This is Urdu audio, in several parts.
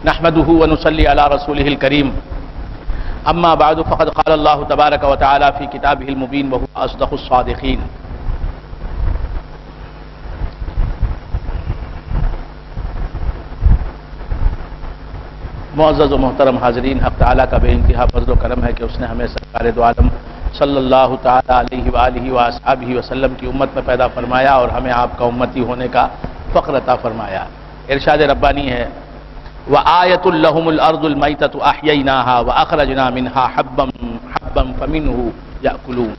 نحمده ونصلي على رسوله الكريم اما بعد فقد قال الله تبارك وتعالى في كتابه المبين وهو اصدق الصادقين. معزز و محترم حاضرین، حق تعالیٰ کا بے انتہا فضل و کرم ہے کہ اس نے ہمیں سرکار دو عالم صلی اللہ تعالیٰ علیہ وآلہ وآصحابہ وسلم کی امت میں پیدا فرمایا اور ہمیں آپ کا امتی ہونے کا فخر عطا فرمایا. ارشاد ربانی ہے وآیۃ لہم الارض المیتۃ احییناہا واخرجنا منہا حبا فمنہ یأکلون.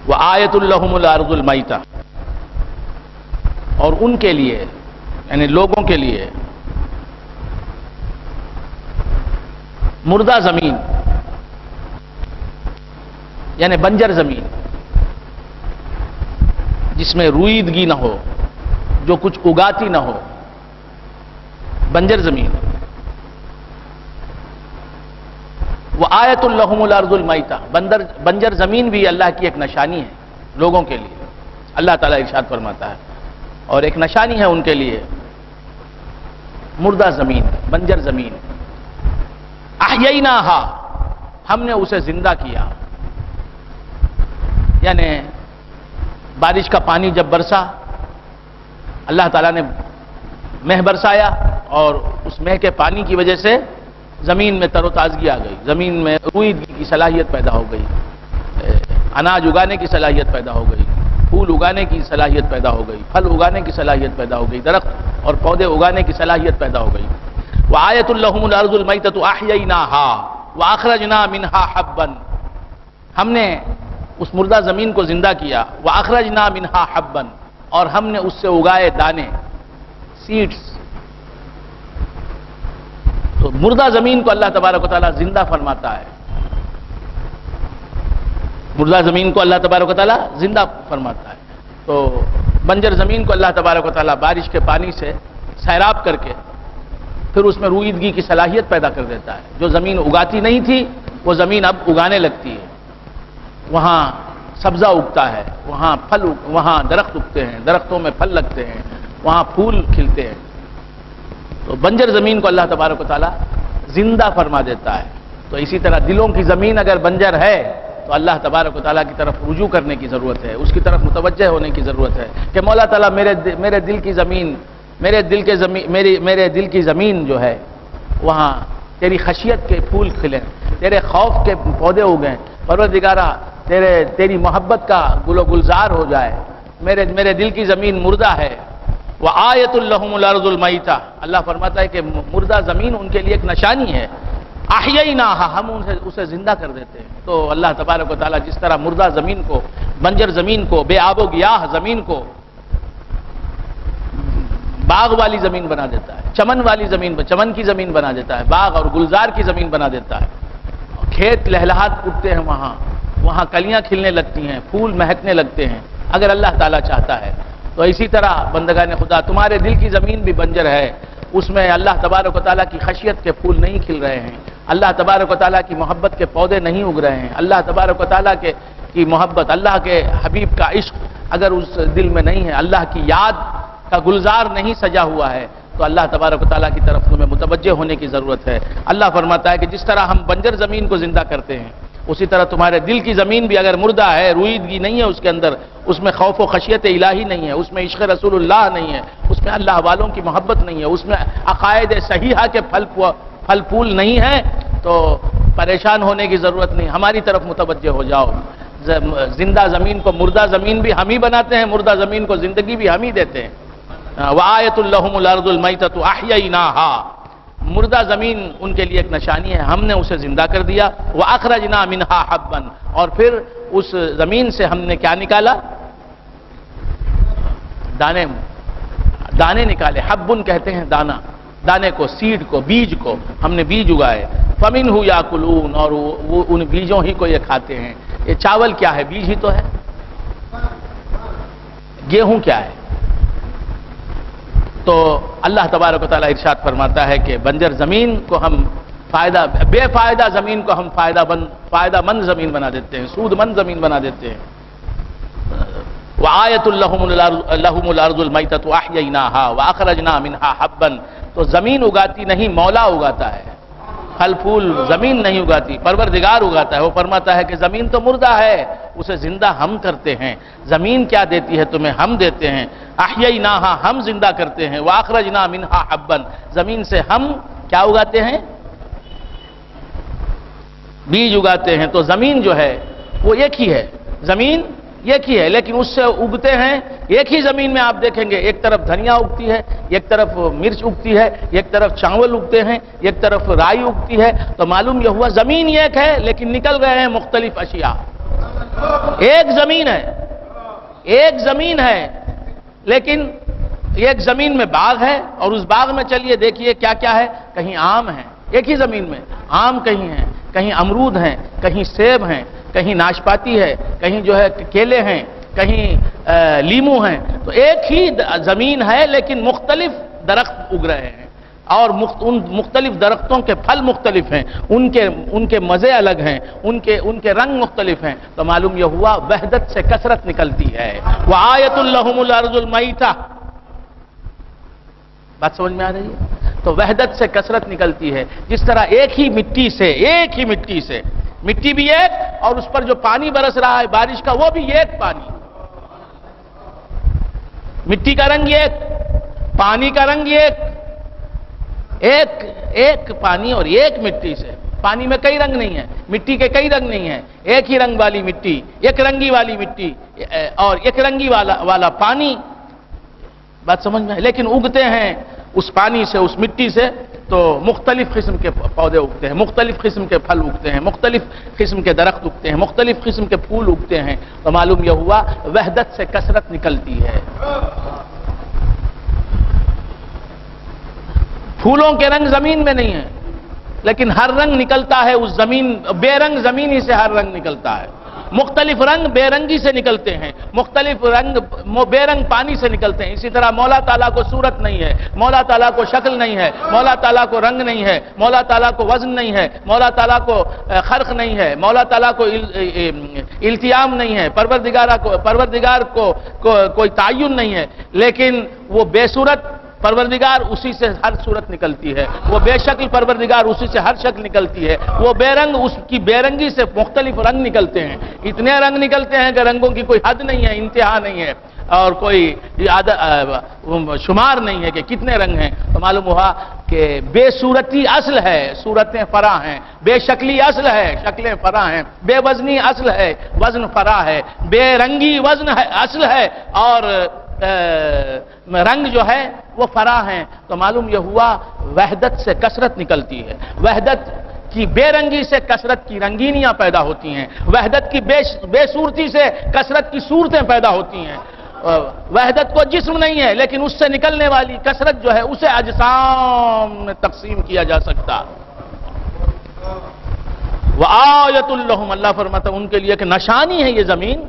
وآیۃ لہم الارض المیتۃ، اور ان کے لیے یعنی لوگوں کے لیے مردہ زمین یعنی بنجر زمین جس میں رویدگی نہ ہو، جو کچھ اگاتی نہ ہو، بنجر زمین. وآیۃ لہم الارض المیتۃ، بنجر زمین بھی اللہ کی ایک نشانی ہے لوگوں کے لیے. اللہ تعالیٰ ارشاد فرماتا ہے اور ایک نشانی ہے ان کے لیے مردہ زمین، بنجر زمین. احییناہا، ہم نے اسے زندہ کیا، یعنی بارش کا پانی جب برسا، اللہ تعالیٰ نے مہ برسایا اور اس مہ کے پانی کی وجہ سے زمین میں تر و تازگی آ گئی، زمین میں رویدگی کی صلاحیت پیدا ہو گئی، اناج اگانے کی صلاحیت پیدا ہو گئی، پھول اگانے کی صلاحیت پیدا ہو گئی، پھل اگانے کی صلاحیت پیدا ہو گئی، درخت اور پودے اگانے کی صلاحیت پیدا ہو گئی. وآیۃ لہم الارض المیتۃ احییناہا واخرجنا منہا حبا، ہم نے اس مردہ زمین کو زندہ کیا. واخرجنا منہا حبا، اور ہم نے اس سے اگائے دانے، سیڈز. تو مردہ زمین کو اللہ تبارک و تعالیٰ زندہ فرماتا ہے، مردہ زمین کو اللہ تبارک و تعالیٰ زندہ فرماتا ہے. تو بنجر زمین کو اللہ تبارک و تعالیٰ بارش کے پانی سے سیراب کر کے پھر اس میں رویدگی کی صلاحیت پیدا کر دیتا ہے. جو زمین اگاتی نہیں تھی وہ زمین اب اگانے لگتی ہے، وہاں سبزہ اگتا ہے، وہاں درخت اگتے ہیں، درختوں میں پھل لگتے ہیں، وہاں پھول کھلتے ہیں. تو بنجر زمین کو اللہ تبارک و تعالیٰ زندہ فرما دیتا ہے. تو اسی طرح دلوں کی زمین اگر بنجر ہے تو اللہ تبارک و تعالیٰ کی طرف رجوع کرنے کی ضرورت ہے، اس کی طرف متوجہ ہونے کی ضرورت ہے کہ مولا تعالیٰ میرے دل کی زمین، میرے دل کی زمین جو ہے وہاں تیری خشیت کے پھول کھلیں، تیرے خوف کے پودے اگیں. پروردگارہ تیری محبت کا گل و گلزار ہو جائے. میرے دل کی زمین مردہ ہے. وآیۃ لہم الارض المیتۃ، اللہ فرماتا ہے کہ مردہ زمین ان کے لیے ایک نشانی ہے. احییناہا، ہم اسے زندہ کر دیتے ہیں. تو اللہ تبارک و تعالیٰ جس طرح مردہ زمین کو، بنجر زمین کو، بے آب و گیاہ زمین کو باغ والی زمین بنا دیتا ہے، چمن چمن کی زمین بنا دیتا ہے، باغ اور گلزار کی زمین بنا دیتا ہے. کھیت لہلہات اٹھتے ہیں، وہاں کلیاں کھلنے لگتی ہیں، پھول مہکنے لگتے ہیں اگر اللہ تعالیٰ چاہتا ہے. تو اسی طرح بندگان خدا، تمہارے دل کی زمین بھی بنجر ہے، اس میں اللہ تبارک و تعالیٰ کی خشیت کے پھول نہیں کھل رہے ہیں، اللہ تبارک و تعالیٰ کی محبت کے پودے نہیں اگ رہے ہیں، اللہ تبارک و تعالیٰ کی محبت، اللہ کے حبیب کا عشق اگر اس دل میں نہیں ہے، اللہ کی یاد کا گلزار نہیں سجا ہوا ہے، تو اللہ تبارک و تعالیٰ کی طرف تمہیں متوجہ ہونے کی ضرورت ہے. اللہ فرماتا ہے کہ جس طرح ہم بنجر زمین کو زندہ کرتے ہیں، اسی طرح تمہارے دل کی زمین بھی اگر مردہ ہے، رویدگی نہیں ہے اس کے اندر، اس میں خوف و خشیت الہی نہیں ہے، اس میں عشق رسول اللہ نہیں ہے، اس میں اللہ والوں کی محبت نہیں ہے، اس میں عقائد صحیحہ کے پھل پھول نہیں ہیں، تو پریشان ہونے کی ضرورت نہیں. ہماری طرف متوجہ ہو جاؤ. زندہ زمین کو مردہ زمین بھی ہم ہی بناتے ہیں، مردہ زمین کو زندگی بھی ہم ہی دیتے ہیں. وآیۃ لہم الارض المیتۃ احییناہا، مردہ زمین ان کے لیے ایک نشانی ہے، ہم نے اسے زندہ کر دیا. واخرجنا منہا حبا، اور پھر اس زمین سے ہم نے کیا نکالا؟ دانے نکالے. حبن کہتے ہیں دانے کو، سیڈ کو، بیج کو. ہم نے بیج اگائے. فمنہ یاکلون، اور وہ ان بیجوں ہی کو یہ کھاتے ہیں. یہ چاول کیا ہے؟ بیج ہی تو ہے. گیہوں کیا ہے؟ تو اللہ تبارک و تعالیٰ ارشاد فرماتا ہے کہ بنجر زمین کو ہم بے فائدہ زمین کو ہم فائدہ مند زمین بنا دیتے ہیں، سود مند زمین بنا دیتے ہیں. وآیۃ لہم الارض المیتۃ احییناہا واخرجنا منہا حبا، تو زمین اگاتی نہیں، مولا اگاتا ہے، پھل پھول زمین نہیں اگاتی، پروردگار اگاتا ہے۔ وہ فرماتا ہے کہ زمین تو مردہ ہے، اسے زندہ ہم کرتے ہیں۔ زمین کیا دیتی ہے تمہیں؟ ہم دیتے ہیں۔ احییناہا، ہم زندہ کرتے ہیں۔ واخرجنا منہا حبا، زمین سے ہم کیا اگاتے ہیں؟ بیج اگاتے ہیں۔ تو زمین جو ہے وہ ایک ہی ہے، زمین ایک ہی ہے، لیکن اس سے اگتے ہیں ایک ہی زمین میں۔ آپ دیکھیں گے ایک طرف دھنیا اگتی ہے، ایک طرف مرچ اگتی ہے، ایک طرف چاول اگتے ہیں، ایک طرف رائی اگتی ہے۔ تو معلوم یہ ہوا زمین ایک ہے لیکن نکل رہے ہیں مختلف اشیاء۔ ایک زمین ہے، ایک زمین ہے، لیکن ایک زمین میں باغ ہے، اور اس باغ میں چلیے دیکھیے کیا کیا ہے۔ کہیں آم ہے، ایک ہی زمین میں آم کہیں ہیں، کہیں امرود ہیں، کہیں سیب ہیں، کہیں ناشپاتی ہے، کہیں جو ہے کیلے ہیں، کہیں لیمو ہیں۔ تو ایک ہی زمین ہے لیکن مختلف درخت اگ رہے ہیں، اور ان مختلف درختوں کے پھل مختلف ہیں، ان کے مزے الگ ہیں، ان کے رنگ مختلف ہیں۔ تو معلوم یہ ہوا وحدت سے کثرت نکلتی ہے۔ وآیۃ لہم الارض المیتۃ، بات سمجھ میں آ رہی ہے؟ تو وحدت سے کثرت نکلتی ہے۔ جس طرح ایک ہی مٹی سے مٹی بھی ایک، اور اس پر جو پانی برس رہا ہے بارش کا وہ بھی ایک پانی، مٹی کا رنگ ایک، پانی کا رنگ ایک پانی اور ایک مٹی سے۔ پانی میں کئی رنگ نہیں ہے، مٹی کے کئی رنگ نہیں ہیں، ایک ہی رنگ والی مٹی، ایک رنگی والی مٹی اور ایک رنگی والا پانی، بات سمجھ میں ہے؟ لیکن اگتے ہیں اس پانی سے، اس مٹی سے، تو مختلف قسم کے پودے اگتے ہیں، مختلف قسم کے پھل اگتے ہیں، مختلف قسم کے درخت اگتے ہیں، مختلف قسم کے پھول اگتے ہیں۔ تو معلوم یہ ہوا وحدت سے کثرت نکلتی ہے۔ پھولوں کے رنگ زمین میں نہیں ہے، لیکن ہر رنگ نکلتا ہے اس زمین، بے رنگ زمین ہی سے ہر رنگ نکلتا ہے۔ مختلف رنگ بے رنگی سے نکلتے ہیں، مختلف رنگ بے رنگ پانی سے نکلتے ہیں۔ اسی طرح مولا تعالیٰ کو صورت نہیں ہے، مولا تعالیٰ کو شکل نہیں ہے، مولا تعالیٰ کو رنگ نہیں ہے، مولا تعالیٰ کو وزن نہیں ہے، مولا تعالیٰ کو خرق نہیں ہے، مولا تعالیٰ کو التیام نہیں ہے، پروردگار کو کوئی تعین نہیں ہے، لیکن وہ بے صورت پروردگار، اسی سے ہر صورت نکلتی ہے، وہ بے شکل پروردگار، اسی سے ہر شکل نکلتی ہے، وہ بے رنگ، اس کی بے رنگی سے مختلف رنگ نکلتے ہیں۔ اتنے رنگ نکلتے ہیں کہ رنگوں کی کوئی حد نہیں ہے، انتہا نہیں ہے، اور کوئی شمار نہیں ہے کہ کتنے رنگ ہیں۔ تو معلوم ہوا کہ بے صورتی اصل ہے، صورتیں فرع ہیں، بے شکلی اصل ہے، شکلیں فرع ہیں، بے وزنی اصل ہے، وزن فرع ہے، بے رنگی وزن ہے اصل ہے، اور رنگ جو ہے وہ فرع ہیں۔ تو معلوم یہ ہوا وحدت سے کثرت نکلتی ہے، وحدت کی بے رنگی سے کثرت کی رنگینیاں پیدا ہوتی ہیں، وحدت کی بے صورتی سے کثرت کی صورتیں پیدا ہوتی ہیں۔ وحدت کو جسم نہیں ہے، لیکن اس سے نکلنے والی کثرت جو ہے اسے اجسام میں تقسیم کیا جا سکتا۔ وآیۃ لہم، اللہ فرماتا ہے ان کے لیے ایک نشانی ہے یہ زمین۔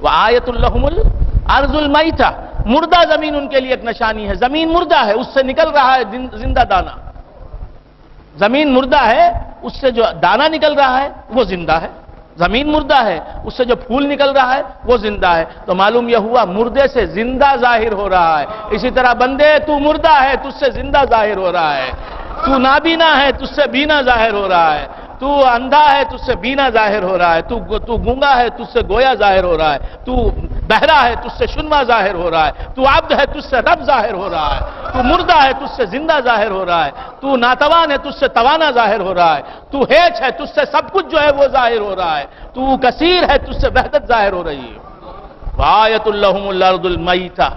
وآیۃ لہم الارض المیتۃ، مردہ زمین ان کے لیے ایک نشانی ہے۔ زمین مردہ ہے، اس سے نکل رہا ہے زندہ دانہ۔ زمین مردہ ہے، اس سے جو دانہ نکل رہا ہے وہ زندہ ہے۔ زمین مردہ ہے، اس سے جو پھول نکل رہا ہے وہ زندہ ہے۔ تو معلوم یہ ہوا مردے سے زندہ ظاہر ہو رہا ہے۔ اسی طرح بندے تو مردہ ہے، تجھ سے زندہ ظاہر ہو رہا ہے۔ تو نابینا ہے، تجھ سے بینا ظاہر ہو رہا ہے۔ تو اندھا ہے، تجھ سے بینا ظاہر ہو رہا ہے۔ تو گونگا ہے، تجھ سے گویا ظاہر ہو رہا ہے۔ تو بہرا ہے، تجھ سے شنوا ظاہر ہو رہا ہے۔ تو عبد ہے، تجھ سے رب ظاہر ہو رہا ہے۔ تو مردہ ہے، تجھ سے زندہ ظاہر ہو رہا ہے۔ تو ناتوان ہے، تجھ سے توانا ظاہر ہو رہا ہے۔ تو ہیچ ہے، تجھ سے سب کچھ جو ہے وہ ظاہر ہو رہا ہے۔ تو کثیر ہے، تجھ سے وحدت ظاہر ہو رہی ہے۔ وآیۃ لہم الارض المیتۃ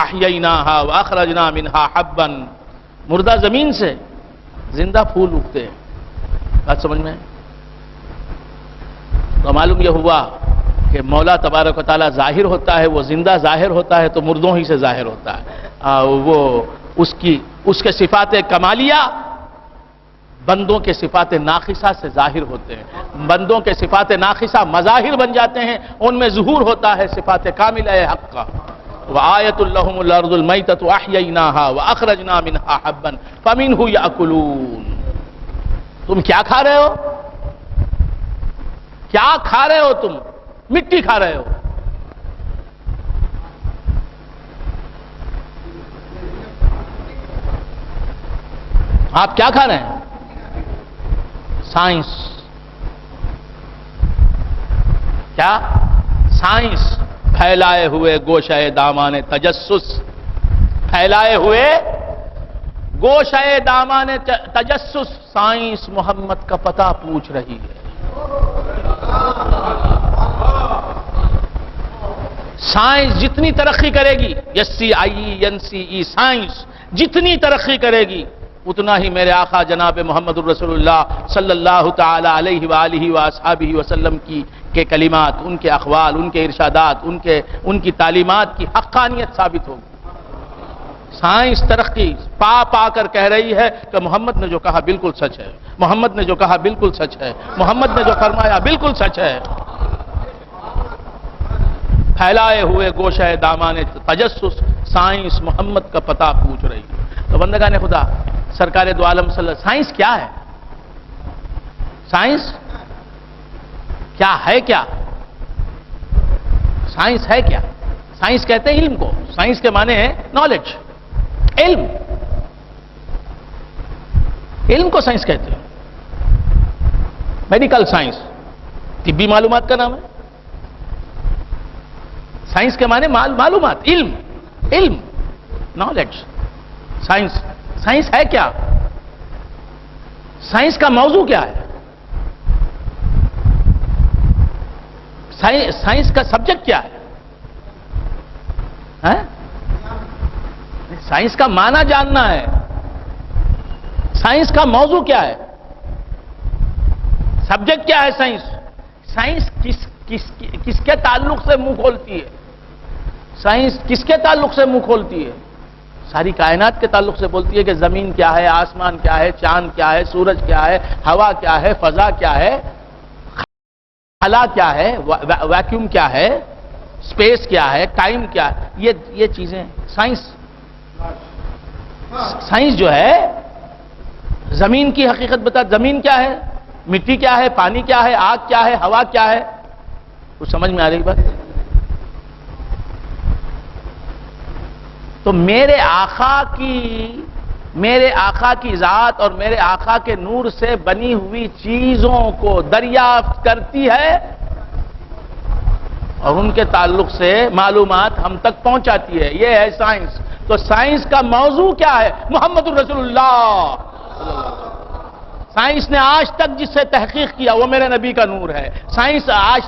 احییناہا واخرجنا منہا حبا، مردہ زمین سے زندہ پھول اگتے ہیں۔ بات سمجھ میں؟ تو معلوم یہ ہوا کہ مولا تبارک و تعالیٰ ظاہر ہوتا ہے، وہ زندہ ظاہر ہوتا ہے تو مردوں ہی سے ظاہر ہوتا ہے۔ وہ اس کے صفات کمالیہ بندوں کے صفات ناقصہ سے ظاہر ہوتے ہیں۔ بندوں کے صفات ناقصہ مظاہر بن جاتے ہیں، ان میں ظہور ہوتا ہے صفات کاملہ حق کا۔ وآیۃ لہم الارض المیتۃ احییناہا واخرجنا منہا حبا فمنہ یأکلون۔ تم کیا کھا رہے ہو؟ کیا کھا رہے ہو تم؟ مٹی کھا رہے ہو، آپ کیا کھا رہے ہیں؟ سائنس. کیا؟ سائنس. پھیلائے ہوئے گوشہ دامان تجسس، پھیلائے ہوئے گوشہ دامان تجسس، سائنس محمد کا پتہ پوچھ رہی ہے. سائنس جتنی ترقی کرے گی، SCIE سائنس جتنی ترقی کرے گی، اتنا ہی میرے آقا جناب محمد الرسول اللہ صلی اللہ تعالی علیہ وآلہ وآصحابہ وسلم کے کلمات، ان کے اقوال، ان کے ارشادات، ان کی تعلیمات کی حقانیت ثابت ہوگی. سائنس ترقی پا کر کہہ رہی ہے کہ محمد نے جو کہا بالکل سچ ہے، محمد نے جو کہا بالکل سچ ہے، محمد نے جو فرمایا بالکل سچ ہے. پھیلائے ہوئے گوشہ دامان تجسس، سائنس محمد کا پتہ پوچھ رہی ہے. تو بندگان خدا، سرکار دو عالم صلی اللہ علیہ وسلم، سائنس کیا ہے؟ سائنس کیا ہے؟ کیا سائنس ہے؟ کیا سائنس کہتے ہیں علم کو. سائنس کے معنی ہے نالج، علم. علم کو سائنس کہتے ہیں. میڈیکل سائنس طبی معلومات کا نام ہے. سائنس کے معنی معلومات، علم، علم، نالج. سائنس ہے کیا؟ سائنس کا موضوع کیا ہے؟ سائنس کا سبجیکٹ کیا ہے؟ سائنس کا معنی جاننا ہے. سائنس کا موضوع کیا ہے؟ سبجیکٹ کیا ہے سائنس؟ سائنس کس کے تعلق سے منہ کھولتی ہے؟ سائنس کس کے تعلق سے منہ کھولتی ہے؟ ساری کائنات کے تعلق سے بولتی ہے کہ زمین کیا ہے، آسمان کیا ہے، چاند کیا ہے، سورج کیا ہے، ہوا کیا ہے، فضا کیا ہے، خلا کیا ہے، ویکیوم کیا ہے، اسپیس کیا ہے، ٹائم کیا ہے. یہ چیزیں سائنس جو ہے زمین کی حقیقت بتا. زمین کیا ہے، مٹی کیا ہے، پانی کیا ہے، آگ کیا ہے، ہوا کیا ہے. کچھ سمجھ میں آ رہی بات؟ تو میرے آقا کی ذات اور میرے آقا کے نور سے بنی ہوئی چیزوں کو دریافت کرتی ہے اور ان کے تعلق سے معلومات ہم تک پہنچاتی ہے. یہ ہے سائنس. تو سائنس کا موضوع کیا ہے؟ محمد الرسول اللہ. سائنس نے آج تک جس سے تحقیق کیا وہ میرے نبی کا نور ہے. سائنس آج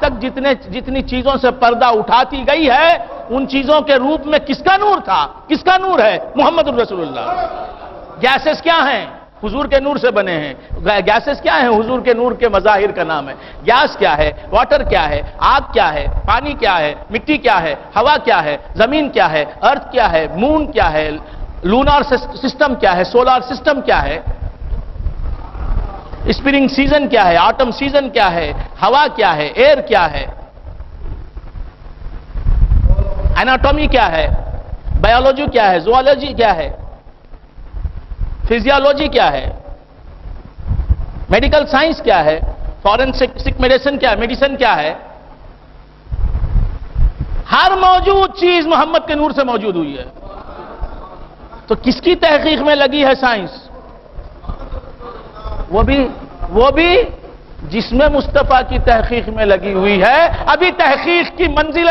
تک جتنی چیزوں سے پردہ اٹھاتی گئی ہے، ان چیزوں کے روپ میں کس کا نور تھا؟ کس کا نور ہے؟ محمد الرسول اللہ. گیسز کیا ہیں؟ حضور کے نور سے بنے ہیں. گیسز کیا ہیں؟ حضور کے نور کے مظاہر کا نام ہے. گیس کیا ہے؟ واٹر کیا ہے؟ آگ کیا ہے؟ پانی کیا ہے؟ مٹی کیا ہے؟ ہوا کیا ہے؟ زمین کیا ہے؟ ارتھ کیا ہے؟ مون کیا ہے؟ لونار سسٹم کیا ہے؟ سولار سسٹم کیا ہے؟ اسپرنگ سیزن کیا ہے؟ آٹم سیزن کیا ہے؟ ہوا کیا ہے؟ ایئر کیا ہے؟ ایناٹومی کیا ہے؟ بایولوجی کیا ہے؟ زوالوجی کیا ہے؟ فزیالوجی کیا ہے؟ میڈیکل سائنس کیا ہے؟ فورینسک میڈیسن کیا ہے؟ میڈیسن کیا ہے؟ ہر موجود چیز محمد کے نور سے موجود ہوئی ہے. تو کس کی تحقیق میں لگی ہے سائنس؟ وہ بھی جس میں مصطفیٰ کی تحقیق میں لگی ہوئی ہے. ابھی تحقیق کی منزل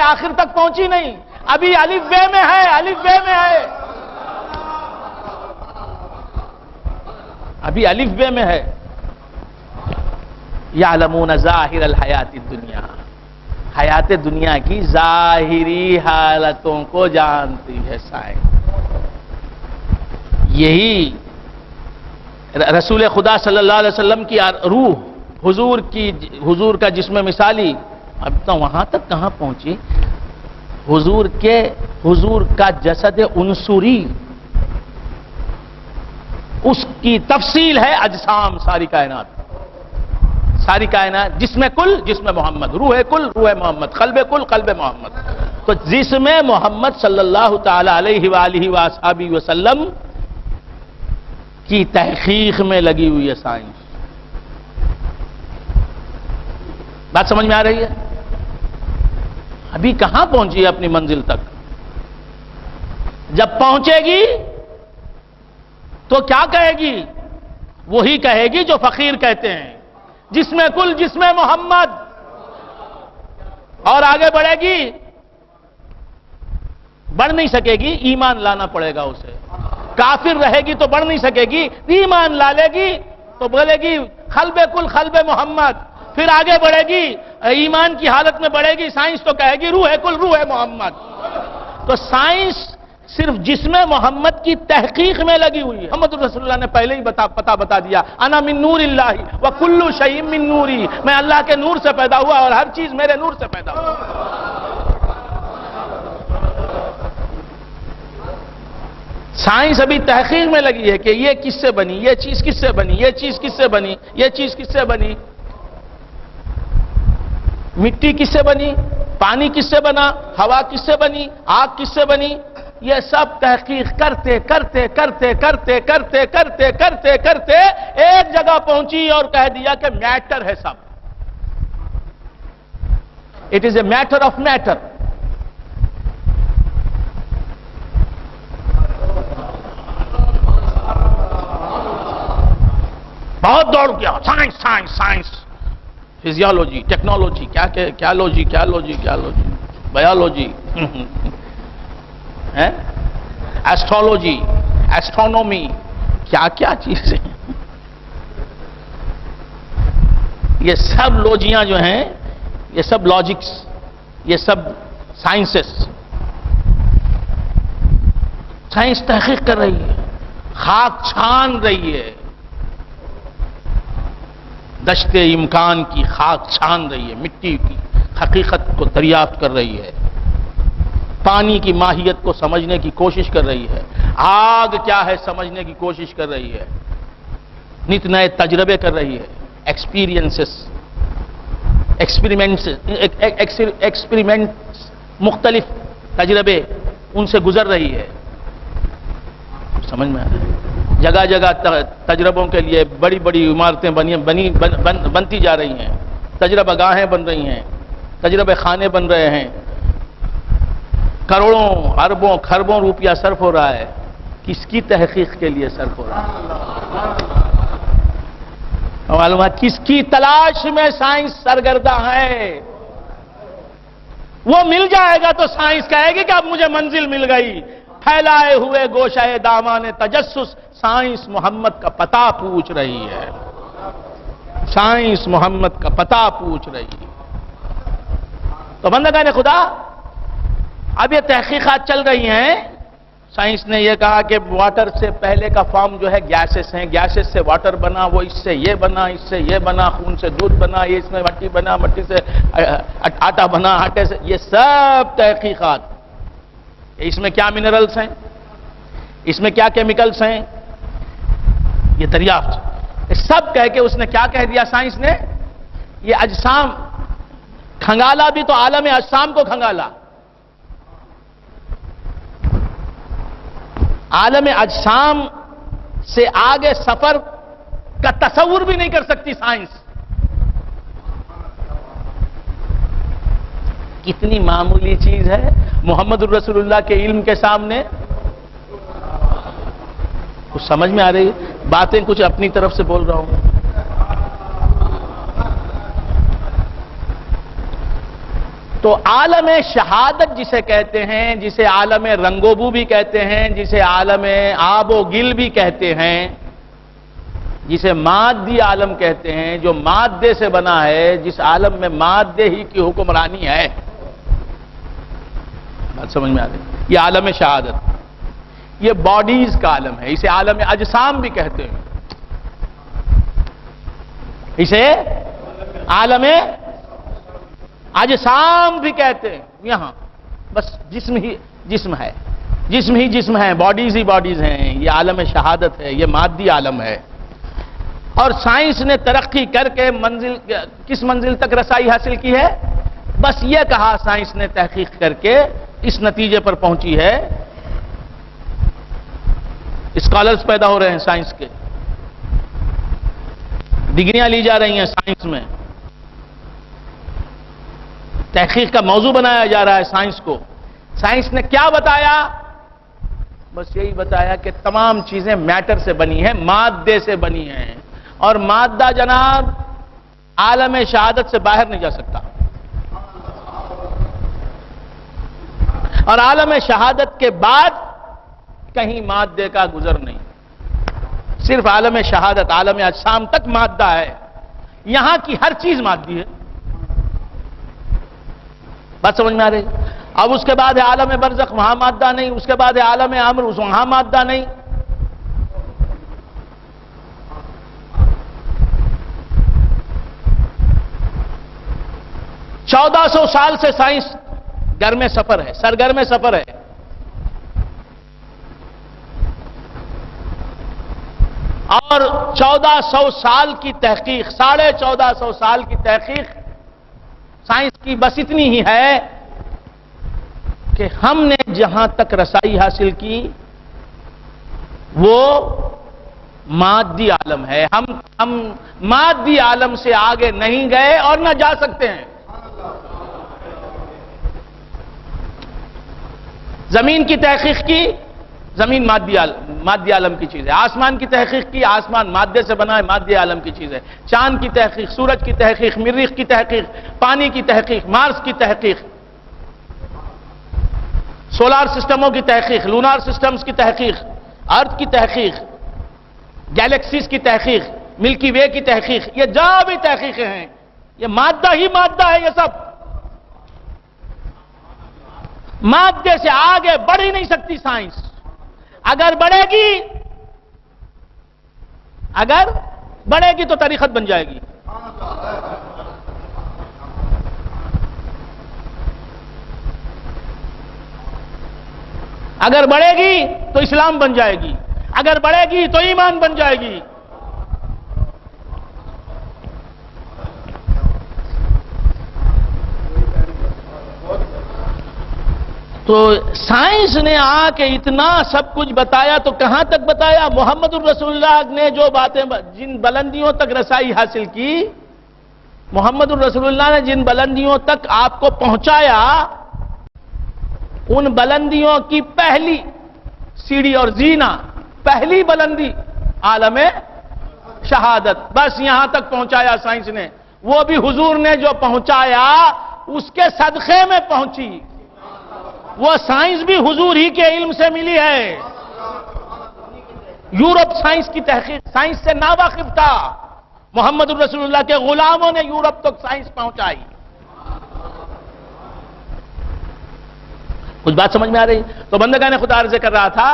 آخر تک پہنچی نہیں. ابھی الف بے میں ہے، الف بے میں ہے، ابھی الف بے میں ہے. یعلمون ظاہر الحیات الدنیا، حیات دنیا کی ظاہری حالتوں کو جانتی ہے سائنس. یہی رسول خدا صلی اللہ علیہ وسلم کی روح، حضور کا جسم مثالی اب تو وہاں تک کہاں پہنچی؟ حضور کا جسد عنصری، اس کی تفصیل ہے اجسام. ساری کائنات جسم کل جسم محمد، روح کل روح محمد، قلب کل قلب محمد. تو جسم محمد صلی اللہ تعالی علیہ وآلہ وآصحابہ وسلم کی تحقیق میں لگی ہوئی ہے سائنس. بات سمجھ میں آ رہی ہے؟ ابھی کہاں پہنچی ہے اپنی منزل تک. جب پہنچے گی تو کیا کہے گی؟ وہی کہے گی جو فقیر کہتے ہیں، جسم کل جسم محمد. اور آگے بڑھے گی؟ بڑھ نہیں سکے گی، ایمان لانا پڑے گا اسے. کافر رہے گی تو بڑھ نہیں سکے گی، ایمان لا لے گی تو بولے گی قلب کل قلب محمد. پھر آگے بڑھے گی، ایمان کی حالت میں بڑھے گی، سائنس تو کہے گی روح کل روح محمد. تو سائنس صرف جسم محمد کی تحقیق میں لگی ہوئی ہے. محمد رسول اللہ نے پہلے ہی پتا بتا دیا، انا من نور اللہ وکل شیء من نوری، میں اللہ کے نور سے پیدا ہوا اور ہر چیز میرے نور سے پیدا ہوا. سائنس ابھی تحقیق میں لگی ہے کہ یہ کس سے بنی، یہ چیز کس سے بنی، یہ چیز کس سے بنی، یہ چیز کس سے بنی. مٹی کس سے بنی، پانی کس سے بنا، ہوا کس سے بنی، آگ کس سے بنی. یہ سب تحقیق کرتے کرتے کرتے کرتے کرتے کرتے کرتے کرتے ایک جگہ پہنچی اور کہہ دیا کہ میٹر ہے سب. It is a matter of matter. بہت دوڑ گیا، science science science, physiology, technology, کیا لوجی، بایولوجی، ایسٹرولوجی، ایسٹرونومی، کیا چیزیں. یہ سب لوجیاں جو ہیں، یہ سب لاجکس، یہ سب سائنسز. سائنس تحقیق کر رہی ہے، خاک چھان رہی ہے، دشت امکان کی خاک چھان رہی ہے، مٹی کی حقیقت کو دریافت کر رہی ہے، پانی کی ماہیت کو سمجھنے کی کوشش کر رہی ہے، آگ کیا ہے سمجھنے کی کوشش کر رہی ہے، نت نئے تجربے کر رہی ہے، ایکسپیریمنٹس، مختلف تجربے ان سے گزر رہی ہے. سمجھ میں آ رہا ہے؟ جگہ جگہ تجربوں کے لیے بڑی بڑی عمارتیں بنتی جا رہی ہیں، تجربہ گاہیں بن رہی ہیں، تجربے خانے بن رہے ہیں، کروڑوں اربوں کھربوں روپیہ صرف ہو رہا ہے. کس کی تحقیق کے لیے صرف ہو رہا ہے؟ معلوم ہے کس کی تلاش میں سائنس سرگردہ ہے. وہ مل جائے گا تو سائنس کہے گی کہ اب مجھے منزل مل گئی. پھیلائے ہوئے گوشہ دامان تجسس، سائنس محمد کا پتہ پوچھ رہی ہے، سائنس محمد کا پتہ پوچھ رہی ہے. تو بندگان خدا، اب یہ تحقیقات چل رہی ہیں. سائنس نے یہ کہا کہ واٹر سے پہلے کا فارم جو ہے گیسز ہیں، گیسز سے واٹر بنا، وہ اس سے یہ بنا، اس سے یہ بنا، خون سے دودھ بنا، یہ اس میں مٹی بنا، مٹی سے آٹا بنا، آٹے سے، یہ سب تحقیقات. اس میں کیا منرلز ہیں، اس میں کیا کیمیکلز ہیں، یہ دریافت سب کہہ کے اس نے کیا کہہ دیا سائنس نے؟ یہ اجسام کھنگالا بھی تو عالم اجسام کو کھنگالا. عالم اجسام سے آگے سفر کا تصور بھی نہیں کر سکتی سائنس. کتنی معمولی چیز ہے محمد الرسول اللہ کے علم کے سامنے. کچھ سمجھ میں آ رہی ہے؟ باتیں کچھ اپنی طرف سے بول رہا ہوں. تو عالم شہادت جسے کہتے ہیں، جسے عالم رنگوبو بھی کہتے ہیں، جسے عالم آب و گل بھی کہتے ہیں، جسے مادی عالم کہتے ہیں، جو مادے سے بنا ہے، جس عالم میں مادے ہی کی حکمرانی ہے. بات سمجھ میں آ رہی؟ یہ عالم شہادت، یہ باڈیز کا عالم ہے. اسے عالم اجسام بھی کہتے ہیں، اسے عالم اجسام بھی کہتے ہیں. یہاں بس جسم ہی جسم ہے، جسم ہی جسم ہے، باڈیز ہی باڈیز ہیں. یہ عالم شہادت ہے، یہ مادی عالم ہے. اور سائنس نے ترقی کر کے کس منزل تک رسائی حاصل کی ہے؟ بس یہ کہا سائنس نے تحقیق کر کے اس نتیجے پر پہنچی ہے. اسکالرز پیدا ہو رہے ہیں سائنس کے، ڈگریاں لی جا رہی ہیں سائنس میں، تحقیق کا موضوع بنایا جا رہا ہے سائنس کو. سائنس نے کیا بتایا؟ بس یہی بتایا کہ تمام چیزیں میٹر سے بنی ہیں، مادے سے بنی ہیں، اور مادہ جناب عالم شہادت سے باہر نہیں جا سکتا، اور عالم شہادت کے بعد کہیں مادے کا گزر نہیں، صرف عالم شہادت، عالم اجسام تک مادہ ہے، یہاں کی ہر چیز مادی ہے۔ بات سمجھ میں آ رہی؟ اب اس کے بعد ہے عالم برزخ، وہاں مادہ نہیں، اس کے بعد ہے عالم امر، وہاں مادہ نہیں۔ 1400 سال سے سائنس گرم سفر ہے، سرگرم سفر ہے، اور 1400 سال کی تحقیق، 1450 سال کی تحقیق سائنس کی بس اتنی ہی ہے کہ ہم نے جہاں تک رسائی حاصل کی وہ مادی عالم ہے، ہم مادی عالم سے آگے نہیں گئے اور نہ جا سکتے ہیں۔ زمین کی تحقیق کی، زمین مادی عالم کی چیز ہے، آسمان کی تحقیق کی، آسمان مادے سے بنا ہے، مادی عالم کی چیز ہے، چاند کی تحقیق، سورج کی تحقیق، مریخ کی تحقیق، پانی کی تحقیق، مارس کی تحقیق، سولار سسٹموں کی تحقیق، لونار سسٹمز کی تحقیق، ارتھ کی تحقیق، گیلیکسیز کی تحقیق، ملکی وے کی تحقیق، یہ جا بھی تحقیقیں ہیں، یہ مادہ ہی مادہ ہے، یہ سب مادے سے آگے بڑھ ہی نہیں سکتی سائنس۔ اگر بڑھے گی تو طریقت بن جائے گی، اگر بڑھے گی تو اسلام بن جائے گی، اگر بڑھے گی تو ایمان بن جائے گی۔ تو سائنس نے آ کے اتنا سب کچھ بتایا، تو کہاں تک بتایا؟ محمد الرسول اللہ نے جو باتیں، جن بلندیوں تک رسائی حاصل کی، محمد الرسول اللہ نے جن بلندیوں تک آپ کو پہنچایا، ان بلندیوں کی پہلی سیڑھی اور زینہ، پہلی بلندی عالم شہادت، بس یہاں تک پہنچایا سائنس نے۔ وہ بھی حضور نے جو پہنچایا اس کے صدقے میں پہنچی، وہ سائنس بھی حضور ہی کے علم سے ملی ہے۔ یورپ سائنس کی تحقیق، سائنس سے ناواقف تھا، محمد الرسول اللہ کے غلاموں نے یورپ تک سائنس پہنچائی۔ کچھ بات سمجھ میں آ رہی؟ تو بندگان خدا عرض کر رہا تھا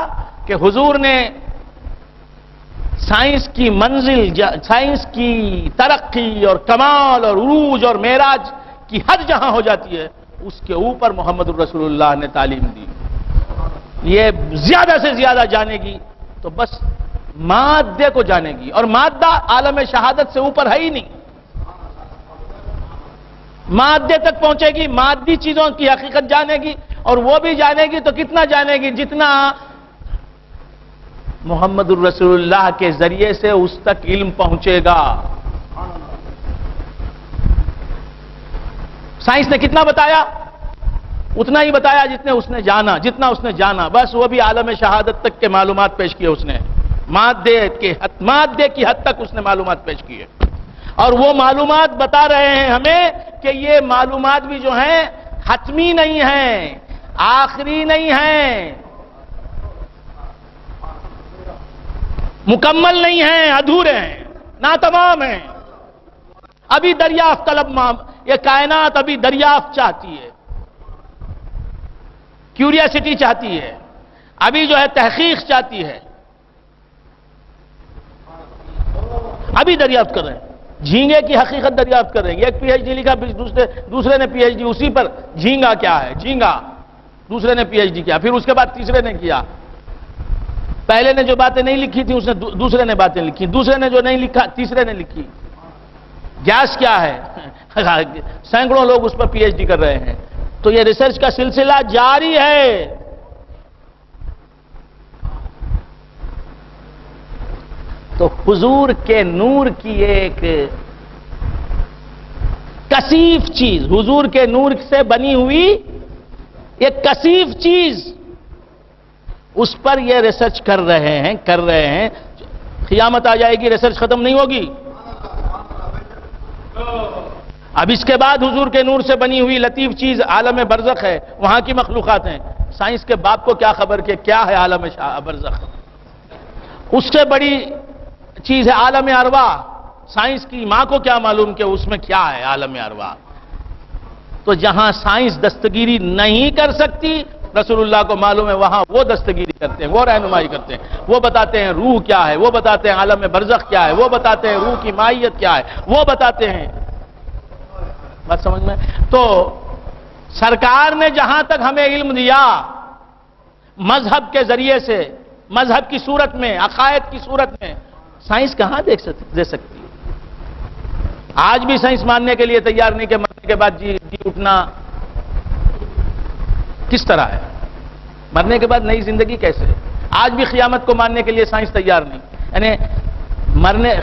کہ حضور نے سائنس کی منزل، سائنس کی ترقی اور کمال اور عروج اور معراج کی حد جہاں ہو جاتی ہے، اس کے اوپر محمد الرسول اللہ نے تعلیم دی۔ یہ زیادہ سے زیادہ جانے گی تو بس مادے کو جانے گی، اور مادہ عالم شہادت سے اوپر ہے ہی نہیں، مادے تک پہنچے گی، مادی چیزوں کی حقیقت جانے گی، اور وہ بھی جانے گی تو کتنا جانے گی؟ جتنا محمد الرسول اللہ کے ذریعے سے اس تک علم پہنچے گا۔ سائنس نے کتنا بتایا؟ اتنا ہی بتایا جتنا اس نے جانا، بس وہ بھی عالم شہادت تک کے معلومات پیش کیے اس نے، مادے کی حد تک اس نے معلومات پیش کیے، اور وہ معلومات بتا رہے ہیں ہمیں کہ یہ معلومات بھی جو ہیں حتمی نہیں ہیں، آخری نہیں ہیں، مکمل نہیں ہیں، ادھورے ہیں، ناتمام ہیں، ابھی دریافت طلب، یہ کائنات ابھی دریافت چاہتی ہے، کیوریاسٹی چاہتی ہے، ابھی جو ہے تحقیق چاہتی ہے، ابھی دریافت کر رہے ہیں، جھینگے کی حقیقت دریافت کر رہے ہیں۔ ایک پی ایچ ڈی لکھا، دوسرے نے پی ایچ ڈی اسی پر، جھینگا کیا ہے، جھینگا، دوسرے نے پی ایچ ڈی کیا، پھر اس کے بعد تیسرے نے کیا، پہلے نے جو باتیں نہیں لکھی تھی اس نے دوسرے نے باتیں لکھی، دوسرے نے جو نہیں لکھا تیسرے نے لکھی۔ گیس کیا ہے، سینکڑوں لوگ اس پر پی ایچ ڈی کر رہے ہیں، تو یہ ریسرچ کا سلسلہ جاری ہے۔ تو حضور کے نور کی ایک کثیف چیز، حضور کے نور سے بنی ہوئی ایک کثیف چیز اس پر یہ ریسرچ کر رہے ہیں. قیامت آ جائے گی، ریسرچ ختم نہیں ہوگی. اب اس کے بعد حضور کے نور سے بنی ہوئی لطیف چیز عالم برزخ ہے، وہاں کی مخلوقات ہیں. سائنس کے باپ کو کیا خبر کہ کیا ہے عالم برزخ؟ اس سے بڑی چیز ہے عالم ارواح. سائنس کی ماں کو کیا معلوم کہ اس میں کیا ہے عالم ارواح؟ تو جہاں سائنس دستگیری نہیں کر سکتی، رسول اللہ کو معلوم ہے وہاں وہ دستگیری کرتے ہیں، وہ رہنمائی کرتے ہیں. وہ بتاتے ہیں روح کیا ہے، وہ بتاتے ہیں عالم برزخ کیا ہے، وہ بتاتے ہیں روح کی ماہیت کیا ہے، وہ بتاتے ہیں. بات سمجھ میں؟ تو سرکار نے جہاں تک ہمیں علم دیا مذہب کے ذریعے سے، مذہب کی صورت میں، عقائد کی صورت میں، سائنس کہاں دے سکتی ہے؟ آج بھی سائنس ماننے کے لیے تیار نہیں کہ مرنے کے بعد جی اٹھنا کس طرح ہے، مرنے کے بعد نئی زندگی کیسے ہے. آج بھی قیامت کو ماننے کے لیے سائنس تیار نہیں. یعنی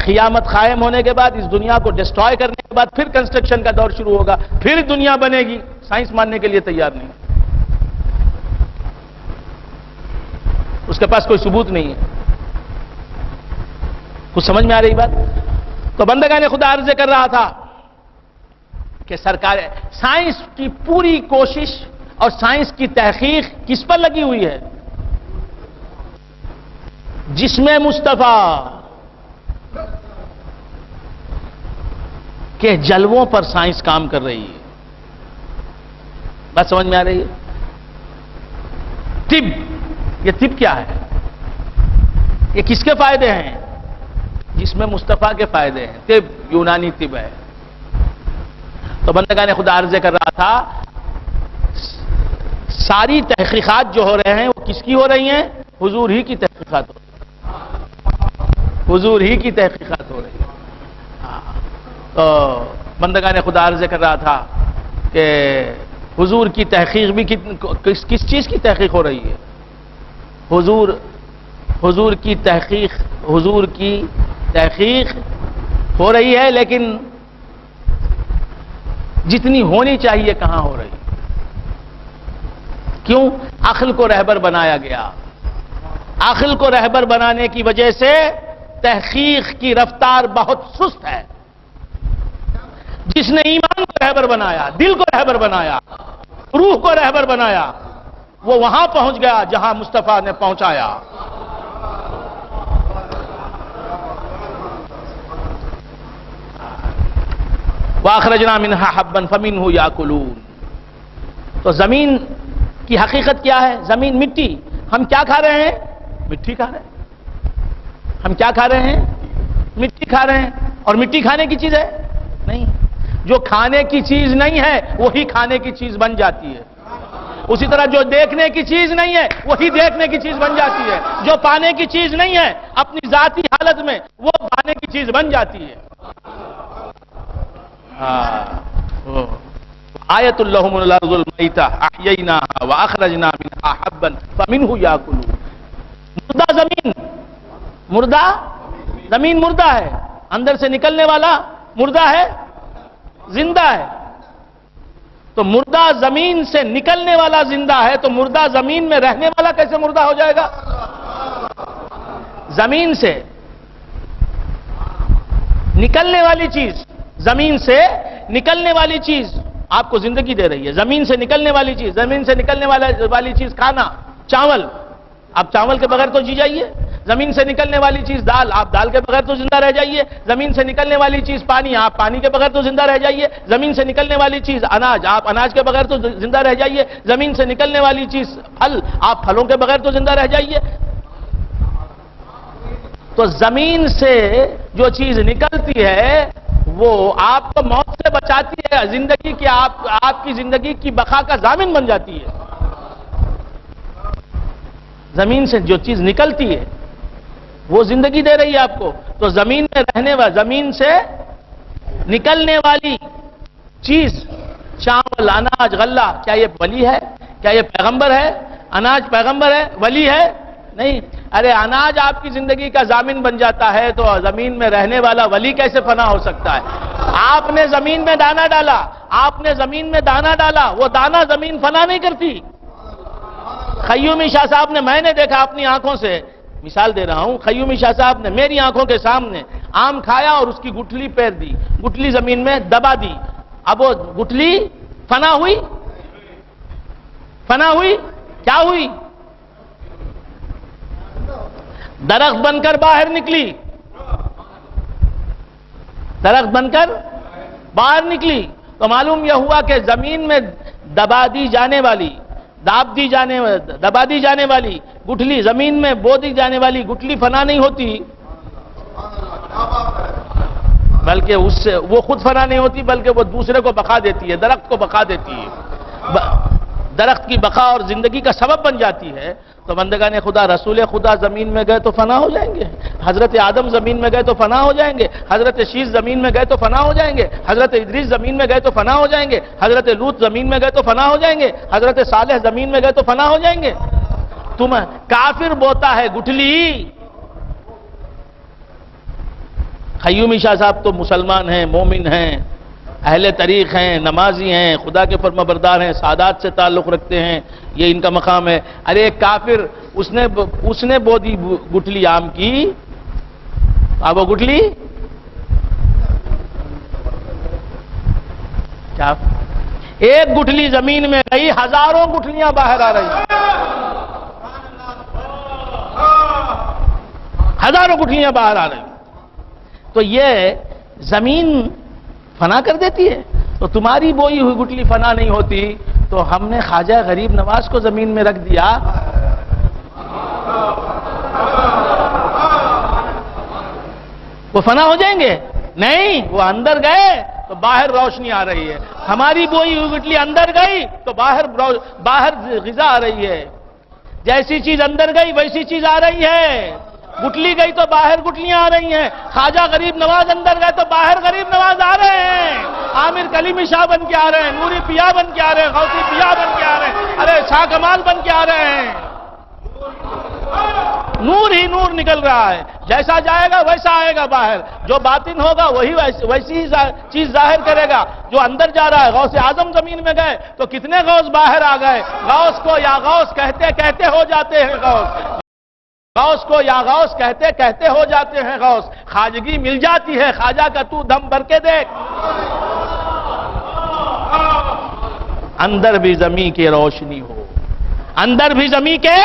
قیامت قائم ہونے کے بعد اس دنیا کو ڈسٹروائے کرنے کے بعد پھر کنسٹرکشن کا دور شروع ہوگا، پھر دنیا بنے گی. سائنس ماننے کے لیے تیار نہیں، اس کے پاس کوئی ثبوت نہیں ہے. کچھ سمجھ میں آ رہی بات؟ تو بندگان خدا عرض کر رہا تھا کہ سرکار سائنس کی پوری کوشش اور سائنس کی تحقیق کس پر لگی ہوئی ہے؟ جسم مصطفیٰ کے جلووں پر سائنس کام کر رہی ہے. بات سمجھ میں آ رہی ہے؟ طب، یہ طب کیا ہے؟ یہ کس کے فائدے ہیں؟ جسم مصطفیٰ کے فائدے ہیں. طب یونانی طب ہے. تو بندگان خدا عرض کر رہا تھا ساری تحقیقات جو ہو رہے ہیں وہ کس کی ہو رہی ہیں؟ حضور ہی کی تحقیقات ہو رہی ہیں. حضور ہی کی تحقیقات ہو رہی ہیں. تو بندگان خدا عرض کر رہا تھا کہ حضور کی تحقیق بھی کس چیز کی تحقیق ہو رہی ہے؟ حضور کی تحقیق ہو رہی ہے، لیکن جتنی ہونی چاہیے کہاں ہو رہی؟ کیوں؟ عقل کو رہبر بنایا گیا. عقل کو رہبر بنانے کی وجہ سے تحقیق کی رفتار بہت سست ہے. جس نے ایمان کو رہبر بنایا، دل کو رہبر بنایا، روح کو رہبر بنایا، وہ وہاں پہنچ گیا جہاں مصطفیٰ نے پہنچایا. وَأَخْرَجْنَا مِنْهَا حَبًّا فَمِنْهُ يَأْكُلُونَ. تو زمین کی حقیقت کیا ہے؟ زمین مٹی. ہم کیا کھا رہے ہیں؟ مٹی کھا رہے ہیں. ہم کیا کھا رہے ہیں؟ مٹی کھا رہے ہیں. اور مٹی کھانے کی چیز ہے؟ نہیں. جو کھانے کی چیز نہیں ہے وہی کھانے کی چیز بن جاتی ہے. اسی طرح جو دیکھنے کی چیز نہیں ہے وہی دیکھنے کی چیز بن جاتی ہے. جو پانے کی چیز نہیں ہے اپنی ذاتی حالت میں وہ پانے کی چیز بن جاتی ہے. آیت اللہم الارض المیتہ احییناہا واخرجنا منہا حبا فمنہ یاکلون. مردہ زمین مردہ ہے، اندر سے نکلنے والا مردہ ہے، زندہ ہے. تو مردہ زمین سے نکلنے والا زندہ ہے، تو مردہ زمین میں رہنے والا کیسے مردہ ہو جائے گا؟ زمین سے نکلنے والی چیز، زمین سے نکلنے والی چیز آپ کو زندگی دے رہی ہے. زمین سے نکلنے والی چیز، زمین سے نکلنے والی چیز کھانا، چاول. آپ چاول کے بغیر تو جی جائیے. زمین سے نکلنے والی چیز دال، آپ دال کے بغیر تو زندہ رہ جائیے. زمین سے نکلنے والی چیز پانی، آپ پانی کے بغیر تو زندہ رہ جائیے. زمین سے نکلنے والی چیز اناج، آپ اناج کے بغیر تو زندہ رہ جائیے. زمین سے نکلنے والی چیز پھل، آپ پھلوں کے بغیر تو زندہ رہ جائیے. تو زمین سے جو چیز نکلتی ہے وہ آپ کو موت سے بچاتی ہے، زندگی کی آپ کی زندگی کی بقا کا ضامن بن جاتی ہے. زمین سے جو چیز نکلتی ہے وہ زندگی دے رہی ہے آپ کو. تو زمین میں رہنے والا، زمین سے نکلنے والی چیز، چاول، اناج، غلہ، کیا یہ ولی ہے؟ کیا یہ پیغمبر ہے؟ اناج پیغمبر ہے؟ ولی ہے؟ نہیں. ارے اناج آپ کی زندگی کا ضامن بن جاتا ہے تو زمین میں رہنے والا ولی کیسے فنا ہو سکتا ہے؟ آپ نے زمین میں دانا ڈالا، وہ دانا زمین فنا نہیں کرتی. قیومی شاہ صاحب نے، میں نے دیکھا اپنی آنکھوں سے، مثال دے رہا ہوں، قیومی شاہ صاحب نے میری آنکھوں کے سامنے آم کھایا اور اس کی گٹھلی پیر دی، گٹھلی زمین میں دبا دی، اب وہ گٹھلی فنا ہوئی؟ فنا ہوئی؟ کیا ہوئی؟ درخت بن کر باہر نکلی، درخت بن کر باہر نکلی۔ تو معلوم یہ ہوا کہ زمین میں دبا دی جانے والی گٹھلی، زمین میں بو دی جانے والی گٹھلی فنا نہیں ہوتی، بلکہ اس سے وہ خود فنا نہیں ہوتی، بلکہ وہ دوسرے کو بقا دیتی ہے، درخت کو بقا دیتی ہے، درخت کی بقا اور زندگی کا سبب بن جاتی ہے۔ تو بندگان خدا، رسول خدا زمین میں گئے تو فنا ہو جائیں گے، حضرت آدم زمین میں گئے تو فنا ہو جائیں گے، حضرت شیش زمین میں گئے تو فنا ہو جائیں گے، حضرت ادریس زمین میں گئے تو فنا ہو جائیں گے، حضرت لوط زمین میں گئے تو فنا ہو جائیں گے، حضرت صالح زمین میں گئے تو فنا ہو جائیں گے۔ تم کافر بوتا ہے گٹھلی، قیومی شاہ صاحب تو مسلمان ہیں، مومن ہیں، اہل طریق ہیں، نمازی ہیں، خدا کے فرمانبردار ہیں، سادات سے تعلق رکھتے ہیں، یہ ان کا مقام ہے۔ ارے کافر، اس نے بو دی گٹھلی آم کی، اب وہ گٹھلی کیا، ایک گٹھلی زمین میں گئی، ہزاروں گٹھلیاں باہر آ رہی ہیں، ہزاروں گٹھلیاں باہر آ رہی ہیں۔ تو یہ زمین فنا کر دیتی ہے، تو تمہاری بوئی ہوئی گٹھلی فنا نہیں ہوتی، تو ہم نے خواجہ غریب نواز کو زمین میں رکھ دیا، وہ فنا ہو جائیں گے؟ نہیں، وہ اندر گئے تو باہر روشنی آ رہی ہے۔ ہماری بوئی ہوئی گٹھلی اندر گئی تو باہر غذا آ رہی ہے، جیسی چیز اندر گئی ویسی چیز آ رہی ہے۔ گٹھلی گئی تو باہر گٹھلیاں آ رہی ہیں، خواجہ غریب نواز اندر گئے تو باہر غریب نواز آ رہے ہیں، عامر کلیمی شاہ بن کے آ رہے ہیں، نوری پیا بن کے آ رہے ہیں، غوثی پیا بن کے آ رہے ہیں، ارے شاہ کمال بن کے آ رہے ہیں۔ نور ہی نور نکل رہا ہے، جیسا جائے گا ویسا آئے گا باہر، جو باطن ہوگا وہی ویسی ہی چیز ظاہر کرے گا جو اندر جا رہا ہے۔ غوث اعظم زمین میں گئے تو کتنے غوث باہر آ گئے، غوث کو یا غوث کہتے کہتے ہو جاتے ہیں غوث کو یا غوث کہتے کہتے ہو جاتے ہیں غوث، خواجگی مل جاتی ہے خواجہ کا، تو دم بھر کے دیکھ، اندر بھی زمین کی روشنی ہو، اندر بھی زمین کے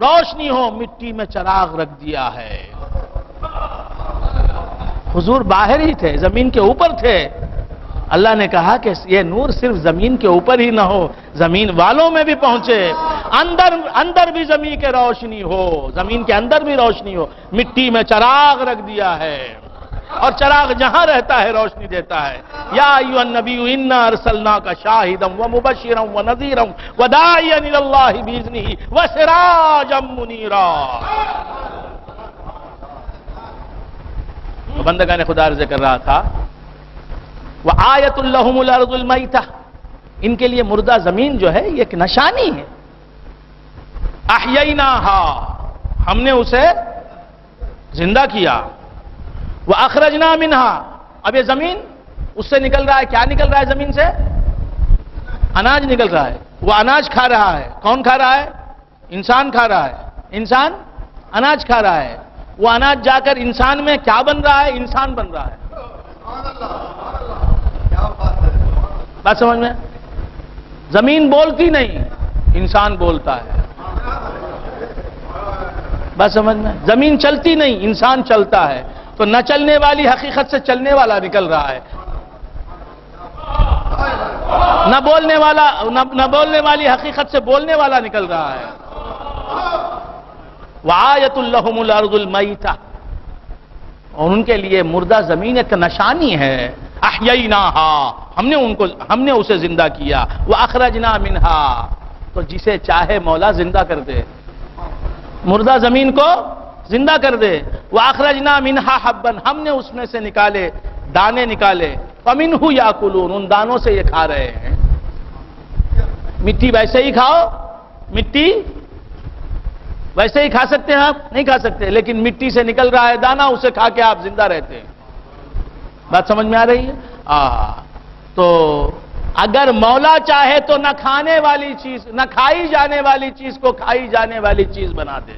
روشنی ہو، مٹی میں چراغ رکھ دیا ہے۔ حضور باہر ہی تھے، زمین کے اوپر تھے، اللہ نے کہا کہ یہ نور صرف زمین کے اوپر ہی نہ ہو، زمین والوں میں بھی پہنچے، اندر بھی زمین کے روشنی ہو، زمین کے اندر بھی روشنی ہو، مٹی میں چراغ رکھ دیا ہے، اور چراغ جہاں رہتا ہے روشنی دیتا ہے۔ یا ایھا النبی انا ارسلناک شاہدا ومبشرا ونذیرا وداعیا الی اللہ باذنہ وسراجا منیرا۔ بندگان خدا عرض کر رہا تھا، وآیۃ لہم الارض المیتہ، ان کے لیے مردہ زمین جو ہے یہ ایک نشانی ہے۔ احییناہا، ہم نے اسے زندہ کیا، وَأَخْرَجْنَا مِنْهَا، اب یہ زمین اس سے نکل رہا ہے، کیا نکل رہا ہے زمین سے؟ اناج نکل رہا ہے، وہ اناج کھا رہا ہے، کون کھا رہا ہے؟ انسان کھا رہا ہے، انسان اناج کھا رہا ہے، وہ اناج جا کر انسان میں کیا بن رہا ہے؟ انسان بن رہا ہے۔ بات سمجھ میں؟ زمین بولتی نہیں، انسان بولتا ہے۔ بات سمجھ میں؟ زمین چلتی نہیں، انسان چلتا ہے، تو نہ چلنے والی حقیقت سے چلنے والا نکل رہا ہے، نہ بولنے والی حقیقت سے بولنے والا نکل رہا ہے۔ وآیۃ لہم الارض المیتہ، اور ان کے لیے مردہ زمین ایک نشانی ہے۔ احییناہا، ہم نے اسے زندہ کیا، واخرجنا منہا، تو جسے چاہے مولا زندہ کر دے، مردہ زمین کو زندہ کر دے۔ واخرجنا منہا حبا، ہم نے اس میں سے نکالے دانے نکالے، فمنہ یاکلون، ان دانوں سے یہ کھا رہے ہیں۔ مٹی ویسے ہی کھاؤ، مٹی ویسے ہی کھا سکتے ہیں آپ؟ نہیں کھا سکتے، لیکن مٹی سے نکل رہا ہے دانا، اسے کھا کے آپ زندہ رہتے ہیں۔ بات سمجھ میں آ رہی ہے؟ تو اگر مولا چاہے تو نہ کھانے والی چیز، نہ کھائی جانے والی چیز کو کھائی جانے والی چیز بنا دے،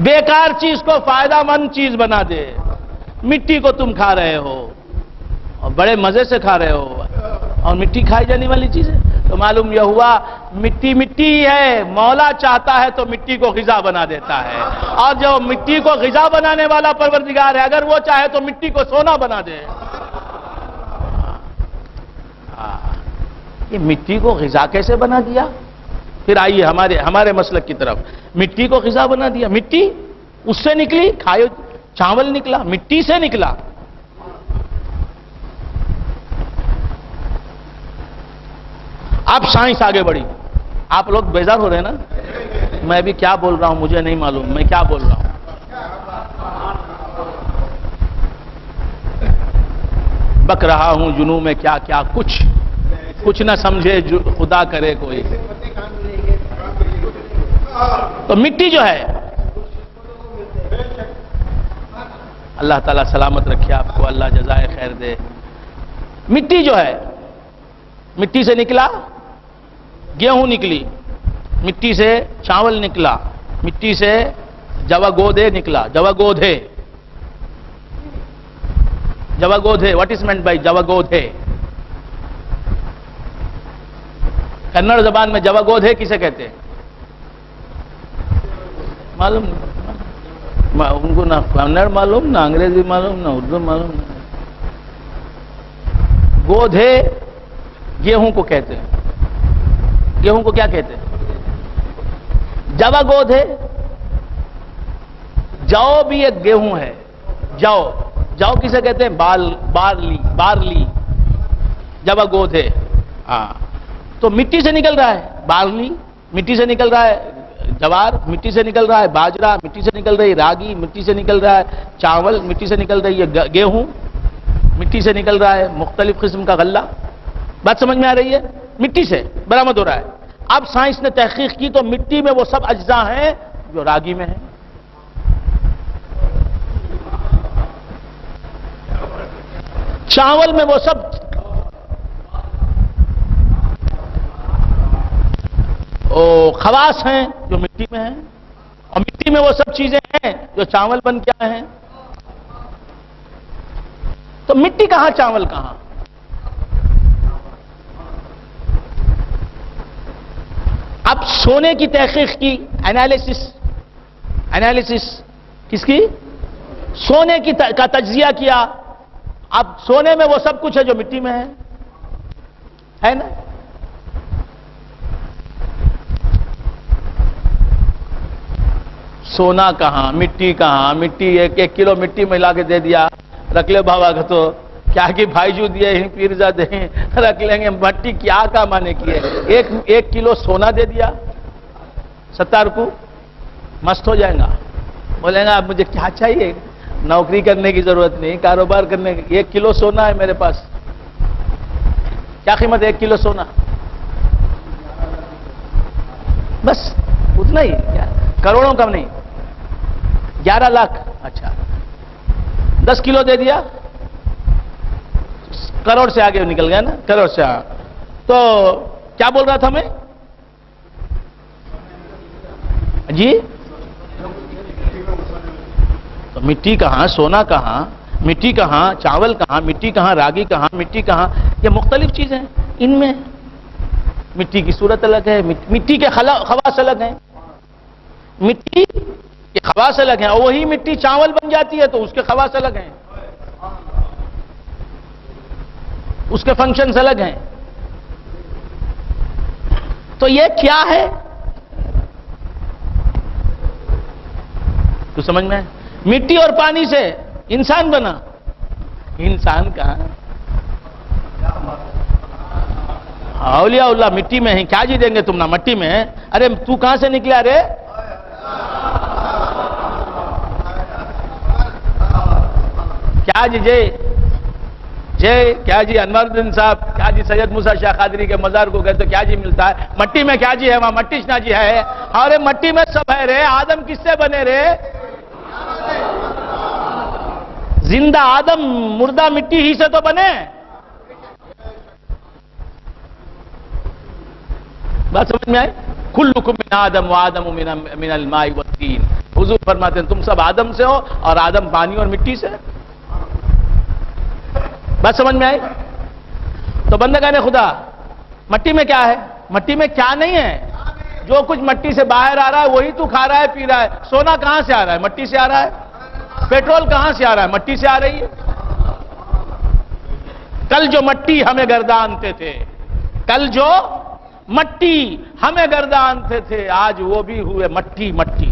بیکار چیز کو فائدہ مند چیز بنا دے۔ مٹی کو تم کھا رہے ہو اور بڑے مزے سے کھا رہے ہو، اور مٹی کھائی جانے والی چیز ہے، تو معلوم یہ ہوا مٹی مٹی ہی ہے، مولا چاہتا ہے تو مٹی کو غذا بنا دیتا ہے، اور جو مٹی کو غذا بنانے والا پروردگار ہے، اگر وہ چاہے تو مٹی کو سونا بنا دے۔ یہ مٹی کو غذا کیسے بنا دیا؟ پھر آئیے ہمارے مسلک کی طرف۔ مٹی کو غذا بنا دیا، مٹی اس سے نکلی، کھائے چاول نکلا، مٹی سے نکلا۔ اب سائنس آگے بڑھی، آپ لوگ بیزار ہو رہے ہیں نا؟ میں بھی کیا بول رہا ہوں مجھے نہیں معلوم، میں کیا بول رہا ہوں۔ بک رہا ہوں جنوں میں کیا کیا، کچھ نہ سمجھے خدا کرے کوئی۔ تو مٹی جو ہے، اللہ تعالیٰ سلامت رکھے آپ کو، اللہ جزائے خیر دے۔ مٹی جو ہے، مٹی سے نکلا گیہوں نکلی، مٹی سے چاول نکلا، مٹی سے جوا گودھے نکلا، جوا گودھے، جوا گودھے، واٹ از مینٹ بائی جوا گودھے؟ کنڑ زبان میں جوا گودھے کسے کہتے ہیں معلوم نہیں، ان کو نہ کنڑ معلوم، نہ انگریزی معلوم، نہ اردو معلوم۔ گودھے گیہوں کو کہتے ہیں، گیہوں کو کیا کہتے ہیں؟ جوا گودھے۔ جو بھی ایک گیہوں ہے، جو کسے کہتے ہیں؟ بارلی، جوا گودھے۔ ہاں، تو مٹی سے نکل رہا ہے بارلی، مٹی سے نکل رہا ہے جوار، مٹی سے نکل رہا ہے باجرہ، مٹی سے نکل رہی ہے راگی، مٹی سے نکل رہا ہے چاول، مٹی سے نکل رہی ہے گیہوں، مٹی سے نکل رہا ہے مختلف قسم کا غلہ۔ بات سمجھ میں آ رہی ہے؟ مٹی سے برآمد ہو رہا ہے۔ اب سائنس نے تحقیق کی تو مٹی میں وہ سب اجزاء ہیں جو راگی میں ہیں۔ چاول میں وہ سب خواص ہیں جو مٹی میں ہیں، اور مٹی میں وہ سب چیزیں ہیں جو چاول بن کے آئے ہیں۔ تو مٹی کہاں، چاول کہاں؟ اب سونے کی تحقیق کی، انالیسس کس کی؟ سونے کا تجزیہ کیا۔ اب سونے میں وہ سب کچھ ہے جو مٹی میں ہے نا؟ سونا کہاں، مٹی کہاں؟ مٹی ایک کلو مٹی میں لا کے دے دیا، رکھ لے بابا کا، تو کیا کہ بھائی جو دیے ہیں پیرزا دیں رکھ لیں گے، مٹی کیا کا مانے کیے؟ ایک کلو سونا دے دیا 70 کو، مست ہو جائے گا، بولیں گا اب مجھے کیا چاہیے، نوکری کرنے کی ضرورت نہیں، کاروبار کرنے کی، 1 کلو سونا ہے میرے پاس۔ کیا قیمت ہے 1 کلو سونا؟ بس اتنا ہی، کروڑوں کم نہیں، 11 لاکھ۔ اچھا 10 کلو دے دیا، کروڑ سے آگے نکل گیا نا، کروڑ سے۔ تو کیا بول رہا تھا میں جی؟ تو مٹی کہاں، سونا کہاں، مٹی کہاں، چاول کہاں، مٹی کہاں، راگی کہاں، مٹی کہاں؟ یہ مختلف چیزیں ہیں، ان میں مٹی کی صورت الگ ہے، مٹی کے خواص الگ ہیں، مٹی کے خواص الگ ہیں، اور وہی مٹی چاول بن جاتی ہے تو اس کے خواص الگ ہیں، اس کے فنکشنز الگ ہیں۔ تو یہ کیا ہے تو سمجھ میں؟ مٹی اور پانی سے انسان بنا، انسان کہاں؟ اولیاء اللہ مٹی میں ہیں، کیا جی دیں گے تم نا مٹی میں؟ ارے تو کہاں سے نکلا رے؟ کیا جی کیا جی انور الدین صاحب، کیا جی سید موسیٰ شاہ قادری کے مزار کو گئے تو کیا جی ملتا ہے؟ مٹی میں کیا جی ہے؟ وہاں مٹی شنا جی ہے، اور مٹی میں سب ہے رے۔ آدم کس سے بنے رے؟ زندہ آدم، مردہ مٹی ہی سے تو بنے۔ بات سمجھ میں آئی؟ کلکم من آدم و آدم من الماء والطین. حضور فرماتے ہیں تم سب آدم سے ہو اور آدم پانی اور مٹی سے. بات سمجھ میں آئی؟ تو بندگان خدا، مٹی میں کیا ہے؟ مٹی میں کیا نہیں ہے؟ جو کچھ مٹی سے باہر آ رہا ہے وہی تو کھا رہا ہے پی رہا ہے. سونا کہاں سے آ رہا ہے؟ مٹی سے آ رہا ہے. پیٹرول کہاں سے آ رہا ہے؟ مٹی سے آ رہی ہے. کل جو مٹی ہمیں گردانتے تھے، کل جو مٹی ہمیں گردانتے تھے، آج وہ بھی ہوئے مٹی مٹی.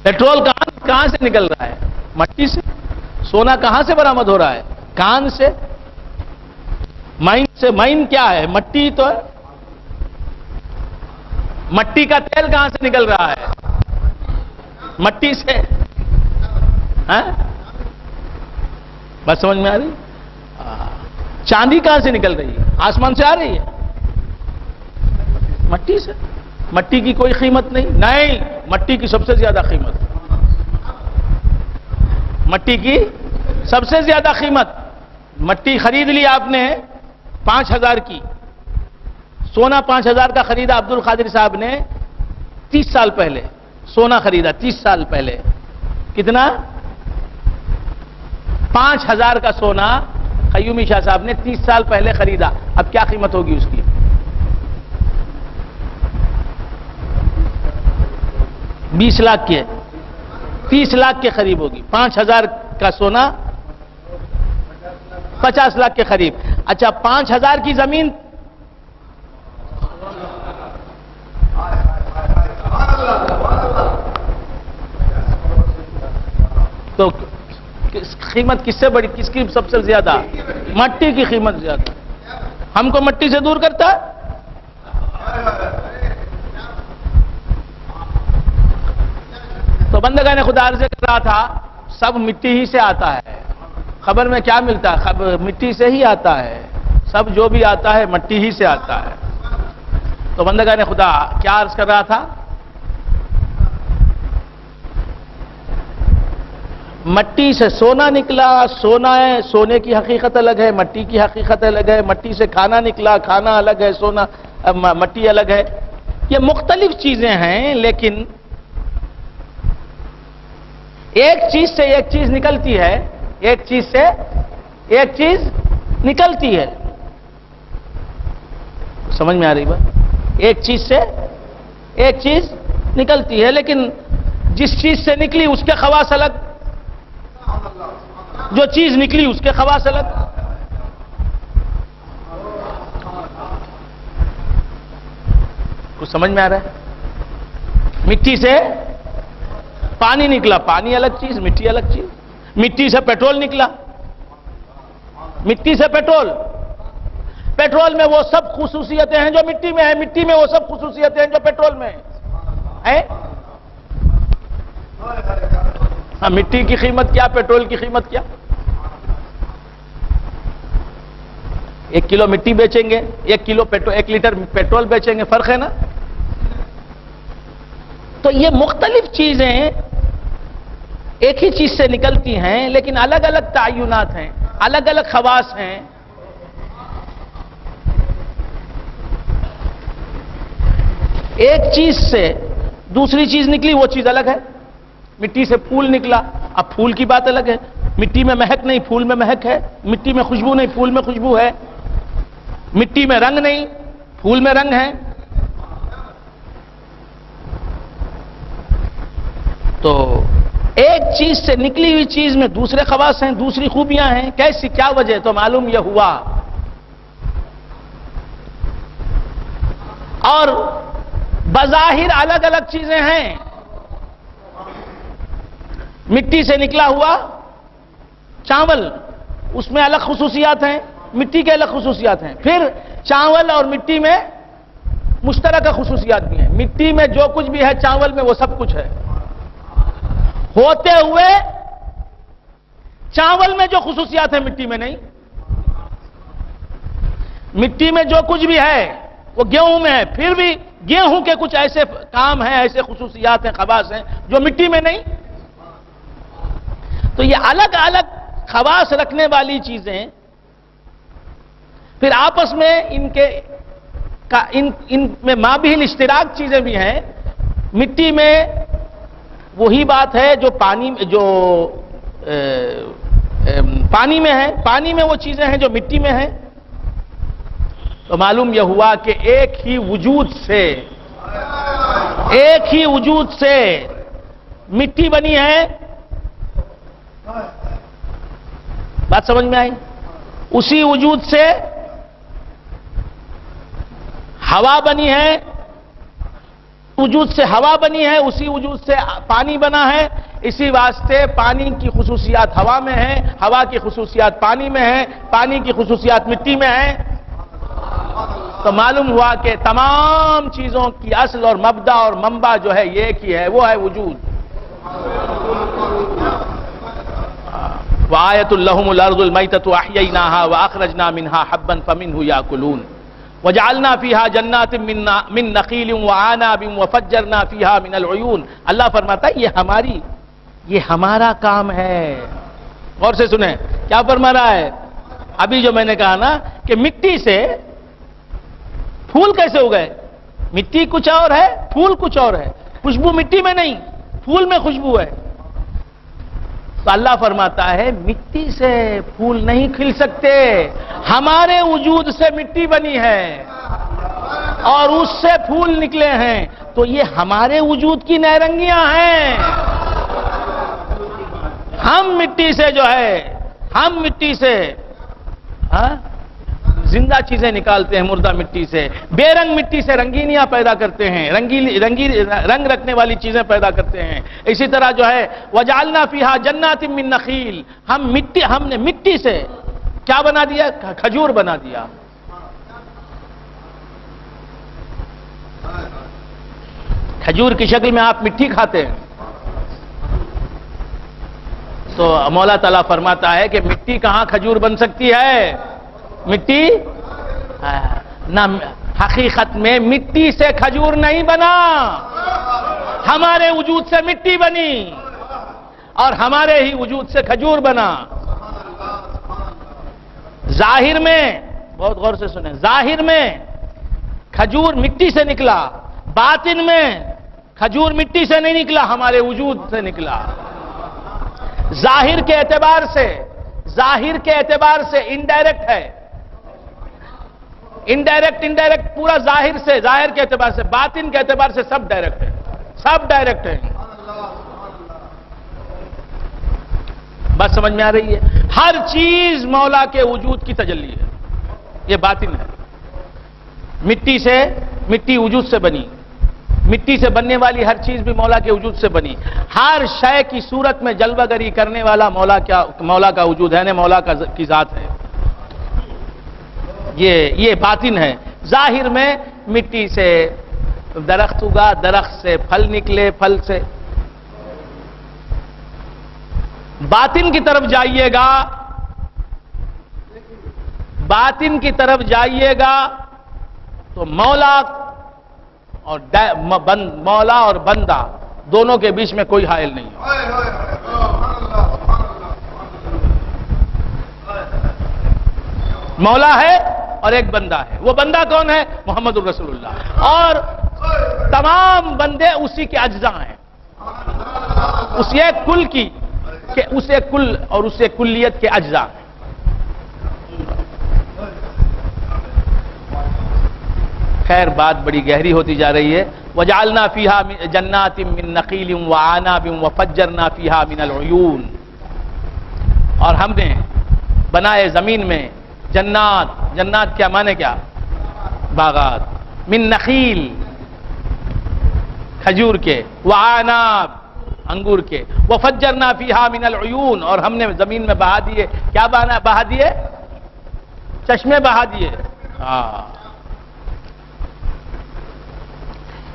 پیٹرول کہاں سے نکل رہا ہے؟ مٹی سے. سونا کہاں سے برآمد ہو رہا ہے؟ کان سے. مائن سے. مائن کیا ہے؟ مٹی تو ہے. مٹی کا تیل کہاں سے نکل رہا ہے؟ مٹی سے. بات سمجھ میں آ رہی؟ چاندی کہاں سے نکل رہی ہے؟ آسمان سے آ رہی ہے؟ مٹی سے. مٹی کی کوئی قیمت نہیں. نہیں، مٹی کی سب سے زیادہ قیمت. مٹی کی سب سے زیادہ قیمت. مٹی خرید لی آپ نے 5,000 کی. سونا 5,000 کا خریدا عبد القادر صاحب نے 30 سال پہلے. سونا خریدا 30 سال پہلے. کتنا؟ 5,000 کا سونا قیومی شاہ صاحب نے 30 سال پہلے خریدا. اب کیا قیمت ہوگی اس کی؟ 20 لاکھ کی ہے. 30 لاکھ کے قریب ہوگی. 5,000 کا سونا 50 لاکھ کے قریب. اچھا 5,000 کی زمین تو قیمت کس سے بڑی؟ کس کی سب سے زیادہ؟ مٹی کی قیمت زیادہ. ہم کو مٹی سے دور کرتا ہے. تو بندگان خدا عرض کر رہا تھا سب مٹی ہی سے آتا ہے. خبر میں کیا ملتا ہے؟ مٹی سے ہی آتا ہے. سب جو بھی آتا ہے مٹی ہی سے آتا ہے. تو بندگان خدا کیا عرض کر رہا تھا؟ مٹی سے سونا نکلا. سونا ہے، سونے کی حقیقت الگ ہے، مٹی کی حقیقت الگ ہے. مٹی سے کھانا نکلا، کھانا الگ ہے، سونا مٹی الگ ہے. یہ مختلف چیزیں ہیں، لیکن ایک چیز سے ایک چیز نکلتی ہے. ایک چیز سے ایک چیز نکلتی ہے. سمجھ میں آ رہی بات؟ ایک چیز سے ایک چیز نکلتی ہے، لیکن جس چیز سے نکلی اس کے خواص الگ، جو چیز نکلی اس کے خواص الگ. کچھ سمجھ میں آ رہا ہے؟ مٹی سے پانی نکلا، پانی الگ چیز، مٹی الگ چیز. مٹی سے پیٹرول نکلا. مٹی سے پیٹرول. پیٹرول میں وہ سب خصوصیتیں ہیں جو مٹی میں ہیں. مٹی میں وہ سب خصوصیتیں ہیں جو پیٹرول میں ہیں. ہاں، مٹی کی قیمت کیا، پیٹرول کی قیمت کیا؟ 1 کلو مٹی بیچیں گے، 1 لیٹر پیٹرول بیچیں گے. فرق ہے نا؟ تو یہ مختلف چیزیں ایک ہی چیز سے نکلتی ہیں، لیکن الگ الگ تعینات ہیں، الگ الگ خواص ہیں. ایک چیز سے دوسری چیز نکلی، وہ چیز الگ ہے. مٹی سے پھول نکلا، اب پھول کی بات الگ ہے. مٹی میں مہک نہیں، پھول میں مہک ہے. مٹی میں خوشبو نہیں، پھول میں خوشبو ہے. مٹی میں رنگ نہیں، پھول میں رنگ ہے. تو ایک چیز سے نکلی ہوئی چیز میں دوسرے خواص ہیں، دوسری خوبیاں ہیں. کیسی؟ کیا وجہ؟ تو معلوم یہ ہوا. اور بظاہر الگ الگ چیزیں ہیں. مٹی سے نکلا ہوا چاول، اس میں الگ خصوصیات ہیں، مٹی کے الگ خصوصیات ہیں. پھر چاول اور مٹی میں مشترکہ خصوصیات بھی ہیں. مٹی میں جو کچھ بھی ہے چاول میں وہ سب کچھ ہے. ہوتے ہوئے چاول میں جو خصوصیات ہیں مٹی میں نہیں. مٹی میں جو کچھ بھی ہے وہ گیہوں میں ہے، پھر بھی گیہوں کے کچھ ایسے کام ہیں، ایسے خصوصیات ہیں، خواص ہیں جو مٹی میں نہیں. تو یہ الگ الگ خواص رکھنے والی چیزیں، پھر آپس میں ان میں مابہل اشتراک چیزیں بھی ہیں. مٹی میں وہی بات ہے جو پانی میں ہے، پانی میں وہ چیزیں ہیں جو مٹی میں ہیں. تو معلوم یہ ہوا کہ ایک ہی وجود سے مٹی بنی ہے. بات سمجھ میں آئی؟ اسی وجود سے ہوا بنی ہے، وجود سے ہوا بنی ہے، اسی وجود سے پانی بنا ہے. اسی واسطے پانی کی خصوصیات ہوا میں ہیں، ہوا کی خصوصیات پانی میں ہیں، پانی کی خصوصیات مٹی میں ہیں. تو معلوم ہوا کہ تمام چیزوں کی اصل اور مبدا اور منبع جو ہے یہ ایک ہی ہے، وہ ہے وجود. وَآيَةٌ لَهُمُ الْأَرْضُ الْمَيْتَةُ أَحْيَيْنَاهَا وَأَخْرَجْنَا مِنْهَا حَبًّا فَمِنْهُ يَأْكُلُونَ وَجَعَلْنَا فِيهَا جَنَّاتٍ مِّن نَخِيلٍ وَأَعْنَابٍ وَفَجَّرْنَا فِيهَا مِنَ الْعُيُونِ. اللہ فرماتا ہے یہ ہمارا کام ہے. غور سے سنیں کیا فرما رہا ہے. ابھی جو میں نے کہا نا کہ مٹی سے پھول کیسے ہو گئے؟ مٹی کچھ اور ہے، پھول کچھ اور ہے. خوشبو مٹی میں نہیں، پھول میں خوشبو ہے. تو اللہ فرماتا ہے مٹی سے پھول نہیں کھل سکتے، ہمارے وجود سے مٹی بنی ہے اور اس سے پھول نکلے ہیں. تو یہ ہمارے وجود کی نیرنگیاں ہیں. ہم مٹی سے زندہ چیزیں نکالتے ہیں، مردہ مٹی سے، بے رنگ مٹی سے رنگینیاں پیدا کرتے ہیں، رنگ رکھنے والی چیزیں پیدا کرتے ہیں. اسی طرح جو ہے وَجَعَلْنَا فِيهَا جَنَّاتٍ مِّن نَخِيلٍ، ہم نے مٹی سے کیا بنا دیا؟ کھجور بنا دیا. کھجور کی شکل میں آپ مٹی کھاتے ہیں. تو مولا تعالیٰ فرماتا ہے کہ مٹی کہاں کھجور بن سکتی ہے؟ مٹی نہ، حقیقت میں مٹی سے کھجور نہیں بنا، ہمارے وجود سے مٹی بنی اور ہمارے ہی وجود سے کھجور بنا. ظاہر میں بہت غور سے سنیں، ظاہر میں کھجور مٹی سے نکلا، باطن میں کھجور مٹی سے نہیں نکلا، ہمارے وجود سے نکلا. ظاہر کے اعتبار سے انڈائریکٹ ہے، انڈائریکٹ پورا ظاہر کے اعتبار سے، باطن کے اعتبار سے سب ڈائریکٹ ہے. بات سمجھ میں آ رہی ہے؟ ہر چیز مولا کے وجود کی تجلی ہے، یہ باطن ہے. مٹی وجود سے بنی، مٹی سے بننے والی ہر چیز بھی مولا کے وجود سے بنی. ہر شے کی صورت میں جلوہ گری کرنے والا مولا کا وجود ہے، مولا کی ذات ہے. یہ باطن ہے. ظاہر میں مٹی سے درخت اگا، درخت سے پھل نکلے، پھل سے. باطن کی طرف جائیے گا تو مولا اور بندہ دونوں کے بیچ میں کوئی حائل نہیں ہے. مولا ہے اور ایک بندہ ہے. وہ بندہ کون ہے؟ محمد الرسول اللہ. اور تمام بندے اسی کے اجزاء ہیں، اس ایک کل کی، کہ اسے کل اور اسے کلیت کے اجزاء ہیں. خیر بات بڑی گہری ہوتی جا رہی ہے. وَجَعَلْنَا فِيهَا جَنَّاتٍ مِّن نَخِيلٍ وَأَعْنَابٍ وَفَجَّرْنَا فِيهَا مِنَ الْعُيُونِ. اور ہم نے بنائے زمین میں جنات کیا معنی کیا؟ باغات. من نخیل کھجور کے، وعناب انگور کے، وفجرنا فیہا من العیون اور ہم نے زمین میں بہا دیے. کیا بہا دیے؟ چشمے بہا دیے.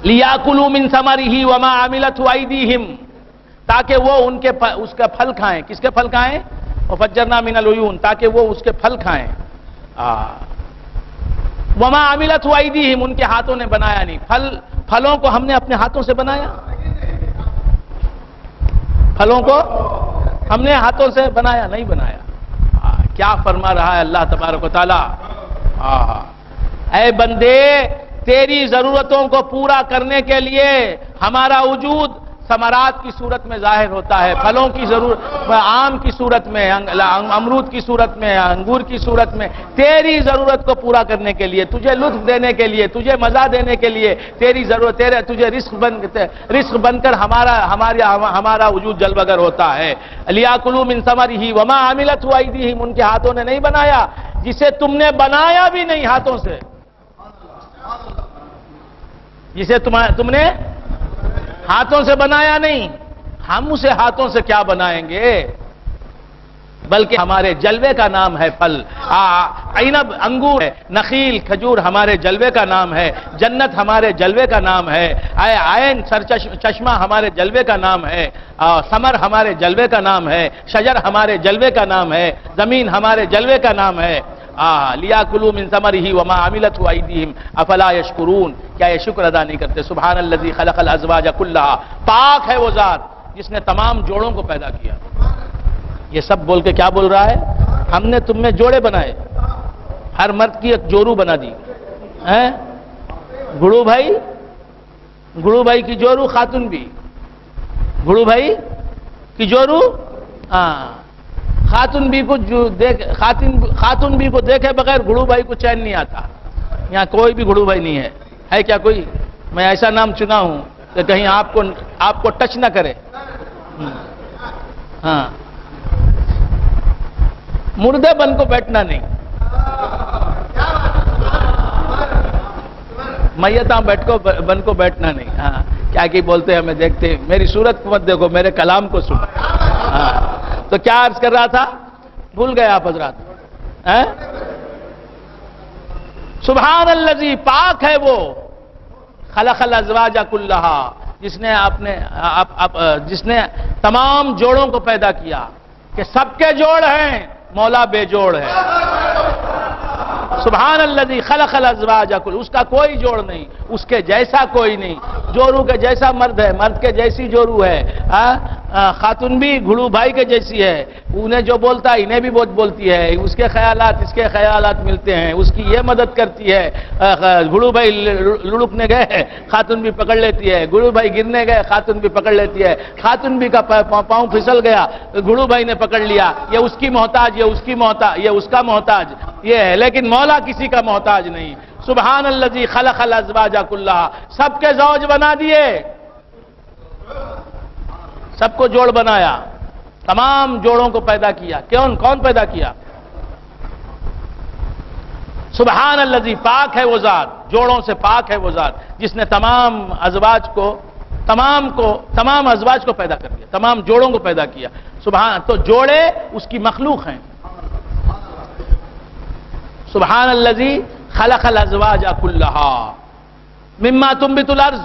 لیاکلوا من ثمرہ وما عملتہ ایدیہم، تاکہ وہ اس کا پھل کھائیں. کس کے پھل کھائیں؟ وفجرنا من العیون، تاکہ وہ اس کے پھل کھائیں. وما عملتہ ایدیہم، ان کے ہاتھوں نے بنایا نہیں. پھلوں کو ہم نے اپنے ہاتھوں سے بنایا؟ پھلوں کو ہم نے ہاتھوں سے بنایا نہیں بنایا. کیا فرما رہا ہے اللہ تبارک و تعالی؟ اے بندے، تیری ضرورتوں کو پورا کرنے کے لیے ہمارا وجود ثمرات کی صورت میں ظاہر ہوتا ہے، پھلوں کی ضرورت، آم کی صورت میں، امرود کی صورت میں، انگور کی صورت میں، تیری ضرورت کو پورا کرنے کے لیے، تجھے لطف دینے کے لیے، تجھے مزہ دینے کے لیے، تیری ضرورت، تجھے رزق بن کر ہمارا وجود جلوگر ہوتا ہے۔ لِيَأْكُلُوا مِن ثَمَرِهِ وَمَا عَمِلَتْهُ أَيْدِيهِمْ، ان کے ہاتھوں نے نہیں بنایا، جسے تم نے بنایا بھی نہیں ہاتھوں سے، جسے تم نے ہاتھوں سے بنایا نہیں، ہم اسے ہاتھوں سے کیا بنائیں گے؟ بلکہ ہمارے جلوے کا نام ہے پھل، عنب، انگور، نخیل، کھجور ہمارے جلوے کا نام ہے، جنت ہمارے جلوے کا نام ہے، عین چشمہ ہمارے جلوے کا نام ہے، ثمر ہمارے جلوے کا نام ہے، شجر ہمارے جلوے کا نام ہے، زمین ہمارے جلوے کا نام ہے۔ لِيَأْكُلُوا مِن ثَمَرِهِ وَمَا عَمِلَتْهُ أَيْدِيهِمْ أَفَلَا يَشْكُرُونَ، کیا یہ شکر ادا نہیں کرتے؟ سبحان الذی خلق الازواج کلھا، پاک ہے وہ ذات جس نے تمام جوڑوں کو پیدا کیا۔ یہ سب بول کے کیا بول رہا ہے؟ ہم نے تم میں جوڑے بنائے، ہر مرد کی ایک جورو بنا دی، گڑو بھائی کی جورو، خاتون بھی گڑو بھائی کی جورو، خاتون بھی کو دیکھے بغیر گھڑو بھائی کو چین نہیں آتا۔ یہاں کوئی بھی گھڑو بھائی نہیں ہے کیا کوئی؟ میں ایسا نام چنا ہوں کہ کہیں آپ کو ٹچ نہ کرے۔ ہاں، مردے بن کو بیٹھنا نہیں، میتاں بن کو بیٹھنا نہیں۔ ہاں، کیا کی بولتے ہیں ہمیں دیکھتے، میری صورت کو مت دیکھو، میرے کلام کو سنو۔ ہاں، تو کیا عرض کر رہا تھا؟ بھول گئے آپ حضرات؟ سبحان الذی، پاک ہے وہ، خلق الازواج کلھا، جس نے تمام جوڑوں کو پیدا کیا، کہ سب کے جوڑ ہیں، مولا بے جوڑ ہے۔ سبحان الذی خلق الازواج کلھا، اس کا کوئی جوڑ نہیں، اس کے جیسا کوئی نہیں، جورو کے جیسا مرد ہے، مرد کے جیسی جورو ہے، خاتون بھی گھڑو بھائی کے جیسی ہے، انہیں جو بولتا ہے انہیں بھی بہت بولتی ہے، اس کے خیالات اس کے خیالات ملتے ہیں، اس کی یہ مدد کرتی ہے، گھڑو بھائی لڑکنے گئے خاتون بھی پکڑ لیتی ہے، گھڑو بھائی گرنے گئے خاتون بھی پکڑ لیتی ہے، خاتون بھی کا پاؤں پھسل گیا، گھڑو بھائی نے پکڑ لیا، یہ اس کی محتاج، یہ اس کی محتاج، یہ اس کا محتاج، یہ ہے، لیکن مولا کسی کا محتاج نہیں۔ سبحان الذی خلق الازواج کلھا، سب کے زوج بنا دیے، سب کو جوڑ بنایا، تمام جوڑوں کو پیدا کیا۔ کون پیدا کیا؟ سبحان الذی، پاک ہے وہ ذات، جوڑوں سے پاک ہے وہ ذات جس نے تمام ازواج کو پیدا کر دیا، تمام جوڑوں کو پیدا کیا۔ سبحان، تو جوڑے اس کی مخلوق ہیں۔ سبحان الذی خلق الازواج کلھا مما تنبت الارض،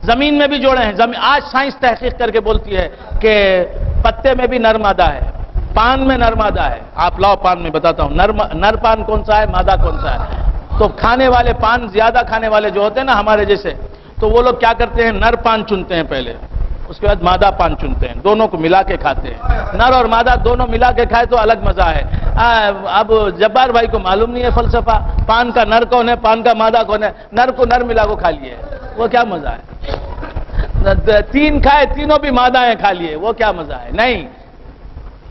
زمین میں بھی جوڑے ہیں۔ آج سائنس تحقیق کر کے بولتی ہے کہ پتے میں بھی نر مادہ ہے، پان میں نر مادہ ہے۔ آپ لاؤ پان میں بتاتا ہوں، نر پان کون سا ہے، مادہ کون سا ہے۔ تو کھانے والے پان، زیادہ کھانے والے جو ہوتے ہیں نا ہمارے جیسے، تو وہ لوگ کیا کرتے ہیں، نر پان چنتے ہیں پہلے، اس کے بعد مادہ پان چنتے ہیں، دونوں کو ملا کے کھاتے ہیں۔ نر اور مادہ دونوں ملا کے کھائے تو الگ مزہ ہے۔ اب جبار بھائی کو معلوم نہیں ہے فلسفہ، پان کا نر کون ہے، پان کا مادہ کون ہے، نر کو نر ملا کو کھا لیے، وہ کیا مزہ ہے۔ تین کھائے، تینوں بھی مادائیں کھا لیے، وہ کیا مزہ ہے۔ نہیں،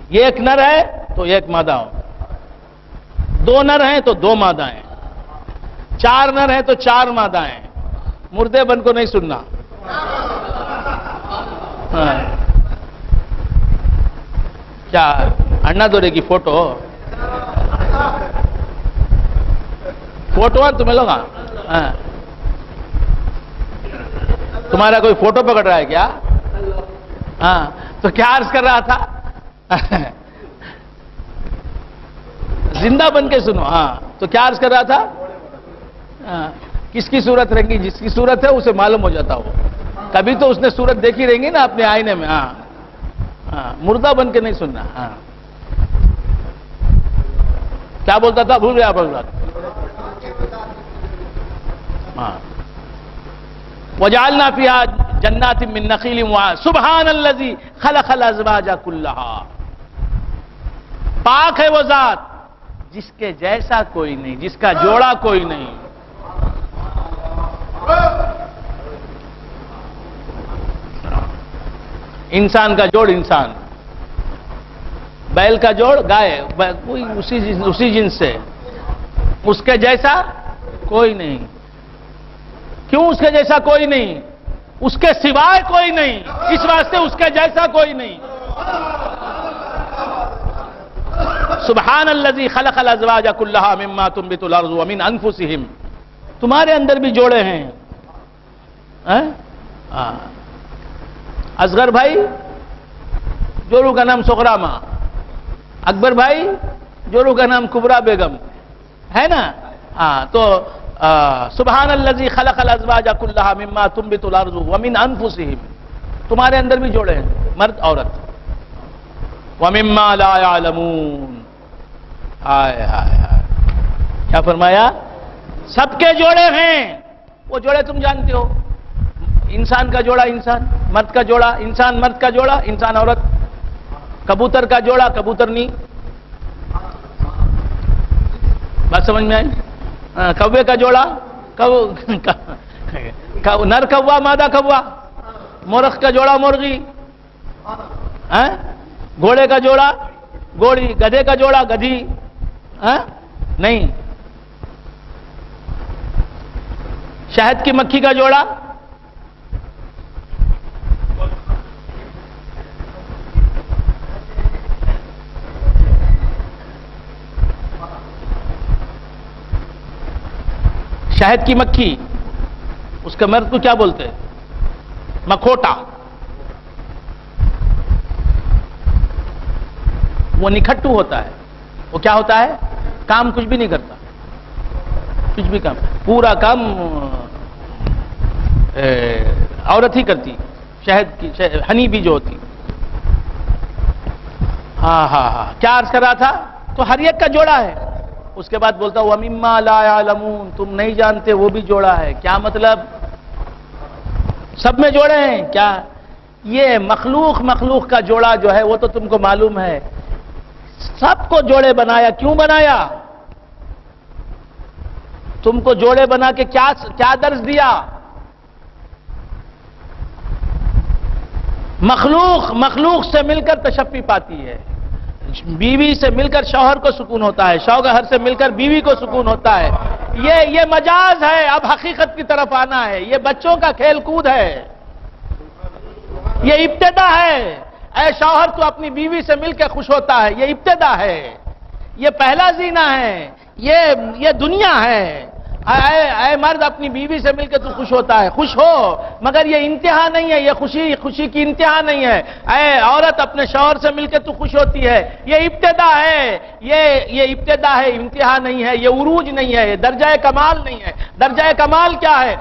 یہ ایک نر ہے تو ایک مادہ ہو، دو نر ہیں تو دو مادائیں، چار نر ہیں تو چار مادائیں۔ مردے بن کو نہیں سننا۔ کیا انا دورے کی فوٹو تمہیں لوگ؟ تمہارا کوئی فوٹو پکڑ رہا ہے کیا؟ ہاں، تو کیا عرض کر رہا تھا؟ زندہ بن کے سنو۔ ہاں، تو کیا عرض کر رہا تھا؟ کس کی صورت رہیں گی، جس کی صورت ہے اسے معلوم ہو جاتا ہو، کبھی تو اس نے صورت دیکھی رہیں گی نا اپنے آئینے میں۔ ہاں، مردہ بن کے نہیں سننا۔ ہاں، کیا بولتا تھا، بھول گیا آپ حضرات؟ ہاں، وَجَعَلْنَا فِيهَا جَنَّاتٍ مِّن نَخِيلٍ سبحان الذی خلق الازواج کلھا، پاک ہے وہ ذات جس کے جیسا کوئی نہیں، جس کا جوڑا کوئی نہیں. انسان کا جوڑ انسان، بیل کا جوڑ گائے، کوئی اسی جنس سے، اس کے جیسا کوئی نہیں. کیوں اس کے جیسا کوئی نہیں؟ اس کے سوائے کوئی نہیں، اس واسطے اس کے جیسا کوئی نہیں. سبحان الذی خلق الازواج کلھا مما تنبت الارض ومن انفسہم. تمہارے اندر بھی جوڑے ہیں. اصغر بھائی جوڑوں کا نام سغرا ماں، اکبر بھائی جوڑوں کا نام کبرا بیگم ہے نا. تو سبحان الذی خلق الازواج کلھا مما تنبت الارض ومن انفسہم. تمہارے اندر بھی جوڑے ہیں، مرد عورت. ومما لا يعلمون. ہائے ہائے ہائے، کیا فرمایا؟ سب کے جوڑے ہیں. وہ جوڑے تم جانتے ہو، انسان کا جوڑا انسان، مرد کا جوڑا انسان، مرد کا جوڑا انسان عورت، کبوتر کا جوڑا کبوترنی. بات سمجھ میں آئی؟ کوے کا جوڑا نر کوا مادہ کوا، مورخ کا جوڑا مرغی، گھوڑے کا جوڑا گھوڑی، گدھے کا جوڑا گدھی. نہیں. شہد کی مکھی کا جوڑا شہد کی مکھی، اس کے مرد کو کیا بولتے ہیں؟ مکھوٹا. وہ نکھٹو ہوتا ہے. وہ کیا ہوتا ہے؟ کام کچھ بھی نہیں کرتا، کچھ بھی کام، پورا کام عورت ہی کرتی. شہد کی ہنی بھی جو ہوتی. ہاں کیا عرض کر رہا تھا؟ تو ہر ایک کا جوڑا ہے. اس کے بعد بولتا وَمِمَّا لَا يَعْلَمُونَ. تم نہیں جانتے وہ بھی جوڑا ہے. کیا مطلب؟ سب میں جوڑے ہیں کیا؟ یہ مخلوق کا جوڑا جو ہے وہ تو تم کو معلوم ہے. سب کو جوڑے بنایا. کیوں بنایا؟ تم کو جوڑے بنا کے کیا درس دیا؟ مخلوق سے مل کر تشفی پاتی ہے. بیوی سے مل کر شوہر کو سکون ہوتا ہے، شوہر سے مل کر بیوی کو سکون ہوتا ہے. یہ مجاز ہے. اب حقیقت کی طرف آنا ہے. یہ بچوں کا کھیل کود ہے، یہ ابتدا ہے. اے شوہر تو اپنی بیوی سے مل کے خوش ہوتا ہے، یہ ابتدا ہے، یہ پہلا زینہ ہے، یہ دنیا ہے. اے مرد اپنی بیوی سے مل کے تو خوش ہوتا ہے، خوش ہو، مگر یہ انتہا نہیں ہے. یہ خوشی کی انتہا نہیں ہے. اے عورت اپنے شوہر سے مل کے تو خوش ہوتی ہے، یہ ابتدا ہے. یہ ابتدا ہے، انتہا نہیں ہے. یہ عروج نہیں ہے، یہ درجہ کمال نہیں ہے. درجہ کمال کیا ہے؟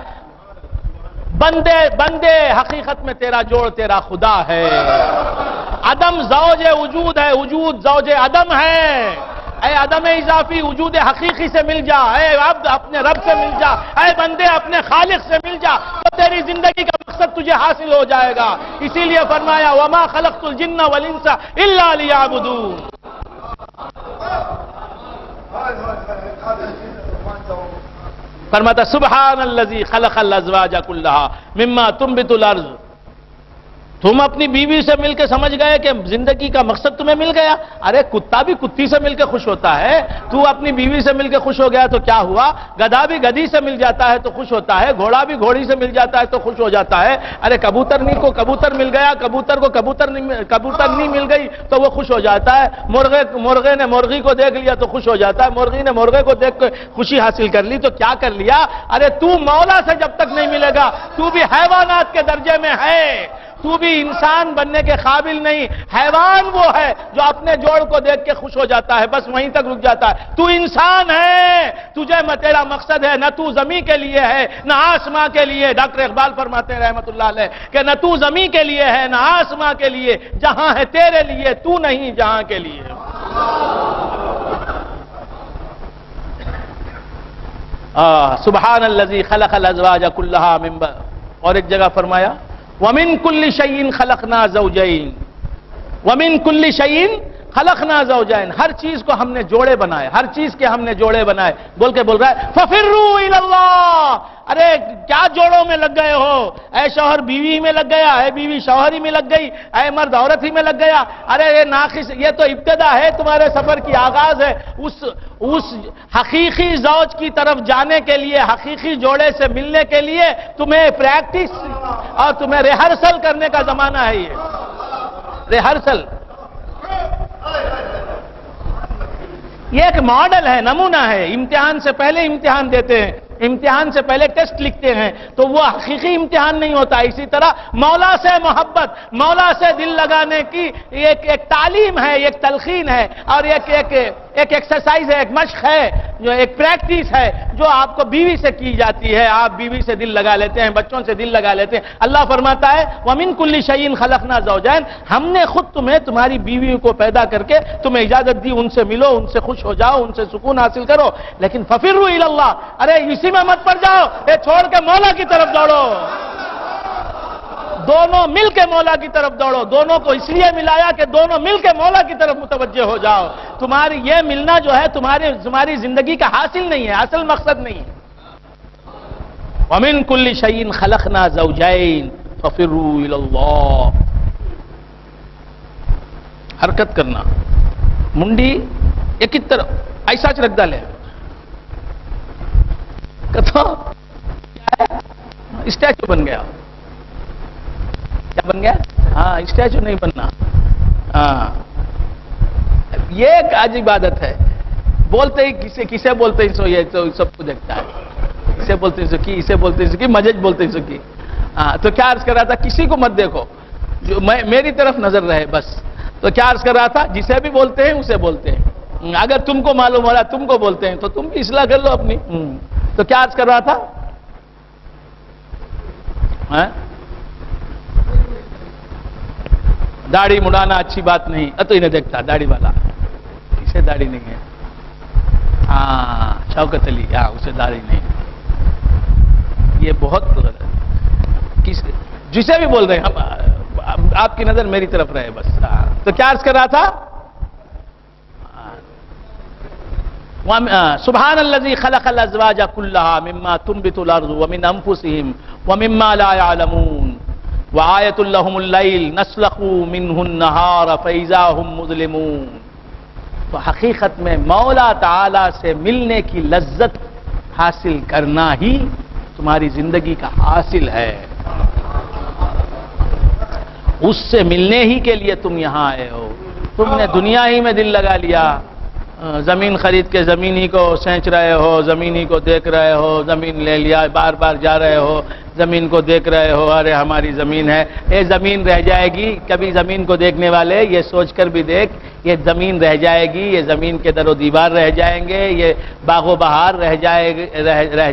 بندے حقیقت میں تیرا جوڑ تیرا خدا ہے. عدم زوج وجود ہے، وجود زوج عدم ہے. اے عدم اضافی وجود حقیقی سے مل جا. اے عبد اپنے رب سے مل جا. اے بندے اپنے خالق سے مل جا، تو تیری زندگی کا مقصد تجھے حاصل ہو جائے گا. اسی لیے فرمایا وما خلقت الجن والانس الا لیعبدون. فرماتا سبحان الذی خلق الازواج کلھا مما تنبت الارض. تم اپنی بیوی سے مل کے سمجھ گئے کہ زندگی کا مقصد تمہیں مل گیا. ارے کتا بھی کتی سے مل کے خوش ہوتا ہے. تو اپنی بیوی سے مل کے خوش ہو گیا تو کیا ہوا؟ گدھا بھی گدھی سے مل جاتا ہے تو خوش ہوتا ہے، گھوڑا بھی گھوڑی سے مل جاتا ہے تو خوش ہو جاتا ہے. ارے کبوترنی کو کبوتر مل گیا، کبوتر کو کبوترنی مل گئی تو وہ خوش ہو جاتا ہے. مرغے نے مرغی کو دیکھ لیا تو خوش ہو جاتا ہے. مرغی نے مرغے کو دیکھ کے خوشی حاصل کر لی تو کیا کر لیا؟ ارے تو مولا سے جب تک نہیں ملے گا تو بھی حیوانات کے درجے میں ہے. تو بھی انسان بننے کے قابل نہیں. حیوان وہ ہے جو اپنے جوڑ کو دیکھ کے خوش ہو جاتا ہے، بس وہیں تک رک جاتا ہے. تو انسان ہے. تجھے تیرا مقصد ہے، نہ تو زمین کے لیے ہے نہ آسماں کے لیے. ڈاکٹر اقبال فرماتے ہیں رحمت اللہ علیہ کہ نہ تو زمین کے لیے ہے نہ آسماں کے لیے. جہاں ہے تیرے لیے، تو نہیں جہاں کے لیے. سبحان الذی خلق الازواج کلھا من. اور ایک جگہ فرمایا وَمِن كُلِّ شَيْءٍ خَلَقْنَا زَوْجَيْنِ. وَمِن كُلِّ شَيْءٍ خلقنا زوجین، ہر چیز کو ہم نے جوڑے بنائے، ہر چیز کے ہم نے جوڑے بنائے، بول رہا ہے ففروا الی اللہ۔ ارے کیا جوڑوں میں لگ گئے ہو؟ اے شوہر بیوی میں لگ گیا، اے بیوی شوہر ہی میں لگ گئی، اے مرد عورت ہی میں لگ گیا۔ ارے یہ ناقص، یہ تو ابتدا ہے، تمہارے سفر کی آغاز ہے۔ اس حقیقی زوج کی طرف جانے کے لیے، حقیقی جوڑے سے ملنے کے لیے تمہیں پریکٹس اور تمہیں ریہرسل کرنے کا زمانہ ہے۔ یہ ریہرسل، یہ ایک ماڈل ہے، نمونہ ہے۔ امتحان سے پہلے امتحان دیتے ہیں، امتحان سے پہلے ٹیسٹ لکھتے ہیں، تو وہ حقیقی امتحان نہیں ہوتا۔ اسی طرح مولا سے محبت، مولا سے دل لگانے کی ایک تعلیم ہے، ایک تلقین ہے، اور ایک ایکسرسائز ہے، ایک مشق ہے، جو ایک پریکٹس ہے جو آپ کو بیوی سے کی جاتی ہے۔ آپ بیوی سے دل لگا لیتے ہیں، بچوں سے دل لگا لیتے ہیں۔ اللہ فرماتا ہے وَمِن كُلِّ شَيْءٍ خَلَقْنَا زَوْجَيْنِ، ہم نے خود تمہیں، تمہاری بیویوں کو پیدا کر کے تمہیں اجازت دی، ان سے ملو، ان سے خوش ہو جاؤ، ان سے سکون حاصل کرو، لیکن فَفِرُّوا إِلَى اللَّهِ، ارے اسی میں مت پڑ جاؤ، یہ چھوڑ کے مولا کی طرف دوڑو۔ دونوں مل کے مولا کی طرف دوڑو۔ دونوں کو اس لیے ملایا کہ دونوں مل کے مولا کی طرف متوجہ ہو جاؤ۔ تمہاری یہ ملنا جو ہے تمہاری زندگی کا حاصل نہیں ہے، اصل مقصد نہیں ہے۔ وَمِن كُلِّ شَيْءٍ خَلَقْنَا زَوْجَيْنِ فَفِرُّوا إِلَى اللَّهِ۔ حرکت کرنا، منڈی ایک ہی طرف ایسا رکھ ڈالے، اسٹیچو بن گیا۔ کیا بن گیا؟ ہاں، اسٹیچو نہیں بننا۔ ہاں، یہ ایک عجیب عادت ہے، بولتے ہی کسے بولتے ہی سو، یہ تو سب کو دیکھتا ہے، اسے بولتے ہی سو کی، اسے بولتے ہی سو کی، مجج بولتے ہی سو کی۔ ہاں، تو کیا عرض کر رہا تھا، کسی کو مت دیکھو، جو میری طرف نظر رہے بس۔ تو کیا عرض کر رہا تھا، جسے بھی بولتے ہیں اسے بولتے ہیں، اگر تم کو معلوم ہو رہا تم کو بولتے ہیں تو تم بھی اصلاح کر لو اپنی۔ تو کیا عرض کر رہا تھا؟ داڑھی مڑانا اچھی بات نہیں، تو انہیں دیکھتا داڑھی والا، اسے داڑھی نہیں ہے۔ ہاں، شوکت علی، ہاں اسے داڑھی نہیں۔ یہ بہت غلط، جسے بھی بول رہے ہیں آپ کی نظر میری طرف رہے بس۔ تو کیا عرض کر رہا تھا؟ سبحان الذی خلق الازواج کلها مما تنبت الارض ومن انفسهم ومما لا يعلمون وآیۃ لهم اللیل نسلخ منه النہار فاذا هم مظلمون۔ تو حقیقت میں مولا تعالی سے ملنے کی لذت حاصل کرنا ہی تمہاری زندگی کا حاصل ہے۔ اس سے ملنے ہی کے لیے تم یہاں آئے ہو۔ تم نے دنیا ہی میں دل لگا لیا، زمین خرید کے زمین ہی کو سینچ رہے ہو، زمین ہی کو دیکھ رہے ہو، زمین لے لیا، بار بار جا رہے ہو، زمین کو دیکھ رہے ہو، ارے ہماری زمین ہے، یہ زمین رہ جائے گی۔ کبھی زمین کو دیکھنے والے یہ سوچ کر بھی دیکھ، یہ زمین رہ جائے گی، یہ زمین کے در و دیوار رہ جائیں گے، یہ باغ و بہار رہ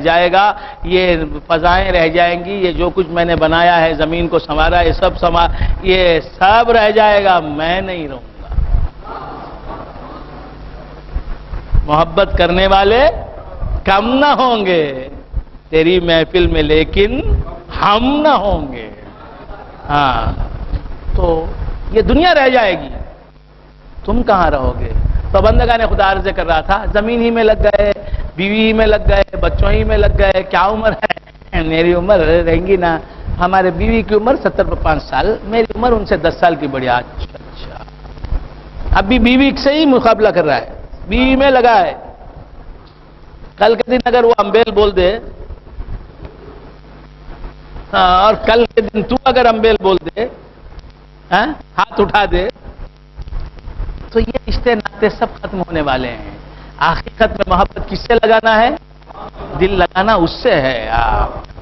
جائے گا، یہ فضائیں رہ جائیں گی، یہ جو کچھ میں نے بنایا ہے، زمین کو سنوارا، یہ سب رہ جائے گا، میں نہیں رہوں گا۔ محبت کرنے والے کم نہ ہوں گے تیری محفل میں، لیکن ہم نہ ہوں گے۔ ہاں، تو یہ دنیا رہ جائے گی، تم کہاں رہو گے؟ تو بندگان خدا عرض کر رہا تھا، زمین ہی میں لگ گئے، بیوی ہی میں لگ گئے، بچوں ہی میں لگ گئے، کیا عمر ہے؟ میری عمر رہیں گی نا، ہمارے بیوی کی عمر 70-5 سال، میری عمر ان سے 10 سال کی بڑی۔ اچھا، ابھی بیوی سے ہی مقابلہ کر رہا ہے، بیوی میں لگا ہے۔ کل کے دن اگر وہ امبیل بول دے، اور کل کے دن تو اگر امبیل بول دے، ہاتھ اٹھا دے، تو یہ رشتے ناطے سب ختم ہونے والے ہیں۔ حقیقت میں محبت کس سے لگانا ہے؟ دل لگانا اس سے ہے۔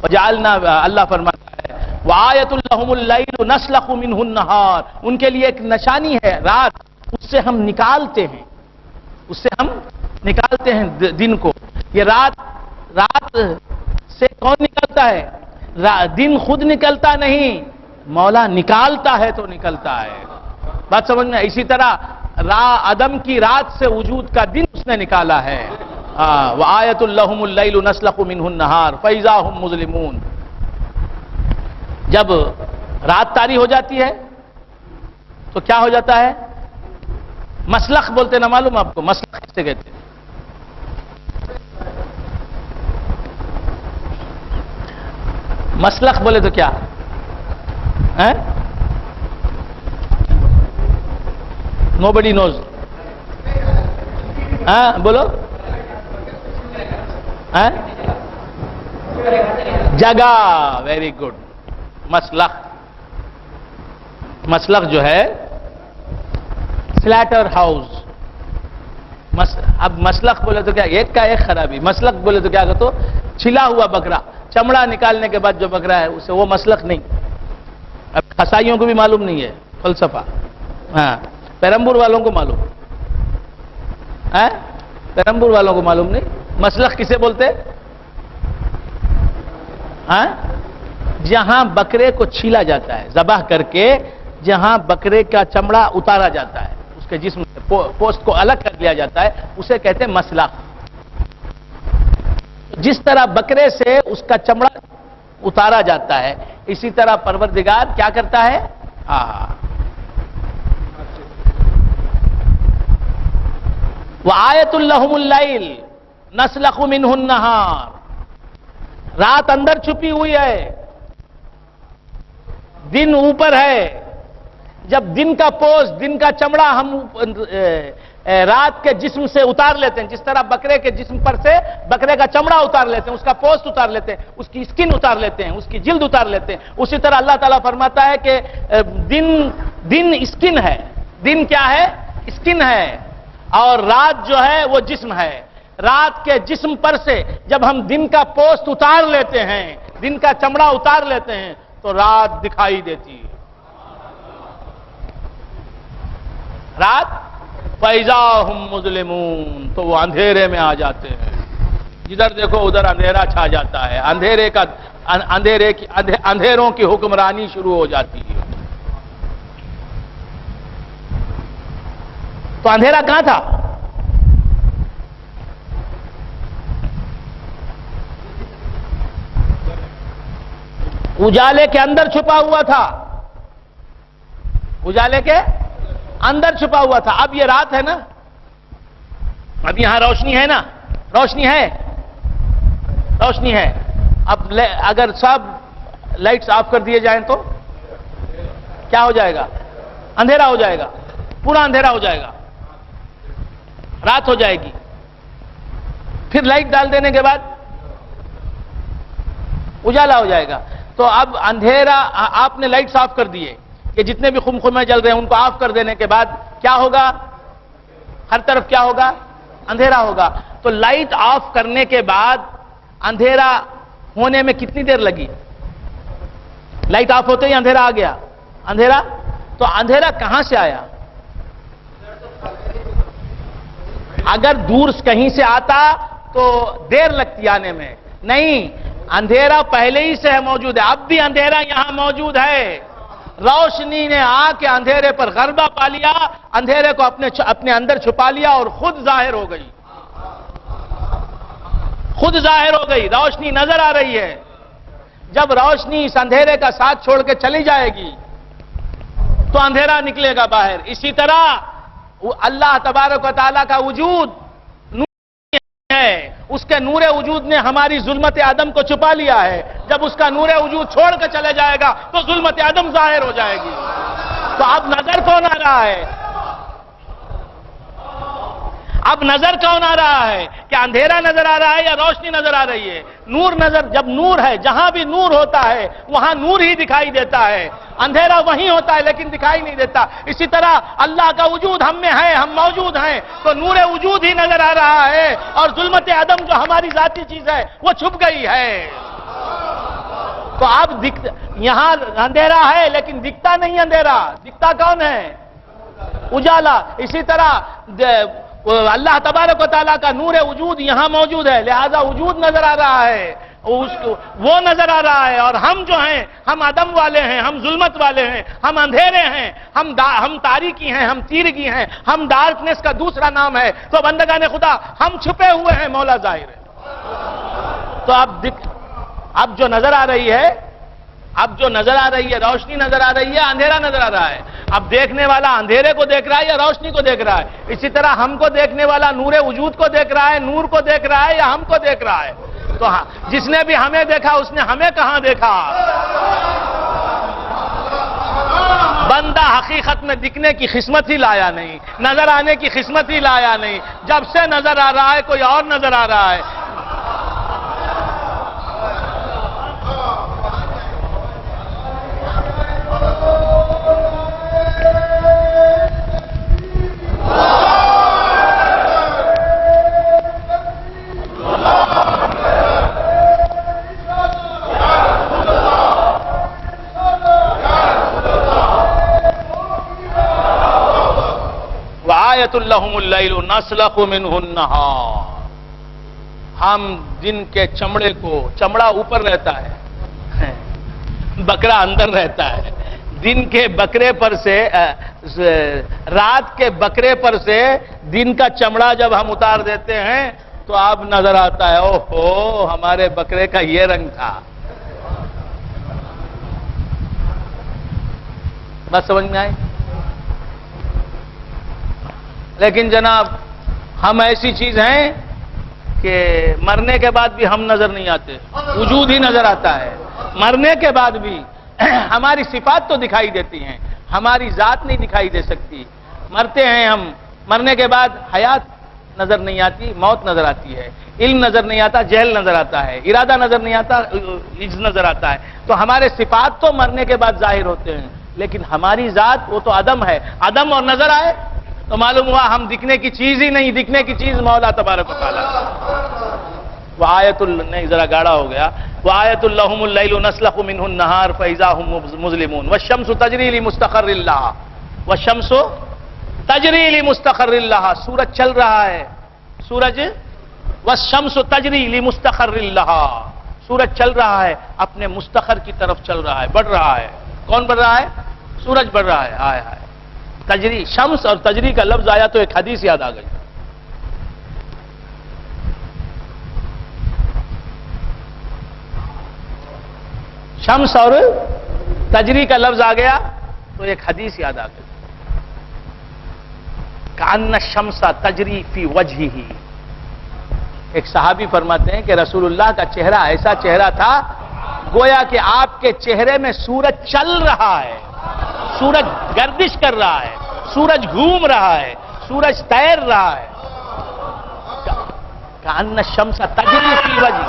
وجعلنا، اللہ فرماتا ہے وآیۃ لہم اللیل نسلخ منہ النہار، ان کے لیے ایک نشانی ہے رات، اس سے ہم نکالتے ہیں، اس سے ہم نکالتے ہیں دن کو۔ یہ رات سے کون نکلتا ہے؟ دن خود نکلتا نہیں، مولا نکالتا ہے تو نکلتا ہے۔ بات سمجھ میں؟ اسی طرح عدم کی رات سے وجود کا دن اس نے نکالا ہے۔ وآیۃ لہم اللیل نسلخ منہ النہار فاذا هم مظلمون۔ جب رات طاری ہو جاتی ہے تو کیا ہو جاتا ہے؟ مسلخ بولتے نا، معلوم آپ کو مسلخ کسے کہتے ہیں؟ مسلخ بولے تو کیا ہے؟ نو بڈی نوز. ہاں بولو. ہاں جگہ. Very good. مسلخ. مسلخ جو ہے سلیٹر ہاؤس. اب مسلخ بولے تو کیا؟ ایک کا ایک خرابی. مسلخ بولے تو کیا کہ تو چھلا ہوا بکرا، چمڑا نکالنے کے بعد جو بکرا ہے اسے وہ مسلخ نہیں. اب قصائیوں کو بھی معلوم نہیں ہے فلسفہ. ہاں پیرمبور والوں کو معلوم ہے، پیرمبور والوں کو معلوم نہیں. مسلخ کسے بولتے؟ ہاں جہاں بکرے کو چھیلا جاتا ہے، ذبح کر کے جہاں بکرے کا چمڑا اتارا جاتا ہے، اس کے جسم سے پوسٹ کو الگ کر لیا جاتا ہے، اسے کہتے ہیں مسلخ. جس طرح بکرے سے اس کا چمڑا اتارا جاتا ہے، اسی طرح پروردگار کیا کرتا ہے؟ وآیۃ لہم اللیل نسلخ منہ النہار. رات اندر چھپی ہوئی ہے، دن اوپر ہے. جب دن کا پوست، دن کا چمڑا ہم رات کے جسم سے اتار لیتے ہیں، جس طرح بکرے کے جسم پر سے بکرے کا چمڑا اتار لیتے ہیں، اس کا پوست اتار لیتے ہیں، اس کی اسکن اتار لیتے ہیں، اس کی جلد اتار لیتے ہیں، اسی طرح اللہ تعالیٰ فرماتا ہے کہ دن اسکن ہے. دن کیا ہے؟ اسکن ہے. اور رات جو ہے وہ جسم ہے. رات کے جسم پر سے جب ہم دن کا پوست اتار لیتے ہیں، دن کا چمڑا اتار لیتے ہیں، تو رات دکھائی دیتی ہے. رات فَإِذَا هُمْ مُظْلِمُونَ، تو وہ اندھیرے میں آ جاتے ہیں. جدھر دیکھو ادھر اندھیرا چھا جاتا ہے. اندھیروں کی حکمرانی شروع ہو جاتی ہے. تو اندھیرا کہاں تھا؟ اجالے کے اندر چھپا ہوا تھا. اجالے کے اندر چھپا ہوا تھا. اب یہ رات ہے نا، اب یہاں روشنی ہے نا، روشنی ہے، روشنی ہے. اب اگر سب لائٹس آف کر دیے جائیں تو کیا ہو جائے گا؟ اندھیرا ہو جائے گا، پورا اندھیرا ہو جائے گا، رات ہو جائے گی. پھر لائٹ ڈال دینے کے بعد اجالا ہو جائے گا. تو اب اندھیرا، آپ نے لائٹس آف کر دیے کہ جتنے بھی خمخمے جل رہے ہیں ان کو آف کر دینے کے بعد کیا ہوگا؟ ہر طرف کیا ہوگا؟ اندھیرا ہوگا. تو لائٹ آف کرنے کے بعد اندھیرا ہونے میں کتنی دیر لگی؟ لائٹ آف ہوتے ہی اندھیرا آ گیا. اندھیرا، تو اندھیرا کہاں سے آیا؟ اگر دور کہیں سے آتا تو دیر لگتی آنے میں. نہیں، اندھیرا پہلے ہی سے موجود ہے. اب بھی اندھیرا یہاں موجود ہے. روشنی نے آ کے اندھیرے پر غلبہ پا لیا، اندھیرے کو اپنے اندر چھپا لیا اور خود ظاہر ہو گئی. خود ظاہر ہو گئی. روشنی نظر آ رہی ہے. جب روشنی اس اندھیرے کا ساتھ چھوڑ کے چلی جائے گی تو اندھیرا نکلے گا باہر. اسی طرح اللہ تبارک و تعالیٰ کا وجود نور ہے. اس کے نور وجود نے ہماری ظلمت عدم کو چھپا لیا ہے. جب اس کا نور وجود چھوڑ کے چلے جائے گا تو ظلمت عدم ظاہر ہو جائے گی. تو اب نظر کون آ رہا ہے؟ اب نظر کون آ رہا ہے؟ کہ اندھیرا نظر آ رہا ہے یا روشنی نظر آ رہی ہے؟ نور نظر. جب نور ہے، جہاں بھی نور ہوتا ہے وہاں نور ہی دکھائی دیتا ہے. اندھیرا وہیں ہوتا ہے لیکن دکھائی نہیں دیتا. اسی طرح اللہ کا وجود ہم میں ہے، ہم موجود ہیں تو نور وجود ہی نظر آ رہا ہے، اور ظلمت عدم جو ہماری ذاتی چیز ہے وہ چھپ گئی ہے. تو اب یہاں اندھیرا ہے لیکن دکھتا نہیں. اندھیرا دکھتا کون ہے؟ اجالا. اسی طرح اللہ تبارک و تعالیٰ کا نور وجود یہاں موجود ہے، لہذا وجود نظر آ رہا ہے، وہ نظر آ رہا ہے. اور ہم جو ہیں، ہم عدم والے ہیں، ہم ظلمت والے ہیں، ہم اندھیرے ہیں، ہم تاریکی ہیں، ہم تیرگی ہیں، ہم ڈارکنیس کا دوسرا نام ہے. تو بندگان خدا ہم چھپے ہوئے ہیں، مولا ظاہر ہے. تو اب جو نظر آ رہی ہے، اب جو نظر آ رہی ہے روشنی نظر آ رہی ہے، اندھیرا نظر آ رہا ہے. اب دیکھنے والا اندھیرے کو دیکھ رہا ہے یا روشنی کو دیکھ رہا ہے؟ اسی طرح ہم کو دیکھنے والا نور وجود کو دیکھ رہا ہے، نور کو دیکھ رہا ہے یا ہم کو دیکھ رہا ہے؟ تو جس نے بھی ہمیں دیکھا اس نے ہمیں کہاں دیکھا؟ بندہ حقیقت میں دکھنے کی قسمت ہی لایا نہیں، نظر آنے کی قسمت ہی لایا نہیں. جب سے نظر آ رہا ہے کوئی اور نظر آ رہا ہے. وآیۃ لہم اللیل نسلخ منہ النہار. ہم دن کے چمڑے کو، چمڑا اوپر رہتا ہے، بکرا اندر رہتا ہے. دن کے بکرے پر سے، رات کے بکرے پر سے دن کا چمڑا جب ہم اتار دیتے ہیں تو اب نظر آتا ہے اوہو ہمارے بکرے کا یہ رنگ تھا. بس سمجھ میں آئی؟ لیکن جناب ہم ایسی چیز ہیں کہ مرنے کے بعد بھی ہم نظر نہیں آتے، وجود ہی نظر آتا ہے. مرنے کے بعد بھی ہماری صفات تو دکھائی دیتی ہیں، ہماری ذات نہیں دکھائی دے سکتی. مرتے ہیں ہم، مرنے کے بعد حیات نظر نہیں آتی، موت نظر آتی ہے. علم نظر نہیں آتا، جہل نظر آتا ہے. ارادہ نظر نہیں آتا، عجز نظر آتا ہے. تو ہمارے صفات تو مرنے کے بعد ظاہر ہوتے ہیں، لیکن ہماری ذات وہ تو عدم ہے. عدم اور نظر آئے تو معلوم ہوا ہم دکھنے کی چیز ہی نہیں، دکھنے کی چیز مولا تبارک و تعالیٰ. وآیۃ نہیں ذرا گاڑا ہو گیا. وآیۃ لہم اللیل نسلخ منہ النہار فإذا هم مظلمون والشمس تجری لمستقر لها والشمس تجری لمستقر لها. سورج چل رہا ہے، سورج والشمس تجری لمستقر لها. سورج چل رہا ہے اپنے مستقر کی طرف چل رہا ہے، بڑھ رہا ہے. کون بڑھ رہا ہے؟ سورج بڑھ رہا ہے. ہائے ہائے، تجری، شمس اور تجری کا لفظ آیا تو ایک حدیث یاد آ گئی. شمس اور تجری کا لفظ آ گیا تو ایک حدیث یاد آ گئی. کأن الشمس تجری فی وجہہ. ایک صحابی فرماتے ہیں کہ رسول اللہ کا چہرہ ایسا چہرہ تھا گویا کہ آپ کے چہرے میں سورج چل رہا ہے، سورج گردش کر رہا ہے، سورج گھوم رہا ہے، سورج تیر رہا ہے. کأن الشمس تجری فی وجہ.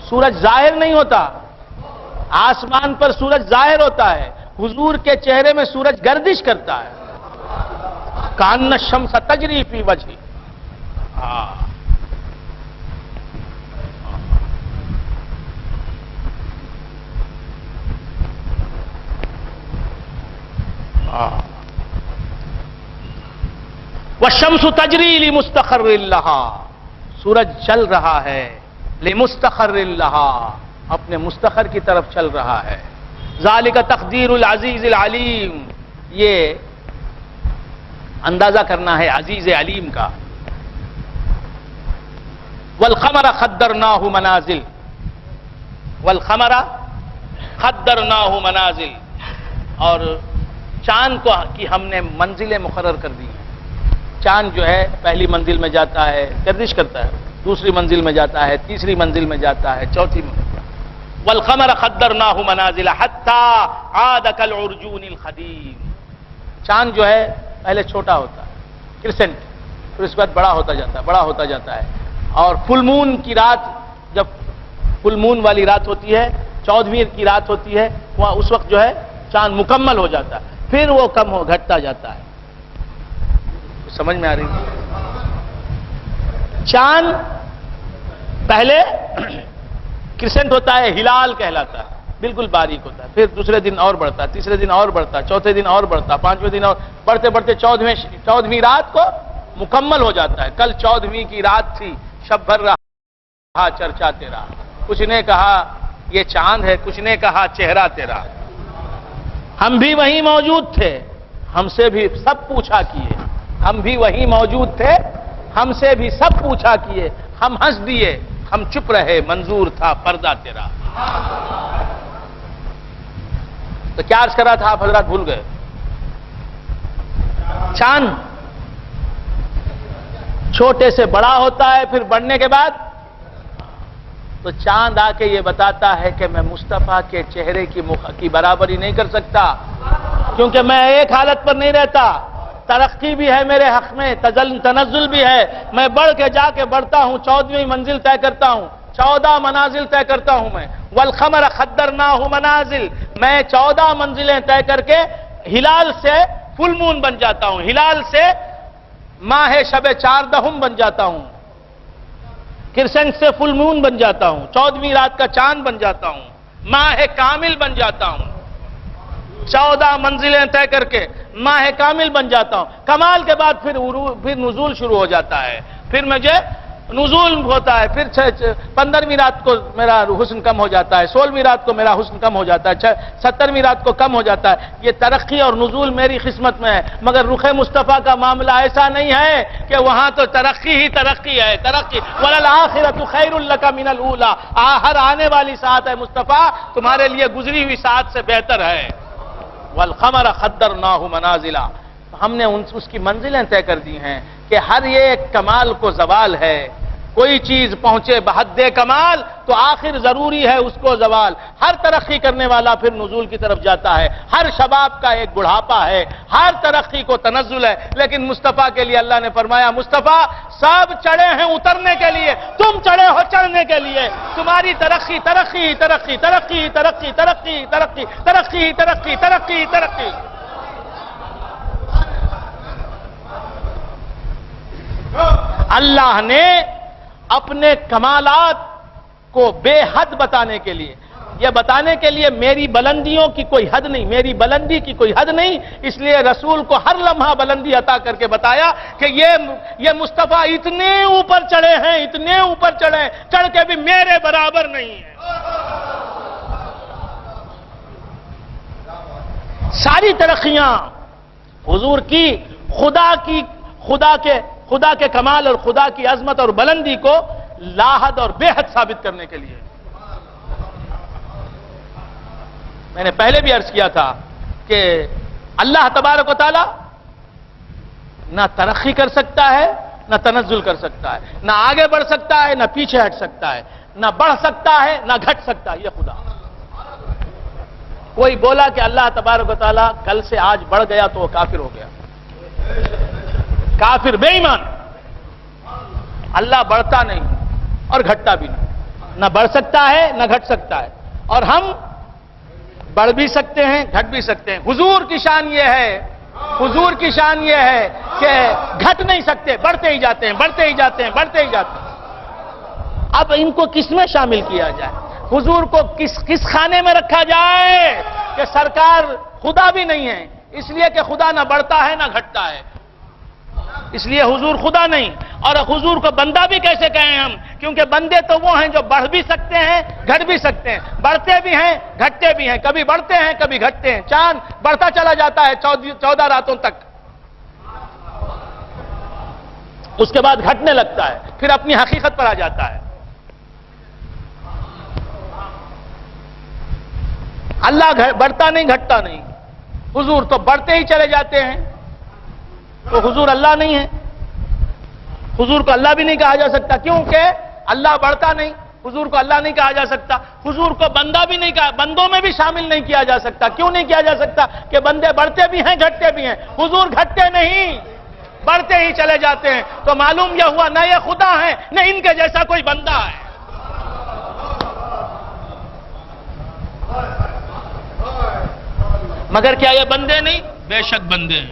سورج ظاہر نہیں ہوتا، آسمان پر سورج ظاہر ہوتا ہے، حضور کے چہرے میں سورج گردش کرتا ہے. کأن الشمس تجری فی وجہ. والشمس تجری لمستقر لها. سورج چل رہا ہے لمستقر لها، اپنے مستقر کی طرف چل رہا ہے. ذالک تقدیر العزیز العلیم. یہ اندازہ کرنا ہے عزیز علیم کا. والقمر قدرناہ منازل. والقمر قدرناہ منازل. اور چاند کو کی ہم نے منزلیں مقرر کر دی. چاند جو ہے پہلی منزل میں جاتا ہے، گردش کرتا ہے، دوسری منزل میں جاتا ہے، تیسری منزل میں جاتا ہے، چوتھی میں. والقمر قدرناہ منازل حتی عاد کالعرجون القدیم. چاند جو ہے پہلے چھوٹا ہوتا ہے، کرسنٹ، پھر اس کے بعد بڑا ہوتا جاتا ہے، بڑا ہوتا جاتا ہے. اور فل مون کی رات، جب فل مون والی رات ہوتی ہے، 14ویں کی رات ہوتی ہے، وہاں اس وقت جو ہے چاند مکمل ہو جاتا ہے، پھر وہ کم ہو گھٹتا جاتا ہے. سمجھ میں آ رہی ہے؟ چاند پہلے کرسنٹ ہوتا ہے، ہلال کہلاتا ہے، بالکل باریک ہوتا ہے. پھر دوسرے دن اور بڑھتا ہے، تیسرے دن اور بڑھتا ہے، چوتھے دن اور بڑھتا ہے، 5ویں دن اور بڑھتے بڑھتے 14ویں رات کو مکمل ہو جاتا ہے. کل 14ویں کی رات تھی، شب بھر رہا چرچا تیرا. کچھ نے کہا یہ چاند ہے، کچھ نے کہا چہرہ تیرا. ہم بھی وہیں موجود تھے، ہم سے بھی سب پوچھا کیے. ہم بھی وہیں موجود تھے، ہم سے بھی سب پوچھا کیے. ہم ہنس دیے، ہم چپ رہے، منظور تھا پردہ تیرا. تو کیا عرض کر رہا تھا آپ حضرات بھول گئے؟ چاند چھوٹے سے بڑا ہوتا ہے، پھر بڑھنے کے بعد تو چاند آ کے یہ بتاتا ہے کہ میں مصطفیٰ کے چہرے کی برابری نہیں کر سکتا، کیونکہ میں ایک حالت پر نہیں رہتا، ترقی بھی ہے میرے حق میں، تنزل بھی ہے، میں بڑھ کے جا کے بڑھتا ہوں، 14ویں منزل طے کرتا ہوں، 14 منازل طے کرتا ہوں میں، والقمر قدرناہ منازل، میں 14 منزلیں طے کر کے ہلال سے فل مون بن جاتا ہوں، ہلال سے ماہ شب 14 بن جاتا ہوں، کرسنٹ سے فل مون بن جاتا ہوں، 14ویں رات کا چاند بن جاتا ہوں، ماہ کامل بن جاتا ہوں، 14 منزلیں طے کر کے ماہ کامل بن جاتا ہوں۔ کمال کے بعد پھر نزول شروع ہو جاتا ہے، پھر مجھے نزول ہوتا ہے، پھر 15ویں رات کو میرا حسن کم ہو جاتا ہے، 16ویں رات کو میرا حسن کم ہو جاتا ہے، 17ویں رات کو کم ہو جاتا ہے۔ یہ ترقی اور نزول میری قسمت میں ہے، مگر رخ مصطفیٰ کا معاملہ ایسا نہیں ہے کہ وہاں تو ترقی ہی ترقی ہے، ترقی وَلَلْآخِرَةُ خَيْرٌ لَكَ مِنَ الْأُولَىٰ، ہر آنے والی ساعت ہے مصطفیٰ تمہارے لیے گزری ہوئی ساعت سے بہتر ہے۔ وَالْقَمَرَ قَدَّرْنَاهُ مَنَازِلَ، ہم نے اس کی منزلیں طے کر دی ہیں کہ ہر ایک کمال کو زوال ہے، کوئی چیز پہنچے بحد کمال تو آخر ضروری ہے اس کو زوال، ہر ترقی کرنے والا پھر نزول کی طرف جاتا ہے، ہر شباب کا ایک بڑھاپا ہے، ہر ترقی کو تنزل ہے، لیکن مصطفیٰ کے لیے اللہ نے فرمایا مصطفیٰ سب چڑھے ہیں اترنے کے لیے، تم چڑھے ہو چڑھنے کے لیے، تمہاری ترقی ترقی ترقی ترقی ترقی ترقی ترقی ترقی ترقی ترقی ترقی۔ اللہ نے اپنے کمالات کو بے حد بتانے کے لیے، یہ بتانے کے لیے میری بلندیوں کی کوئی حد نہیں، میری بلندی کی کوئی حد نہیں، اس لیے رسول کو ہر لمحہ بلندی عطا کر کے بتایا کہ یہ مصطفیٰ اتنے اوپر چڑھے ہیں، اتنے اوپر چڑھے ہیں، چڑھ کے بھی میرے برابر نہیں ہے۔ ساری ترقیاں حضور کی خدا کے کمال اور خدا کی عظمت اور بلندی کو لاحد اور بے حد ثابت کرنے کے لیے۔ میں نے پہلے بھی عرض کیا تھا کہ اللہ تبارک و تعالی نہ ترقی کر سکتا ہے، نہ تنزل کر سکتا ہے، نہ آگے بڑھ سکتا ہے، نہ پیچھے ہٹ سکتا ہے، نہ بڑھ سکتا ہے، نہ گھٹ سکتا ہے، یہ خدا۔ کوئی بولا کہ اللہ تبارک و تعالی کل سے آج بڑھ گیا تو وہ کافر ہو گیا، کافر، بے ایمان۔ اللہ بڑھتا نہیں اور گھٹتا بھی نہیں، نہ بڑھ سکتا ہے نہ گھٹ سکتا ہے، اور ہم بڑھ بھی سکتے ہیں گھٹ بھی سکتے ہیں۔ حضور کی شان یہ ہے، حضور کی شان یہ ہے کہ گھٹ نہیں سکتے، بڑھتے ہی جاتے ہیں، بڑھتے ہی جاتے ہیں، بڑھتے ہی جاتے ہیں۔ اب ان کو کس میں شامل کیا جائے؟ حضور کو کس خانے میں رکھا جائے کہ سرکار خدا بھی نہیں ہے، اس لیے کہ خدا نہ بڑھتا ہے نہ گھٹتا ہے، اس لیے حضور خدا نہیں، اور حضور کو بندہ بھی کیسے کہیں ہم؟ کیونکہ بندے تو وہ ہیں جو بڑھ بھی سکتے ہیں گھٹ بھی سکتے ہیں، بڑھتے بھی ہیں گھٹتے بھی ہیں، کبھی بڑھتے ہیں کبھی گھٹتے ہیں۔ چاند بڑھتا چلا جاتا ہے 14 راتوں تک، اس کے بعد گھٹنے لگتا ہے، پھر اپنی حقیقت پر آ جاتا ہے۔ اللہ بڑھتا نہیں گھٹتا نہیں، حضور تو بڑھتے ہی چلے جاتے ہیں، تو حضور اللہ نہیں ہے، حضور کو اللہ بھی نہیں کہا جا سکتا، کیونکہ اللہ بڑھتا نہیں، حضور کو اللہ نہیں کہا جا سکتا، حضور کو بندہ بھی نہیں کہا، بندوں میں بھی شامل نہیں کیا جا سکتا۔ کیوں نہیں کیا جا سکتا؟ کہ بندے بڑھتے بھی ہیں گھٹتے بھی ہیں، حضور گھٹتے نہیں، بڑھتے ہی چلے جاتے ہیں، تو معلوم یہ ہوا نہ یہ خدا ہے نہ ان کے جیسا کوئی بندہ ہے۔ مگر کیا یہ بندے نہیں؟ بے شک بندے ہیں،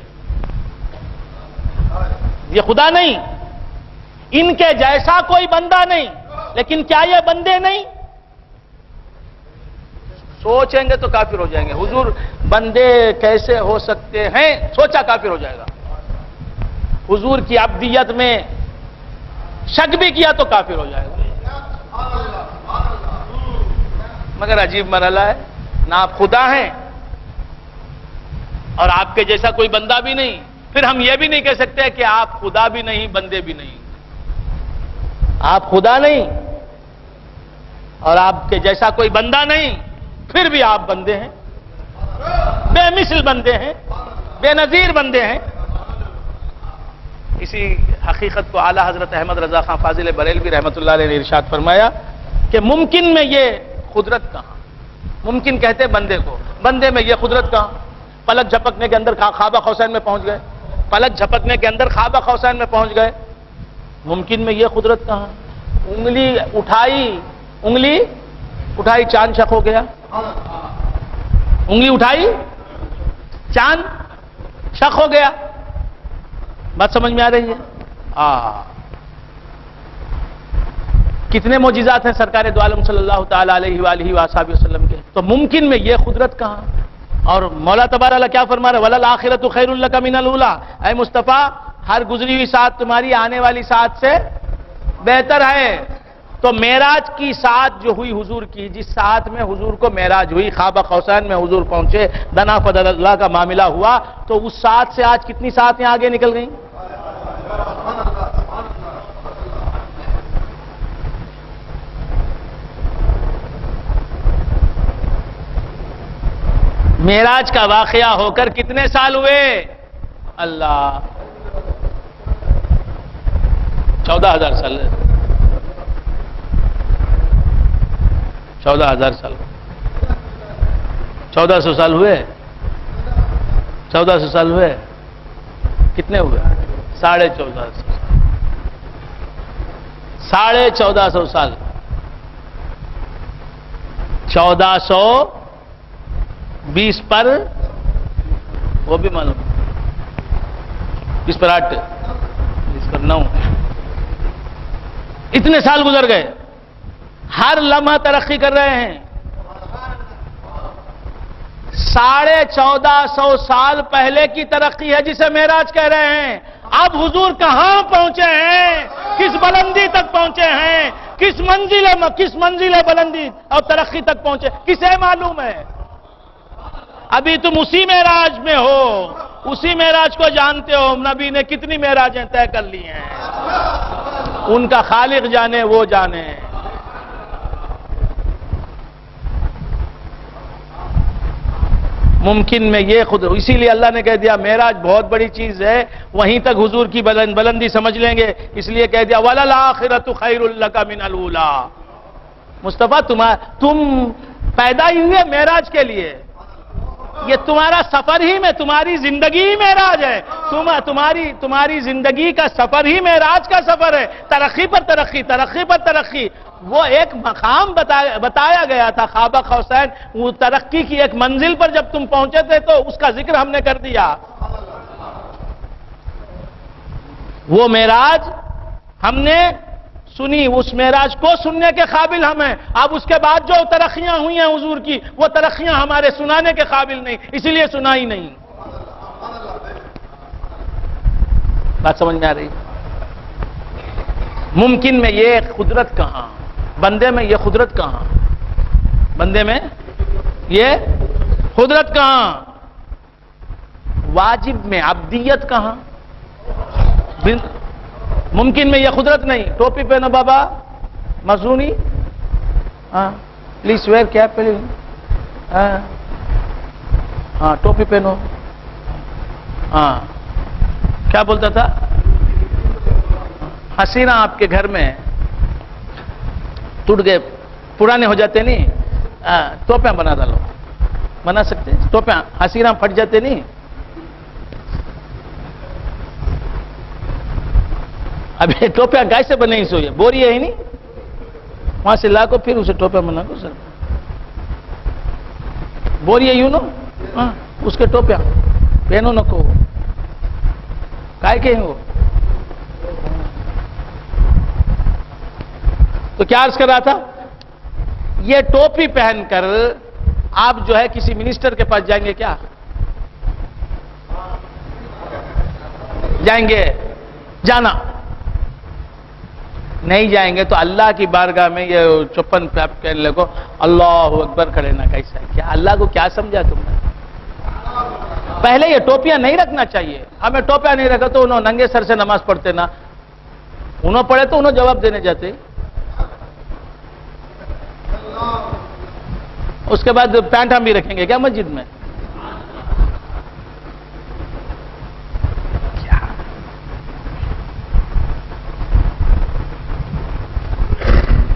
یہ خدا نہیں، ان کے جیسا کوئی بندہ نہیں، لیکن کیا یہ بندے نہیں؟ سوچیں گے تو کافر ہو جائیں گے۔ حضور بندے کیسے ہو سکتے ہیں سوچا کافر ہو جائے گا، حضور کی عبدیت میں شک بھی کیا تو کافر ہو جائے گا۔ مگر عجیب مرحلہ ہے، نہ آپ خدا ہیں اور آپ کے جیسا کوئی بندہ بھی نہیں، پھر ہم یہ بھی نہیں کہہ سکتے کہ آپ خدا بھی نہیں بندے بھی نہیں۔ آپ خدا نہیں، اور آپ کے جیسا کوئی بندہ نہیں، پھر بھی آپ بندے ہیں، بے مثل بندے ہیں، بے نظیر بندے ہیں۔ اسی حقیقت کو اعلیٰ حضرت احمد رضا خان فاضل بریلوی رحمۃ اللہ علیہ نے ارشاد فرمایا کہ ممکن میں یہ قدرت کہاں؟ ممکن کہتے بندے کو، بندے میں یہ قدرت کہاں؟ پلک جھپکنے کے اندر خوابہ قوسین میں پہنچ گئے، پلک جھپکنے کے اندر خوابہ قوسین میں پہنچ گئے، ممکن میں یہ قدرت کہاں؟ انگلی اٹھائی چاند شق ہو گیا، انگلی اٹھائی چاند شق ہو گیا۔ بات سمجھ میں آ رہی ہے؟ کتنے معجزات ہیں سرکار دو عالم صلی اللہ تعالی علیہ وآلہ وآصحابہ وسلم کے، تو ممکن میں یہ قدرت کہاں؟ اور مولا تبارک اللہ کیا فرما رہا ہے؟ وَلَلْآخِرَةُ خَيْرٌ لَكَ مِنَ الْأُولَىٰ، اے مصطفیٰ ہر گزری ہوئی ساعت تمہاری آنے والی ساعت سے بہتر ہے۔ تو معراج کی ساعت جو ہوئی حضور کی، جس ساعت میں حضور کو معراج ہوئی، خوابہ قوسین میں حضور پہنچے، دنا فضل اللہ کا معاملہ ہوا، تو اس ساعت سے آج کتنی ساعتیں آگے نکل گئیں؟ معراج کا واقعہ ہو کر کتنے سال ہوئے؟ اللہ 14,000 سال، 14,000 سال، 1400 سال ہوئے، 1400 سال ہوئے، کتنے ہوئے؟ 1450 1450 سال، 1420 پر وہ بھی معلوم، 20 پر 8، 20 پر 9، اتنے سال گزر گئے، ہر لمحہ ترقی کر رہے ہیں۔ 1450 سال پہلے کی ترقی ہے جسے معراج کہہ رہے ہیں۔ اب حضور کہاں پہنچے ہیں؟ کس بلندی تک پہنچے ہیں؟ کس منزل بلندی اور ترقی تک پہنچے کسے معلوم ہے؟ ابھی تم اسی معراج میں ہو، اسی معراج کو جانتے ہو۔ نبی نے کتنی معراجیں طے کر لی ہیں، ان کا خالق جانے، وہ جانے۔ ممکن میں یہ خود، اسی لیے اللہ نے کہہ دیا معراج بہت بڑی چیز ہے، وہیں تک حضور کی بلندی سمجھ لیں گے، اس لیے کہہ دیا وَلَلْآخِرَةُ خَيْرٌ لَكَ مِنَ الْأُولَىٰ۔ مصطفیٰ تم پیدا ہی ہوئے معراج کے لیے، یہ تمہارا سفر ہی میں، تمہاری زندگی ہی معراج ہے، تمہاری زندگی کا سفر ہی معراج کا سفر ہے، ترقی پر ترقی، ترقی پر ترقی۔ وہ ایک مقام بتایا گیا تھا خوابہ قوسین، وہ ترقی کی ایک منزل پر جب تم پہنچے تھے تو اس کا ذکر ہم نے کر دیا۔ وہ معراج ہم نے سنی، اس معراج کو سننے کے قابل ہم ہیں۔ اب اس کے بعد جو ترقیاں ہوئی ہیں حضور کی، وہ ترقیاں ہمارے سنانے کے قابل نہیں، اسی لیے سنائی نہیں۔ بات سمجھ میں آ رہی؟ ممکن میں یہ قدرت کہاں؟ بندے میں یہ قدرت کہاں؟ بندے میں یہ قدرت کہاں؟ واجب میں عبدیت کہاں؟ ممکن میں یہ قدرت نہیں۔ ٹوپی پہنو بابا مخزونی، پلیز ویئر کیپ، ہاں ٹوپی پہنو، ہاں کیا بولتا تھا؟ حسینہ آپ کے گھر میں ٹوٹ گئے، پرانے ہو جاتے نہیں، ٹوپیاں بنا ڈالو، بنا سکتے ٹوپیاں، حسینہ پھٹ جاتے نہیں۔ اب یہ ٹوپیاں کیسے بنے؟ سو یہ بوری ہے ہی نہیں، وہاں سے لا کو پھر اسے ٹوپیاں بنا دو سر، بوری ہے یوں نو، اس کے ٹوپیاں پہنو نہ کو، کائے کے ہیں وہ؟ تو کیا عرض کر رہا تھا؟ یہ ٹوپی پہن کر آپ جو ہے کسی منسٹر کے پاس جائیں گے کیا؟ جائیں گے؟ جانا نہیں جائیں گے تو اللہ کی بارگاہ میں یہ چپن کہنے کو اللہ اکبر کھڑے نہ کیسا ہے؟ کیا اللہ کو کیا سمجھا تم نے؟ پہلے یہ ٹوپیاں نہیں رکھنا چاہیے، ہمیں ٹوپیاں نہیں رکھا تو انہوں ننگے سر سے نماز پڑھتے نا، انہوں پڑھے تو انہوں جواب دینے جاتے۔ اس کے بعد پینٹ ہم بھی رکھیں گے کیا مسجد میں؟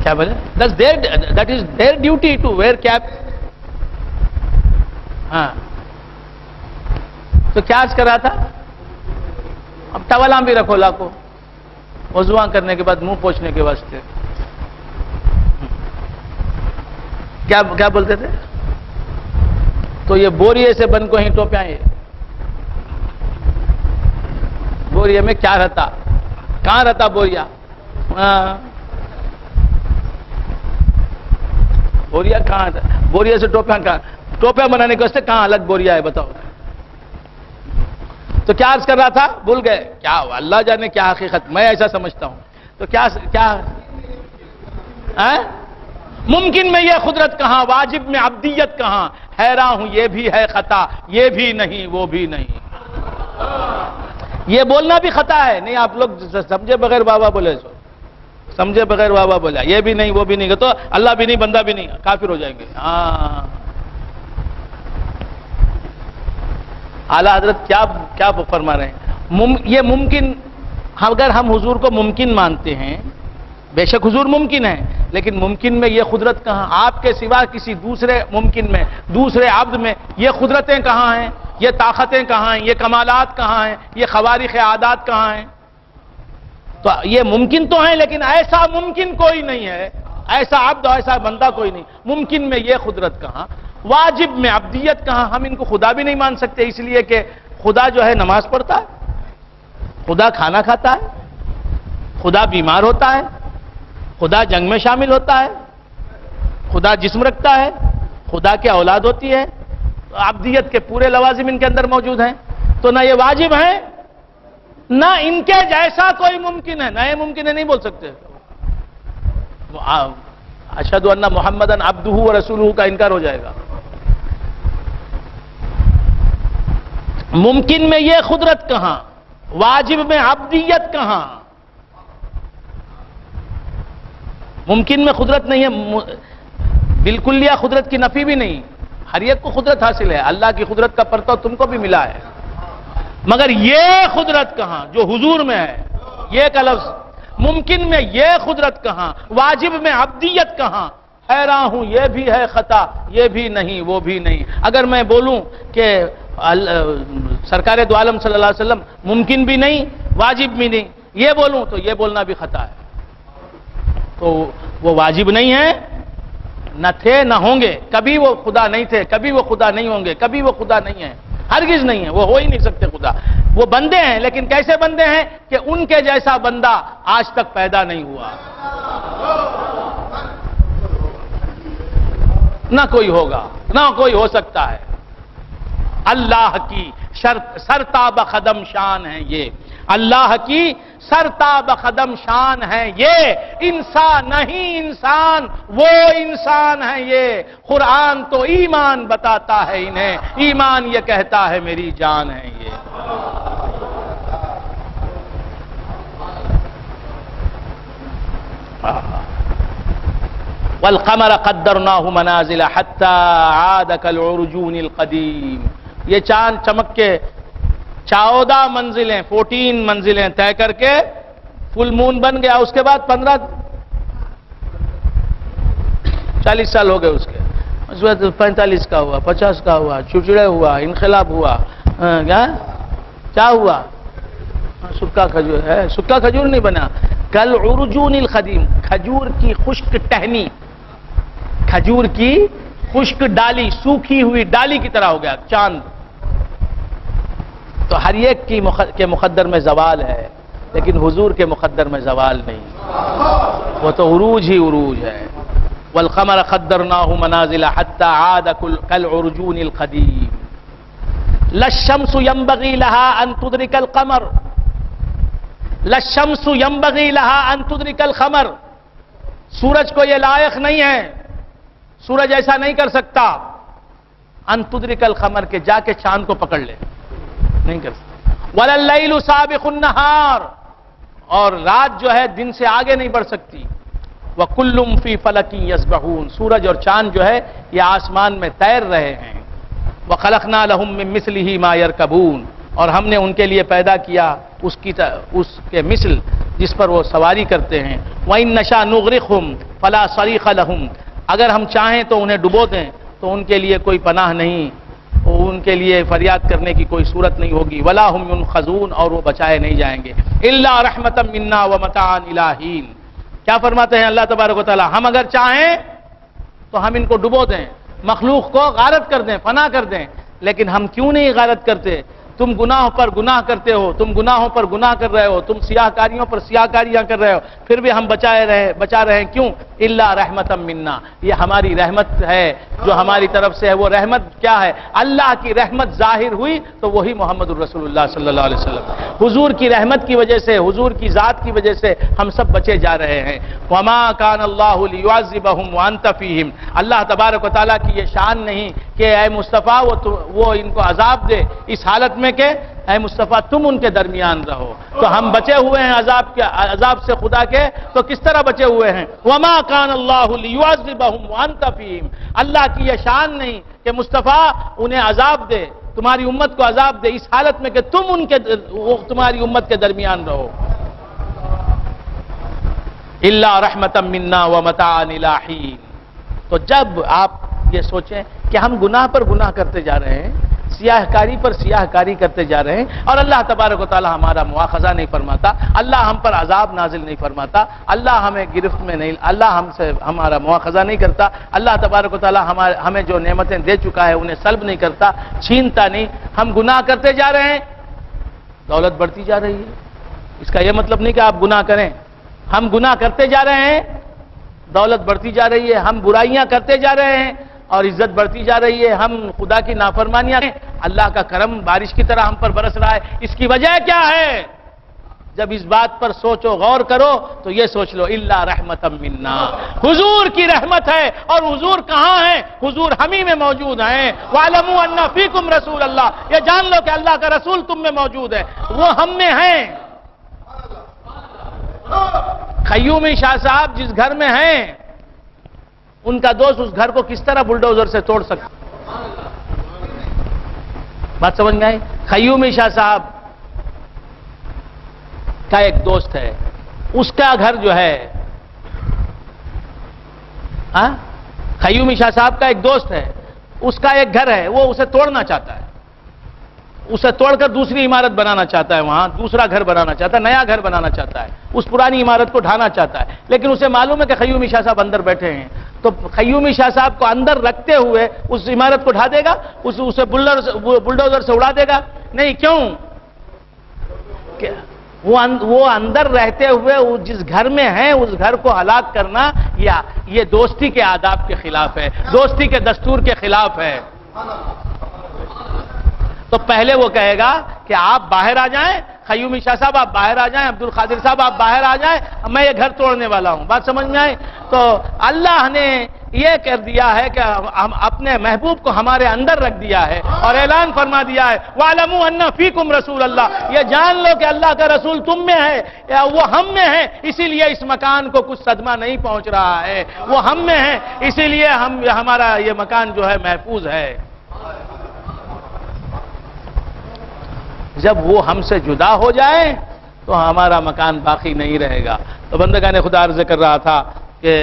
کیا بولے؟ That is their duty to wear cap. ہاں تو کیا عرض کر رہا تھا؟ اب ٹاول بھی رکھو لاکھو وضو کرنے کے بعد منہ پوچھنے کے واسطے. کیا بولتے تھے؟ تو یہ بوریے سے بن کو ہی ٹوپیاں. یہ بوریے میں کیا رہتا؟ کہاں رہتا بوریا؟ بوریا کہاں تھا؟ بوریا سے ٹوپیاں کہاں؟ ٹوپیاں بنانے کے واسطے کہاں الگ بوریا ہے بتاؤ. تو کیا عرض کر رہا تھا؟ بھول گئے کیا؟ اللہ جانے کیا حقیقت، میں ایسا سمجھتا ہوں. تو کیا ممکن میں یہ قدرت کہاں، واجب میں عبدیت کہاں؟ حیران ہوں یہ بھی ہے خطا، یہ بھی نہیں وہ بھی نہیں. یہ بولنا بھی خطا ہے. نہیں آپ لوگ سمجھے بغیر بابا بولے، سمجھے بغیر بابا بولا یہ بھی نہیں وہ بھی نہیں، تو اللہ بھی نہیں بندہ بھی نہیں، کافر ہو جائیں گے. ہاں اعلی حضرت کیا فرما رہے ہیں؟ یہ ممکن، اگر ہم حضور کو ممکن مانتے ہیں، بے شک حضور ممکن ہے، لیکن ممکن میں یہ قدرت کہاں؟ آپ کے سوا کسی دوسرے ممکن میں، دوسرے عبد میں یہ قدرتیں کہاں ہیں؟ یہ طاقتیں کہاں ہیں؟ یہ کمالات کہاں ہیں؟ یہ خوارق عادات کہاں ہیں؟ تو یہ ممکن تو ہیں، لیکن ایسا ممکن کوئی نہیں ہے، ایسا عبد ایسا بندہ کوئی نہیں. ممکن میں یہ قدرت کہاں؟ واجب میں عبدیت کہاں؟ ہم ان کو خدا بھی نہیں مان سکتے، اس لیے کہ خدا جو ہے نماز پڑھتا ہے، خدا کھانا کھاتا ہے، خدا بیمار ہوتا ہے، خدا جنگ میں شامل ہوتا ہے، خدا جسم رکھتا ہے، خدا کی اولاد ہوتی ہے. عبدیت کے پورے لوازم ان کے اندر موجود ہیں. تو نہ یہ واجب ہیں، نہ ان کے جیسا کوئی ممکن ہے. نئے ممکن ہے نہیں بول سکتے. اشہدو ان محمدن عبدہ و رسولہ کا انکار ہو جائے گا. ممکن میں یہ قدرت کہاں؟ واجب میں عبدیت کہاں؟ ممکن میں قدرت نہیں ہے، بالکل لیا قدرت کی نفی بھی نہیں. ہر ایک کو قدرت حاصل ہے، اللہ کی قدرت کا پرتو تم کو بھی ملا ہے، مگر یہ قدرت کہاں جو حضور میں ہے؟ یہ کا لفظ. ممکن میں یہ قدرت کہاں؟ واجب میں عبدیت کہاں؟ حیران ہوں یہ بھی ہے خطا، یہ بھی نہیں وہ بھی نہیں. اگر میں بولوں کہ سرکار دو عالم صلی اللہ علیہ وسلم ممکن بھی نہیں واجب بھی نہیں، یہ بولوں تو یہ بولنا بھی خطا ہے. تو وہ واجب نہیں ہے، نہ تھے نہ ہوں گے، کبھی وہ خدا نہیں تھے، کبھی وہ خدا نہیں ہوں گے، کبھی وہ خدا نہیں ہے، ہرگز نہیں ہے، وہ ہو ہی نہیں سکتے خدا. وہ بندے ہیں، لیکن کیسے بندے ہیں کہ ان کے جیسا بندہ آج تک پیدا نہیں ہوا، نہ کوئی ہوگا، نہ کوئی ہو سکتا ہے. اللہ کی سرتاب قدم شان ہے یہ، اللہ کی سرتاب قدم شان ہے یہ. انسان نہیں انسان، وہ انسان ہے یہ. قرآن تو ایمان بتاتا ہے انہیں، ایمان یہ کہتا ہے میری جان ہے یہ. والقمر قدرناه منازل حتى عاد كالعرجون القديم. یہ چاند چمک کے 14 منزلیں 14 منزلیں طے کر کے فل مون بن گیا. اس کے بعد 40 سال ہو گئے اس کے. اس کے بعد 45 کا ہوا، 50 کا ہوا، چڑچڑے ہوا، انقلاب ہوا. کیا ہوا؟ سکا کھجور ہے، سکا کھجور نہیں بنا. کل عرجون القدیم، کھجور کی خشک ٹہنی، کھجور کی خشک ڈالی، سوکھی ہوئی ڈالی کی طرح ہو گیا چاند. تو ہر ایک کے مقدر میں زوال ہے، لیکن حضور کے مقدر میں زوال نہیں، وہ تو عروج ہی عروج ہے. والقمر قدرناه منازل حتى عاد كالعرجون القديم. لا الشمس ينبغي لها ان تدرك القمر، لا الشمس ينبغي لها ان تدرك القمر. سورج کو یہ لائق نہیں ہے، سورج ایسا نہیں کر سکتا ان تدرک القمر کے جا کے چاند کو پکڑ لے، نہیں کر سکتا. ولا الليل سابق النهار، اور رات جو ہے دن سے آگے نہیں بڑھ سکتی. وَكُلٌّ فِي فَلَكٍ يَسْبَحُونَ، سورج اور چاند جو ہے یہ آسمان میں تیر رہے ہیں. وَخَلَقْنَا لَهُم مِّن مِّثْلِهِ مَا يَرْكَبُونَ، اور ہم نے ان کے لیے پیدا کیا اس کے مثل جس پر وہ سواری کرتے ہیں. وَإِن نَّشَأْ نُغْرِقْهُمْ فَلَا صَرِيخَ لَهُمْ، اگر ہم چاہیں تو انہیں ڈبو دیں تو ان کے لیے کوئی پناہ نہیں، ان کے لیے فریاد کرنے کی کوئی صورت نہیں ہوگی. وَلَا هُمْ يُنْقَذُونَ، اور وہ بچائے نہیں جائیں گے. إِلَّا رَحْمَةً مِنَّا وَمَتَاعًا إِلَىٰ حِينٍ، کیا فرماتے ہیں اللہ تبارک و تعالی، ہم اگر چاہیں تو ہم ان کو ڈبو دیں، مخلوق کو غارت کر دیں، فنا کر دیں، لیکن ہم کیوں نہیں غارت کرتے؟ تم گناہ پر گناہ کرتے ہو، تم گناہوں پر گناہ کر رہے ہو، تم سیاہ کاریوں پر سیاہ کاریاں کر رہے ہو، پھر بھی ہم بچا رہے ہیں. کیوں؟ الا رحمتا منا، یہ ہماری رحمت ہے جو ہماری طرف سے ہے. وہ رحمت کیا ہے؟ اللہ کی رحمت ظاہر ہوئی تو وہی محمد الرسول اللہ صلی اللہ علیہ وسلم. حضور کی رحمت کی وجہ سے، حضور کی ذات کی وجہ سے ہم سب بچے جا رہے ہیں. وما کان اللہ لیعذبہم وانت فیہم، اللہ تبارک و تعالیٰ کی یہ شان نہیں کہ اے مصطفیٰ وہ ان کو عذاب دے اس حالت میں کہ اے مصطفیٰ تم ان کے درمیان رہو. تو ہم بچے ہوئے ہیں عذاب سے خدا کے، تو کس طرح بچے ہوئے ہیں؟ وما کان اللہ لیعذبہم وانت فیہم، اللہ کی یہ شان نہیں کہ مصطفیٰ انہیں عذاب دے، تمہاری امت کو عذاب دے اس حالت میں کہ تم تمہاری امت کے درمیان رہو. الا رحمتا منا ومتاعا الی حین. تو جب آپ یہ سوچیں کہ ہم گناہ پر گناہ کرتے جا رہے ہیں، سیاہ کاری پر سیاہ کاری کرتے جا رہے ہیں، اور اللہ تبارک و تعالی ہمارا مواخذہ نہیں فرماتا، اللہ ہم پر عذاب نازل نہیں فرماتا، اللہ ہمیں گرفت میں نہیں، اللہ ہم سے ہمارا مواخذہ نہیں کرتا، اللہ تبارک و تعالی ہمیں جو نعمتیں دے چکا ہے انہیں سلب نہیں کرتا، چھینتا نہیں. ہم گناہ کرتے جا رہے ہیں، دولت بڑھتی جا رہی ہے. اس کا یہ مطلب نہیں کہ آپ گناہ کریں. ہم گناہ کرتے جا رہے ہیں، دولت بڑھتی جا رہی ہے. ہم برائیاں کرتے جا رہے ہیں اور عزت بڑھتی جا رہی ہے. ہم خدا کی نافرمانیاں، اللہ کا کرم بارش کی طرح ہم پر برس رہا ہے. اس کی وجہ کیا ہے؟ جب اس بات پر سوچو، غور کرو تو یہ سوچ لو الا رحمتا منا، حضور کی رحمت ہے. اور حضور کہاں ہیں؟ حضور ہم ہی میں موجود ہیں. وَاعْلَمُوا أَنَّ فِيكُمْ رَسُولَ اللَّهِ، یہ جان لو کہ اللہ کا رسول تم میں موجود ہے، وہ ہم میں ہیں. قیومی شاہ صاحب جس گھر میں ہیں، ان کا دوست اس گھر کو کس طرح بلڈوزر سے توڑ سکتا؟ بات سمجھ میں آئی؟ قیومی شاہ صاحب کا ایک دوست ہے، اس کا گھر جو ہے، قیومی شاہ صاحب کا ایک دوست ہے، اس کا ایک گھر ہے، وہ اسے توڑنا چاہتا ہے، اسے توڑ کر دوسری عمارت بنانا چاہتا ہے، وہاں دوسرا گھر بنانا چاہتا ہے، نیا گھر بنانا چاہتا ہے، اس پرانی عمارت کو ڈھانا چاہتا ہے. لیکن اسے معلوم ہے کہ قیومی شاہ صاحب اندر بیٹھے ہیں، تو قیومی شاہ صاحب کو اندر رکھتے ہوئے اس عمارت کو ڈھا دے گا، اسے بلڈوزر سے اڑا دے گا؟ نہیں. کیوں؟ کہ وہ اندر رہتے ہوئے جس گھر میں ہیں اس گھر کو ہلاک کرنا یہ دوستی کے آداب کے خلاف ہے، دوستی کے دستور کے خلاف ہے. تو پہلے وہ کہے گا کہ آپ باہر آ جائیں، قیومی شاہ صاحب آپ باہر آ جائیں، عبد القادر صاحب آپ باہر آ جائیں، میں یہ گھر توڑنے والا ہوں. بات سمجھ میں آئے؟ تو اللہ نے یہ کر دیا ہے کہ ہم اپنے محبوب کو ہمارے اندر رکھ دیا ہے اور اعلان فرما دیا ہے وَاعْلَمُوا أَنَّ فِيكُمْ رَسُولَ اللَّهِ، یہ جان لو کہ اللہ کا رسول تم میں ہے، وہ ہم میں ہے، اسی لیے اس مکان کو کچھ صدمہ نہیں پہنچ رہا ہے، وہ ہم میں ہے، اسی لیے ہمارا یہ مکان جو ہے محفوظ ہے. جب وہ ہم سے جدا ہو جائے تو ہمارا مکان باقی نہیں رہے گا. تو بندگان خدا عرض کر رہا تھا کہ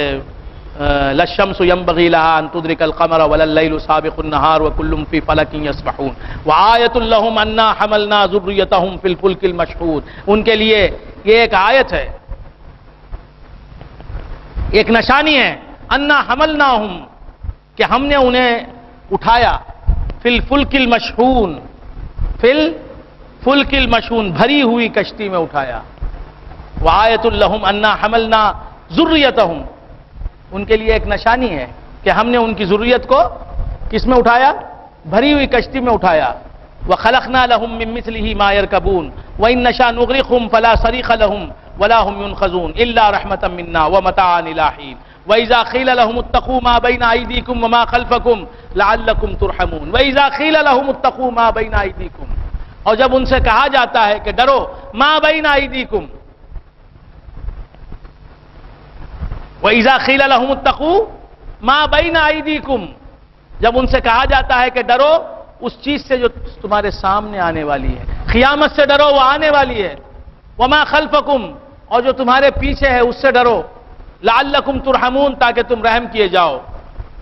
لَلشَّمْسُ يَنبَغِي لَهَا أَن تُدْرِكَ الْقَمَرَ وَلَا اللَّيْلُ سَابِقُ النَّهَارِ وَكُلٌّ فِي فَلَكٍ يَسْبَحُونَ وَآيَةٌ لَهُمْ أَنَّا حَمَلْنَا ذُرِّيَّتَهُمْ فِي الْفُلْكِ الْمَشْحُونِ. ان کے لیے یہ ایک آیت ہے، ایک نشانی ہے، أَنَّا حَمَلْنَاهُمْ، کہ ہم نے انہیں اٹھایا، فِي الْفُلْكِ الْمَشْحُونِ، فِي الْفُلْكِ الْمَشْحُونِ، بھری ہوئی کشتی میں اٹھایا. وَآيَةٌ لَهُمْ أَنَّا حَمَلْنَا ذُرِّيَّتَهُمْ، ان کے لیے ایک نشانی ہے کہ ہم نے ان کی ذریت کو کس میں اٹھایا؟ بھری ہوئی کشتی میں اٹھایا. وَخَلَقْنَا لَهُم مِّن مِّثْلِهِ مَا يَرْكَبُونَ وَإِن نَّشَأْ نُغْرِقْهُمْ فَلَا صَرِيخَ لَهُمْ وَلَا هُمْ يُنْقَذُونَ إِلَّا رَحْمَةً مِّنَّا وَمَتَاعًا إِلَىٰ حِينٍ وَإِذَا قِيلَ لَهُمُ اتَّقُوا مَا بَيْنَ أَيْدِيكُمْ وَمَا خَلْفَكُمْ لَعَلَّكُمْ تُرْحَمُونَ وَإِذَا قِيلَ لَهُمُ اتَّقُوا مَا بَيْنَ أَيْدِيكُمْ، اور جب ان سے کہا جاتا ہے کہ ڈرو، مَا بَيْنَ أَيْدِيكُمْ وَإِذَا قِيلَ لَهُمُ اتَّقُوا مَا بَيْنَ أَيْدِيكُمْ، جب ان سے کہا جاتا ہے کہ ڈرو اس چیز سے جو تمہارے سامنے آنے والی ہے، قیامت سے ڈرو، وہ آنے والی ہے، وَمَا خَلْفَكُمْ، اور جو تمہارے پیچھے ہے اس سے ڈرو، لَعَلَّكُمْ تُرْحَمُونَ، تاکہ تم رحم کیے جاؤ،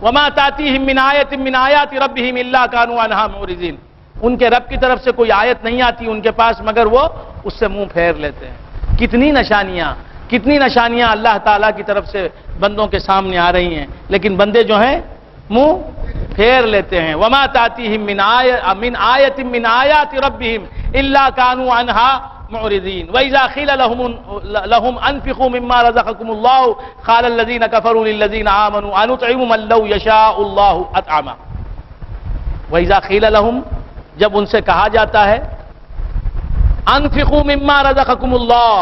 وَمَا تَأْتِيهِم مِّنْ آيَةٍ مِّنْ آيَاتِ رَبِّهِمْ إِلَّا كَانُوا عَنْهَا مُعْرِضِينَ، ان کے رب کی طرف سے کوئی آیت نہیں آتی ان کے پاس مگر وہ اس سے منہ پھیر لیتے ہیں۔ کتنی نشانیاں اللہ تعالیٰ کی طرف سے بندوں کے سامنے آ رہی ہیں، لیکن بندے جو ہیں منہ پھیر لیتے ہیں۔ وَمَا تَأْتِيهِم مِّنْ آيَةٍ مِّنْ آيَاتِ رَبِّهِمْ إِلَّا كَانُوا عَنْهَا مُعْرِضِينَ وَإِذَا قِيلَ لَهُمْ أَنفِقُوا مِمَّا رَزَقَكُمُ اللَّهُ قَالَ الَّذِينَ كَفَرُوا لِلَّذِينَ آمَنُوا أَنُطْعِمُ مَن لَّوْ يَشَاءُ اللَّهُ أَطْعَمَهُ۔ وَإِذَا قِيلَ لَهُمْ، جب ان سے کہا جاتا ہے انفقوا مما رزقکم اللہ،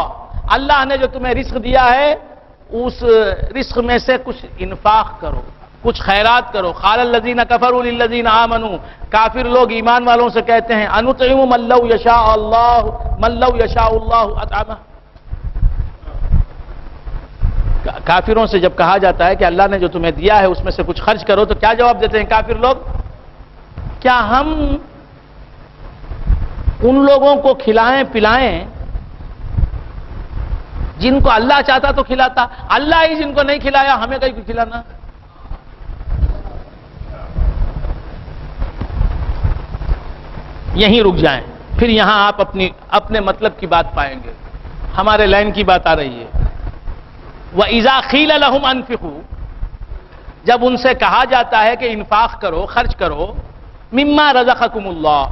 اللہ نے جو تمہیں رزق دیا ہے اس رزق میں سے کچھ انفاق کرو، کچھ خیرات کرو۔ قال الذین کفروا للذین آمنوا، کافر لوگ ایمان والوں سے کہتے ہیں انطعم من لو یشاء اللہ اطعمہ۔ کافروں سے جب کہا جاتا ہے کہ اللہ نے جو تمہیں دیا ہے اس میں سے کچھ خرچ کرو، تو کیا جواب دیتے ہیں کافر لوگ؟ کیا ہم ان لوگوں کو کھلائیں پلائیں جن کو اللہ چاہتا تو کھلاتا؟ اللہ ہی جن کو نہیں کھلایا ہمیں کہیں کھلانا؟ یہیں رک جائیں، پھر یہاں آپ اپنے مطلب کی بات پائیں گے، ہمارے لائن کی بات آ رہی ہے۔ وَإِذَا قِيلَ لَهُمْ أَنفِقُوا، جب ان سے کہا جاتا ہے کہ انفاق کرو، خرچ کرو، مما رزقکم اللہ،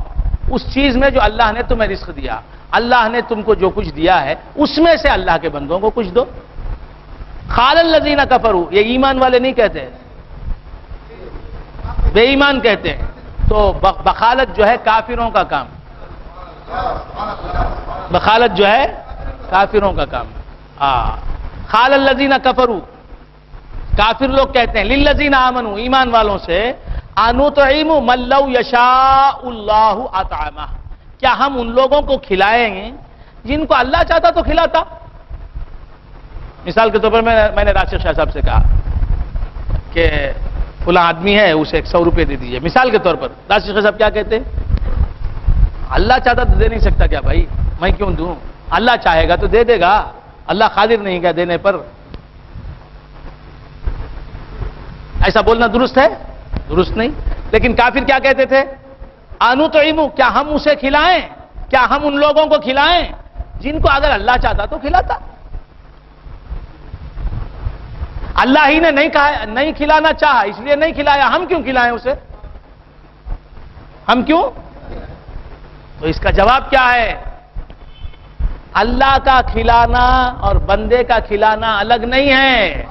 اس چیز میں جو اللہ نے تمہیں رزق دیا، اللہ نے تم کو جو کچھ دیا ہے اس میں سے اللہ کے بندوں کو کچھ دو۔ قال الذین کفروا، یہ ایمان والے نہیں کہتے، بے ایمان کہتے ہیں، تو بخالت جو ہے کافروں کا کام، بخالت جو ہے کافروں کا کام۔ قال الذین کفروا، کافر لوگ کہتے ہیں للذین آمنوا، ایمان والوں سے، انطعم من لو یشاء اللہ اطعمہ، کیا ہم ان لوگوں کو کھلائیں گے جن کو اللہ چاہتا تو کھلاتا؟ مثال کے طور پر میں نے راشد شاہ صاحب سے کہا کہ فلاں آدمی ہے اسے 100 روپے دے دیجئے، مثال کے طور پر راشد شاہ صاحب کیا کہتے ہیں؟ اللہ چاہتا تو دے نہیں سکتا کیا بھائی، میں کیوں دوں؟ اللہ چاہے گا تو دے دے گا، اللہ قادر نہیں کیا دینے پر؟ ایسا بولنا درست ہے؟ درست نہیں۔ لیکن کافر کیا کہتے تھے؟ انطعم، کیا ہم اسے کھلائیں، کیا ہم ان لوگوں کو کھلائیں جن کو اگر اللہ چاہتا تو کھلاتا؟ اللہ ہی نے نہیں کھلانا چاہا اس لیے نہیں کھلایا، ہم کیوں کھلائیں اسے؟ ہم کیوں؟ تو اس کا جواب کیا ہے؟ اللہ کا کھلانا اور بندے کا کھلانا الگ نہیں ہے۔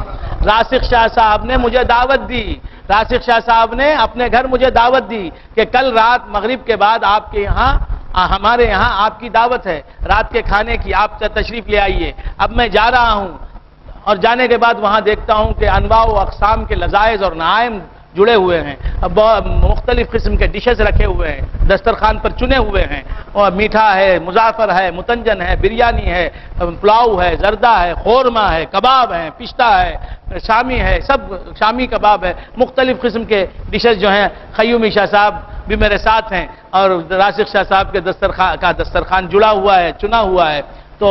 راسخ شاہ صاحب نے مجھے دعوت دی، راسخ شاہ صاحب نے اپنے گھر مجھے دعوت دی کہ کل رات مغرب کے بعد آپ کے یہاں، ہمارے یہاں آپ کی دعوت ہے رات کے کھانے کی، آپ تشریف لے آئیے۔ اب میں جا رہا ہوں اور جانے کے بعد وہاں دیکھتا ہوں کہ انواع و اقسام کے لذائذ اور نعائم جڑے ہوئے ہیں، مختلف قسم کے ڈشز رکھے ہوئے ہیں، دسترخوان پر چنے ہوئے ہیں، اور میٹھا ہے، مظافر ہے، متنجن ہے، بریانی ہے، پلاؤ ہے، زردہ ہے، خورما ہے، کباب ہے، پشتا ہے، شامی ہے، سب شامی کباب ہے، مختلف قسم کے ڈشز جو ہیں۔ قیومی شاہ صاحب بھی میرے ساتھ ہیں اور راشد شاہ صاحب کے دسترخوان جڑا ہوا ہے، چنا ہوا ہے۔ تو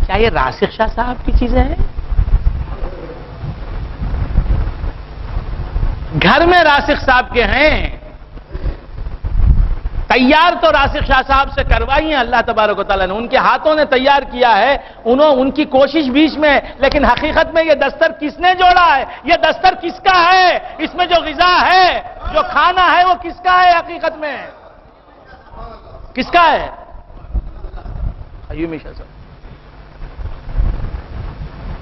کیا یہ راشد شاہ صاحب کی چیزیں ہیں؟ گھر میں راسخ صاحب کے ہیں، تیار تو راسخ شاہ صاحب سے کروائی ہیں اللہ تبارک و تعالیٰ نے، ان کے ہاتھوں نے تیار کیا ہے، ان کی کوشش بیچ میں، لیکن حقیقت میں یہ دستر کس نے جوڑا ہے؟ یہ دستر کس کا ہے؟ اس میں جو غذا ہے، جو کھانا ہے، وہ کس کا ہے حقیقت میں؟ کس کا ہے؟ قیومی شاہ صاحب۔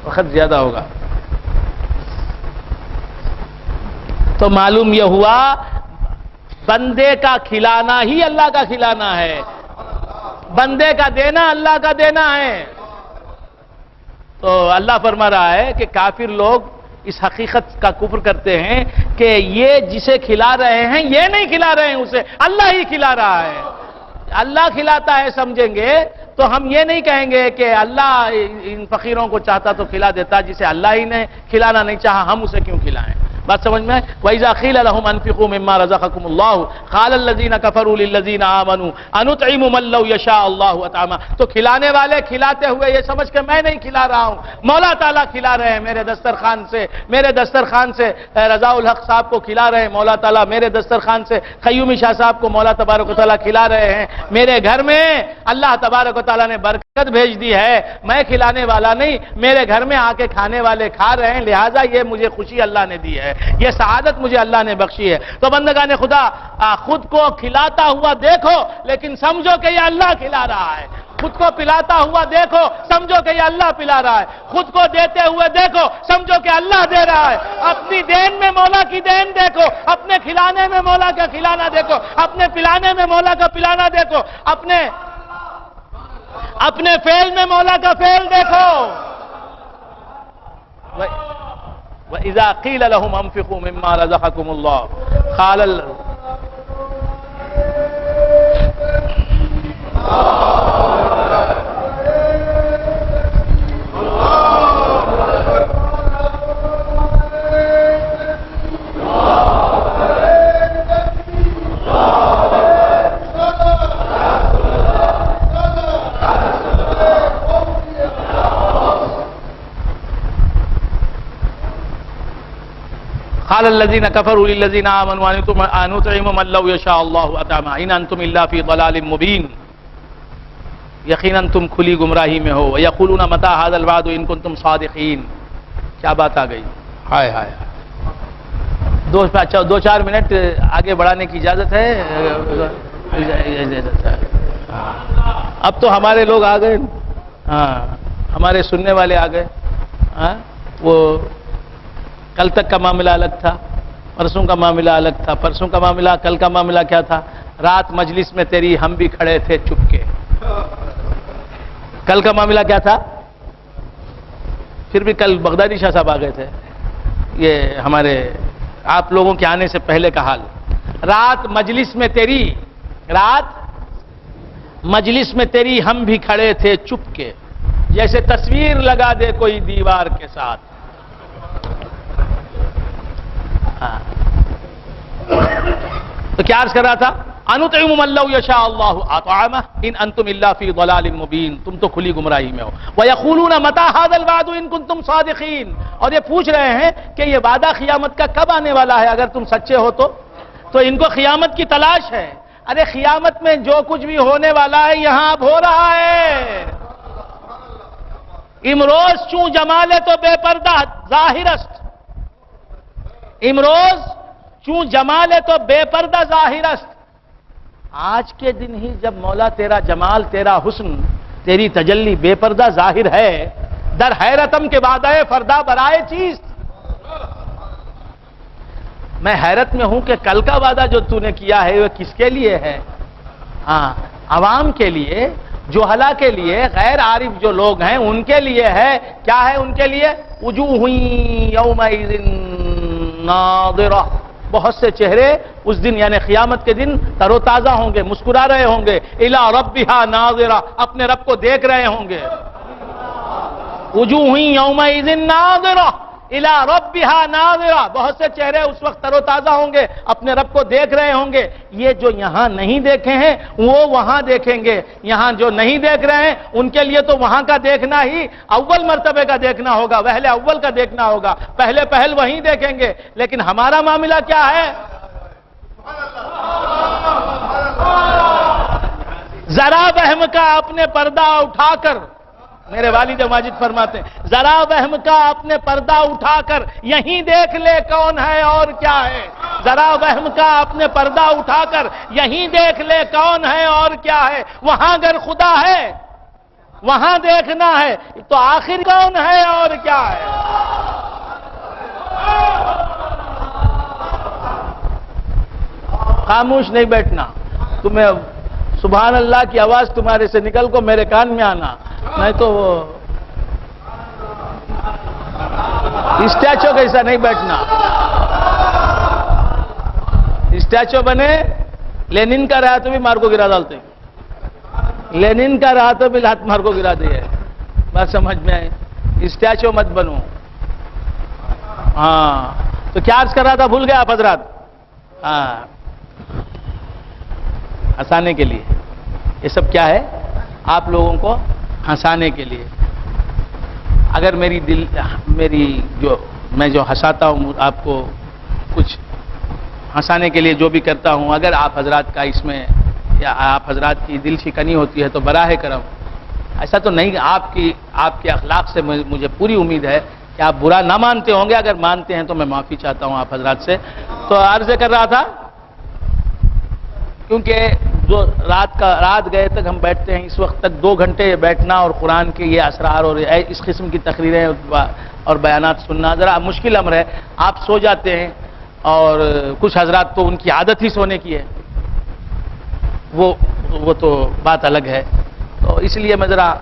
وقت زیادہ ہوگا تو معلوم یہ ہوا بندے کا کھلانا ہی اللہ کا کھلانا ہے، بندے کا دینا اللہ کا دینا ہے۔ تو اللہ فرما رہا ہے کہ کافر لوگ اس حقیقت کا کفر کرتے ہیں کہ یہ جسے کھلا رہے ہیں یہ نہیں کھلا رہے ہیں اسے، اللہ ہی کھلا رہا ہے۔ اللہ کھلاتا ہے سمجھیں گے تو ہم یہ نہیں کہیں گے کہ اللہ ان فقیروں کو چاہتا تو کھلا دیتا، جسے اللہ ہی نے کھلانا نہیں چاہا ہم اسے کیوں کھلائیں؟ بات سمجھ میں؟ وَإِذَا قِيلَ لَهُمْ أَنفِقُوا مِمَّا رَزَقَكُمُ اللَّهُ قَالَ الَّذِينَ كَفَرُوا لِلَّذِينَ آمَنُوا أَنُطْعِمُ مَن لَّوْ يَشَاءُ اللَّهُ أَطْعَمَهُ، تو کھلانے والے کھلاتے ہوئے یہ سمجھ کے میں نہیں کھلا رہا ہوں، مولا تعالیٰ کھلا رہے ہیں میرے دسترخوان سے رضا الحق صاحب کو کھلا رہے ہیں مولا تعالیٰ، میرے دسترخوان سے قیومی شاہ صاحب کو مولا تبارک و تعالیٰ کھلا رہے ہیں، میرے گھر میں اللہ تبارک و تعالیٰ نے برکت بھیج دی ہے، میں کھلانے والا نہیں، میرے گھر میں آ کے کھانے والے کھا رہے ہیں، لہٰذا یہ مجھے خوشی اللہ نے دی ہے، یہ سعادت مجھے اللہ نے بخشی ہے۔ تو بندگان خدا خود کو کھلاتا ہوا دیکھو لیکن سمجھو کہ یہ اللہ کھلا رہا ہے، خود کو پلاتا ہوا دیکھو سمجھو کہ یہ اللہ پلا رہا ہے، خود کو دیتے ہوئے دیکھو سمجھو کہ اللہ دے رہا ہے، اپنی دین میں مولا کی دین دیکھو، اپنے کھلانے میں مولا کا کھلانا دیکھو، اپنے پلانے میں مولا کا پلانا دیکھو، اپنے فعل میں مولا کا فعل دیکھو۔ وَإِذَا قِيلَ لَهُمْ أَنفِقُوا مِمَّا رَزَقَكُمُ اللَّهُ قَالَ قال الذين كفروا للذين آمنوا أنطعم من لو يشاء الله أطعمه إن أنتم إلا في ضلال مبين، یقیناً تم کھلی گمراہی میں ہو، وَيَقُولُونَ مَتَىٰ هَٰذَا الْوَعْدُ إِن كُنتُمْ صَادِقِينَ، کیا بات آ گئی، ہائے ہائے، دو چار منٹ آگے بڑھانے کی اجازت ہے؟ اب تو ہمارے لوگ آ گئے، ہاں ہمارے سننے والے آ گئے، ہاں وہ کل تک کا معاملہ الگ تھا، پرسوں کا معاملہ الگ تھا، پرسوں کا معاملہ، کل کا معاملہ کیا تھا؟ رات مجلس میں تیری ہم بھی کھڑے تھے چپ کے، کل کا معاملہ کیا تھا؟ پھر بھی کل بغدادی شاہ صاحب آ گئے تھے، یہ ہمارے آپ لوگوں کے آنے سے پہلے کا حال، رات مجلس میں تیری ہم بھی کھڑے تھے چپ کے، جیسے تصویر لگا دے کوئی دیوار کے ساتھ، تو کیا عرض کر رہا تھا؟ أَنُطْعِمُ مَن لَّوْ يَشَاءُ اللَّهُ أَطْعَمَهُ إِنْ أَنْتُمْ إِلَّا فِي ضَلَالٍ مُّبِينٍ، تم تو کھلی گمراہی میں ہو۔ وَيَقُولُونَ مَتَىٰ هَٰذَا الْوَعْدُ إِن كُنتُمْ صَادِقِينَ، اور یہ پوچھ رہے ہیں کہ یہ وعدہ قیامت کا کب آنے والا ہے، اگر تم سچے ہو تو ان کو قیامت کی تلاش ہے۔ ارے قیامت میں جو کچھ بھی ہونے والا ہے یہاں اب ہو رہا ہے۔ امروز چوں جمالے تو بے پردہ ظاہر است، امروز چوں جمالے تو بے پردہ ظاہر است، آج کے دن ہی جب مولا تیرا جمال، تیرا حسن، تیری تجلی بے پردہ ظاہر ہے، در حیرتم کے بعد ہے فردا برائے چیز، میں حیرت میں ہوں کہ کل کا وعدہ جو تو نے کیا ہے وہ کس کے لیے ہے؟ ہاں عوام کے لیے، جوہلا کے لیے، غیر عارف جو لوگ ہیں ان کے لیے ہے، کیا ہے ان کے لیے؟ وجوہ یومئذ ناظرہ، بہت سے چہرے اس دن یعنی قیامت کے دن تر و تازہ ہوں گے، مسکرا رہے ہوں گے، الی ربھا ناظرہ، اپنے رب کو دیکھ رہے ہوں گے، وجوہ یومئذ ناظرہ الی ربھا ناظرہ، بہت سے چہرے اس وقت تر و تازہ ہوں گے، اپنے رب کو دیکھ رہے ہوں گے۔ یہ جو یہاں نہیں دیکھے ہیں وہ وہاں دیکھیں گے، یہاں جو نہیں دیکھ رہے ہیں ان کے لیے تو وہاں کا دیکھنا ہی اول مرتبے کا دیکھنا ہوگا، پہلے اول کا دیکھنا ہوگا، پہل وہیں دیکھیں گے۔ لیکن ہمارا معاملہ کیا ہے؟ ذرا وہم کا اپنے پردہ اٹھا کر، میرے والد ماجد فرماتے ہیں، ذرا وہم کا اپنے پردہ اٹھا کر یہیں دیکھ لے کون ہے اور کیا ہے، ذرا وہم کا اپنے پردہ اٹھا کر یہیں دیکھ لے کون ہے اور کیا ہے، وہاں اگر خدا ہے وہاں دیکھنا ہے تو آخر کون ہے اور کیا ہے۔ خاموش نہیں بیٹھنا، تمہیں سبحان اللہ کی آواز تمہارے سے نکل کو میرے کان میں آنا، نہیں تو وہ اسٹیچو کیسا نہیں بیٹھنا، اسٹیچو بنے لینن کا رہا تو بھی مار کو گرا ڈالتے، لینن کا رہا تو بھی لات مار کو گرا دیا. بات سمجھ میں آئے. اسٹیچو مت بنو. ہاں تو کیا عرض کر رہا تھا, بھول گیا آپ حضرات؟ ہاں, ہنسانے کے لیے. یہ سب کیا ہے؟ آپ لوگوں کو ہنسانے کے لیے. اگر میں جو ہنساتا ہوں آپ کو, کچھ ہنسانے کے لیے جو بھی کرتا ہوں, اگر آپ حضرات کا اس میں یا آپ حضرات کی دل شکنی ہوتی ہے تو براہ کرم, ایسا تو نہیں. آپ کے اخلاق سے مجھے پوری امید ہے کہ آپ برا نہ مانتے ہوں گے. اگر مانتے ہیں تو میں معافی چاہتا ہوں آپ حضرات سے. تو عرض کر رہا تھا, کیونکہ جو رات گئے تک ہم بیٹھتے ہیں, اس وقت تک 2 گھنٹے بیٹھنا اور قرآن کے یہ اسرار اور اس قسم کی تقریریں اور بیانات سننا ذرا مشکل امر ہے. آپ سو جاتے ہیں, اور کچھ حضرات تو ان کی عادت ہی سونے کی ہے, وہ تو بات الگ ہے. تو اس لیے میں ذرا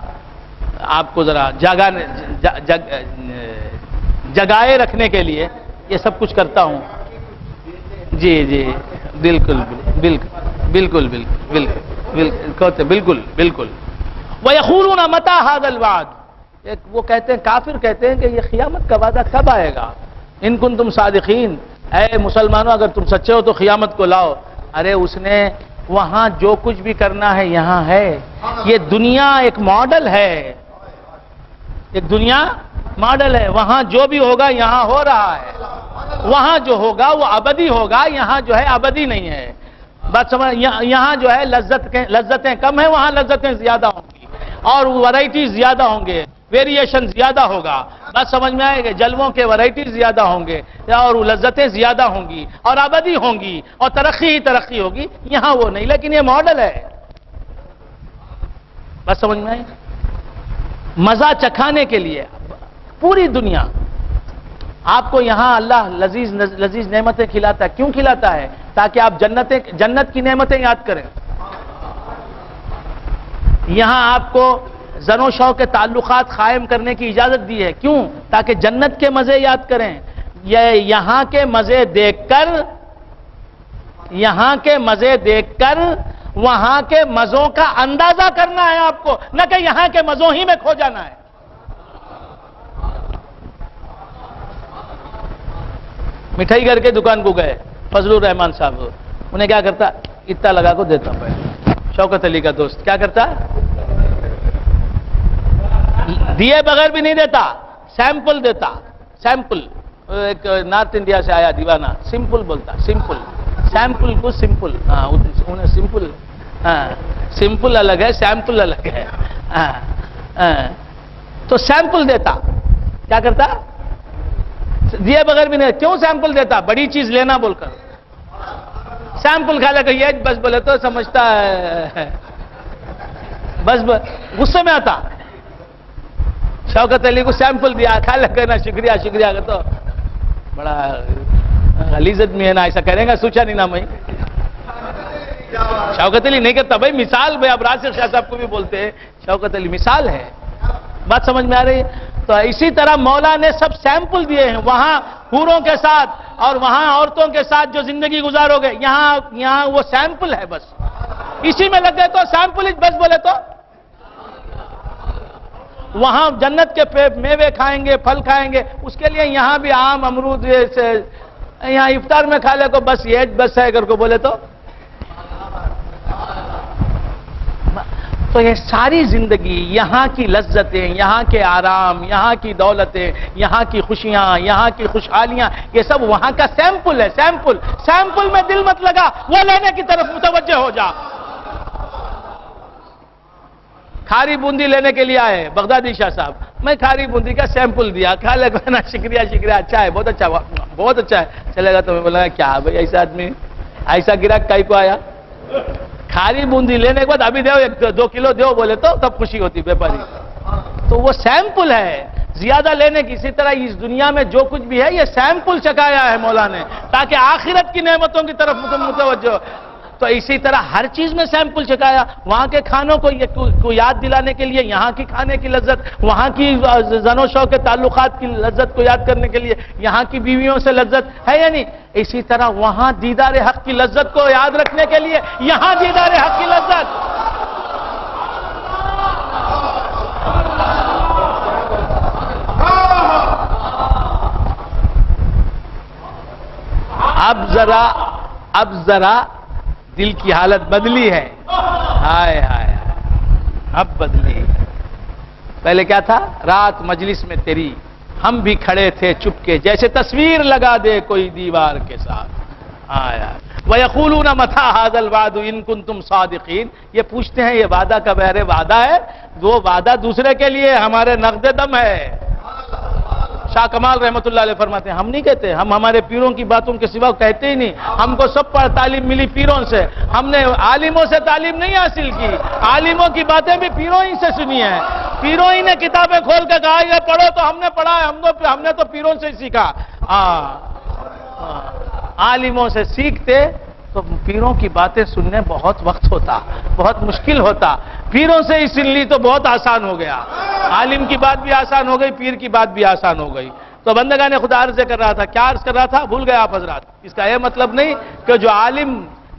آپ کو ذرا جگائے رکھنے کے لیے یہ سب کچھ کرتا ہوں. جی جی بالکل بالکل بالکل بالکل بالکل بالکل. وَيَقُولُونَ مَتَىٰ هَٰذَا الْوَعْدُ, وہ کہتے ہیں, کافر کہتے ہیں کہ یہ قیامت کا وعدہ کب آئے گا؟ ان کنتم صادقین, اے مسلمانوں اگر تم سچے ہو تو قیامت کو لاؤ. ارے اس نے وہاں جو کچھ بھی کرنا ہے یہاں ہے. یہ دنیا ایک ماڈل ہے, ایک دنیا ماڈل ہے. وہاں جو بھی ہوگا یہاں ہو رہا ہے. وہاں جو ہوگا وہ ابدی ہوگا, یہاں جو ہے ابدی نہیں ہے. بات سمجھ, یہاں جو ہے لذتیں کم ہیں, وہاں لذتیں زیادہ ہوں گی, اور ورائٹی زیادہ ہوں گے, ویریشن زیادہ ہوگا. بات سمجھ میں آئے گا, جلووں کے ورائٹی زیادہ ہوں گے, اور لذتیں زیادہ ہوں گی, اور ابدی ہوں گی, اور ترقی ہی ترقی ہوگی. یہاں وہ نہیں, لیکن یہ ماڈل ہے. بات سمجھ میں آئے, مزہ چکھانے کے لیے پوری دنیا آپ کو یہاں اللہ لذیذ نعمتیں کھلاتا ہے. کیوں کھلاتا ہے؟ تاکہ آپ جنت کی نعمتیں یاد کریں. یہاں آپ کو زن و شو کے تعلقات قائم کرنے کی اجازت دی ہے. کیوں؟ تاکہ جنت کے مزے یاد کریں. یہاں کے مزے دیکھ کر وہاں کے مزوں کا اندازہ کرنا ہے آپ کو, نہ کہ یہاں کے مزوں ہی میں کھو جانا ہے. مٹھائی گھر کے دکان کو گئے فضل الرحمان صاحب, انہیں کیا کرتا, اتنا لگا کو دیتا. شوکت علی کا دوست کیا کرتا, دیے بغیر بھی نہیں دیتا, سیمپل دیتا. سیمپل, ایک نارتھ انڈیا سے آیا دیوانہ, سمپل بولتا, سمپل, سیمپل کو سمپل. ہاں انہیں سمپل, ہاں سمپل الگ ہے, سیمپل الگ ہے. تو سیمپل دیتا. کیا کرتا, دیے بغیر بھی نہیں. کیوں سیمپل دیتا؟ بڑی چیز لینا بول کر. سیمپل کھا لے, یہ بس بولے تو سمجھتا ہے, بس غصے میں آتا. شوکت علی کو سیمپل دیا, کھا لے کہنا شکریہ شکریہ, تو بڑا غلیظت میں ہے نا, ایسا کریں گا سوچا نہیں نا میں. شوکت علی نہیں کرتا بھائی, مثال بھائی. اب راشد شاہ صاحب کو بھی بولتے ہیں شوکت علی, مثال ہے. بات سمجھ میں آ رہی ہے؟ تو اسی طرح مولا نے سب سیمپل دیے ہیں. وہاں حوروں کے ساتھ اور وہاں عورتوں کے ساتھ جو زندگی گزارو گے, یہاں وہ سیمپل ہے. بس اسی میں لگ گئے تو سیمپل ہی بس بولے تو. وہاں جنت کے میوے کھائیں گے, پھل کھائیں گے, اس کے لیے یہاں بھی آم امرود یہاں افطار میں کھا لے کو بس یہ بس ہے اگر کو بولے تو. تو یہ ساری زندگی, یہاں کی لذتیں, یہاں کے آرام, یہاں کی دولتیں, یہاں کی خوشیاں, یہاں کی خوشحالیاں, یہ سب وہاں کا سیمپل ہے. سیمپل میں دل مت لگا, وہ لینے کی طرف متوجہ ہو جا. کھاری بوندی لینے کے لیے آئے بغدادی شاہ صاحب, میں کھاری بوندی کا سیمپل دیا, کھا لے کہنا شکریہ شکریہ, اچھا ہے, بہت اچھا, بہت اچھا ہے, چلے گا. تو میں بولا کیا بھائی ایسا آدمی, ایسا گراہک کائی کو آیا. کھاری بوندی لینے کے بعد ابھی دیو 1-2 کلو دیو بولے تو تب خوشی ہوتی بیپاری. تو وہ سیمپل ہے زیادہ لینے کی. اسی طرح اس دنیا میں جو کچھ بھی ہے یہ سیمپل چکایا ہے مولا نے, تاکہ آخرت کی نعمتوں کی طرف متوجہ. تو اسی طرح ہر چیز میں سیمپل چکایا. وہاں کے کھانوں کو یاد دلانے کے لیے یہاں کی کھانے کی لذت, وہاں کی زن و شو کے تعلقات کی لذت کو یاد کرنے کے لیے یہاں کی بیویوں سے لذت ہے یا نہیں. اسی طرح وہاں دیدار حق کی لذت کو یاد رکھنے کے لیے یہاں دیدار حق کی لذت. اب ذرا دل کی حالت بدلی ہے. ہائے ہائے اب بدلی. پہلے کیا تھا؟ رات مجلس میں تیری ہم بھی کھڑے تھے چپ کے، جیسے تصویر لگا دے کوئی دیوار کے ساتھ. آیا وَيَقُولُونَ مَتَىٰ هَٰذَا الْوَعْدُ إِن كُنتُمْ صَادِقِينَ. یہ پوچھتے ہیں یہ وعدہ کب ہے؟ وعدہ ہے وہ وعدہ دوسرے کے لیے، ہمارے نقد دم ہے. شاہ کمال رحمت اللہ علیہ فرماتے ہیں ہم نہیں کہتے، ہم ہمارے پیروں کی باتوں کے سوا کہتے ہی نہیں. ہم کو سب پر تعلیم ملی پیروں سے، ہم نے عالموں سے تعلیم نہیں حاصل کی. عالموں کی باتیں بھی پیروں ہی سے سنی ہیں. پیروں ہی نے کتابیں کھول کے کہا یہ پڑھو تو ہم نے پڑھا ہے، ہم نے تو پیروں سے ہی سیکھا. عالموں سے سیکھتے تو پیروں کی باتیں سننے بہت وقت ہوتا، بہت مشکل ہوتا. پیروں سے ہی سن لی تو بہت آسان ہو گیا. عالم کی بات بھی آسان ہو گئی، پیر کی بات بھی آسان ہو گئی. تو بندگان خدا عرض کر رہا تھا، کیا عرض کر رہا تھا؟ بھول گئے آپ حضرات. اس کا یہ مطلب نہیں کہ جو عالم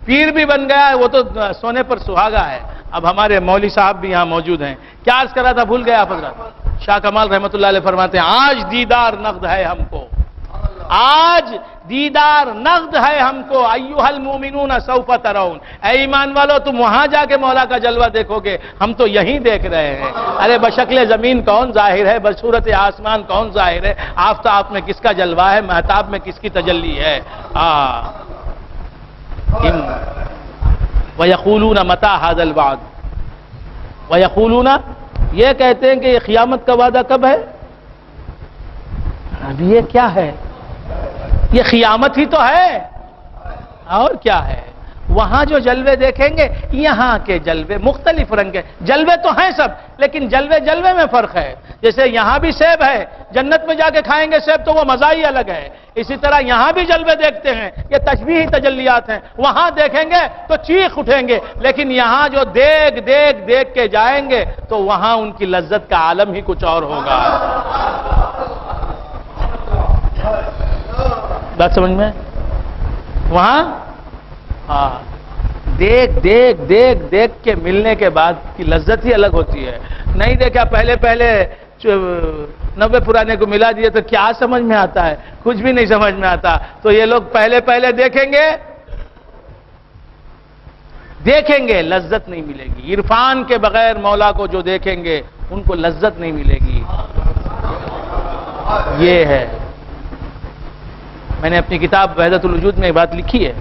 پیر بھی بن گیا ہے وہ تو سونے پر سہاگا ہے. اب ہمارے مولوی صاحب بھی یہاں موجود ہیں. کیا عرض کر رہا تھا؟ بھول گئے آپ حضرات. شاہ کمال رحمت اللہ علیہ فرماتے ہیں آج دیدار نقد ہے ہم کو، آج دیدار نقد ہے ہم کو. ایھا المؤمنون سوف ترون. اے ایمان والو تم وہاں جا کے مولا کا جلوہ دیکھو گے، ہم تو یہیں دیکھ رہے ہیں. ارے بشکل زمین کون ظاہر ہے، بصورت آسمان کون ظاہر ہے؟ آفتاب میں کس کا جلوہ ہے، مہتاب میں کس کی تجلی ہے. وَيَقُولُونَ مَتَىٰ هَٰذَا الْوَعْدُ. وَيَقُولُونَ یہ کہتے ہیں کہ یہ قیامت کا وعدہ کب ہے؟ اب یہ کیا ہے؟ یہ قیامت ہی تو ہے اور کیا ہے. وہاں جو جلوے دیکھیں گے یہاں کے جلوے مختلف رنگ کے جلوے تو ہیں سب، لیکن جلوے میں فرق ہے. جیسے یہاں بھی سیب ہے، جنت میں جا کے کھائیں گے سیب تو وہ مزہ ہی الگ ہے. اسی طرح یہاں بھی جلوے دیکھتے ہیں، یہ تشبیہی تجلیات ہیں. وہاں دیکھیں گے تو چیخ اٹھیں گے، لیکن یہاں جو دیکھ کے جائیں گے تو وہاں ان کی لذت کا عالم ہی کچھ اور ہوگا. بات سمجھ میں؟ وہاں دیکھ کے ملنے کے بعد کی لذت ہی الگ ہوتی ہے. نہیں دیکھا پہلے 90 پرانے کو ملا دیے تو کیا سمجھ میں آتا ہے؟ کچھ بھی نہیں سمجھ میں آتا. تو یہ لوگ پہلے دیکھیں گے لذت نہیں ملے گی. عرفان کے بغیر مولا کو جو دیکھیں گے ان کو لذت نہیں ملے گی. یہ ہے. میں نے اپنی کتاب وحدت الوجود میں یہ بات لکھی ہے.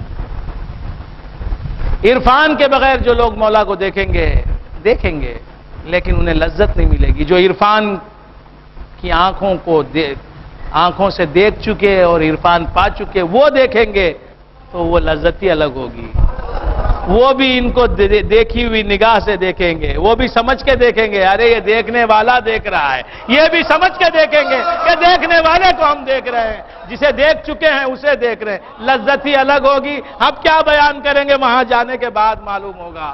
عرفان کے بغیر جو لوگ مولا کو دیکھیں گے لیکن انہیں لذت نہیں ملے گی. جو عرفان کی آنکھوں سے دیکھ چکے اور عرفان پا چکے وہ دیکھیں گے تو وہ لذت ہی الگ ہوگی. وہ بھی ان کو دیکھی ہوئی نگاہ سے دیکھیں گے، وہ بھی سمجھ کے دیکھیں گے ارے یہ دیکھنے والا دیکھ رہا ہے. یہ بھی سمجھ کے دیکھیں گے کہ دیکھنے والے کو ہم دیکھ رہے ہیں، جسے دیکھ چکے ہیں اسے دیکھ رہے ہیں. لذت ہی الگ ہوگی. اب کیا بیان کریں گے، وہاں جانے کے بعد معلوم ہوگا.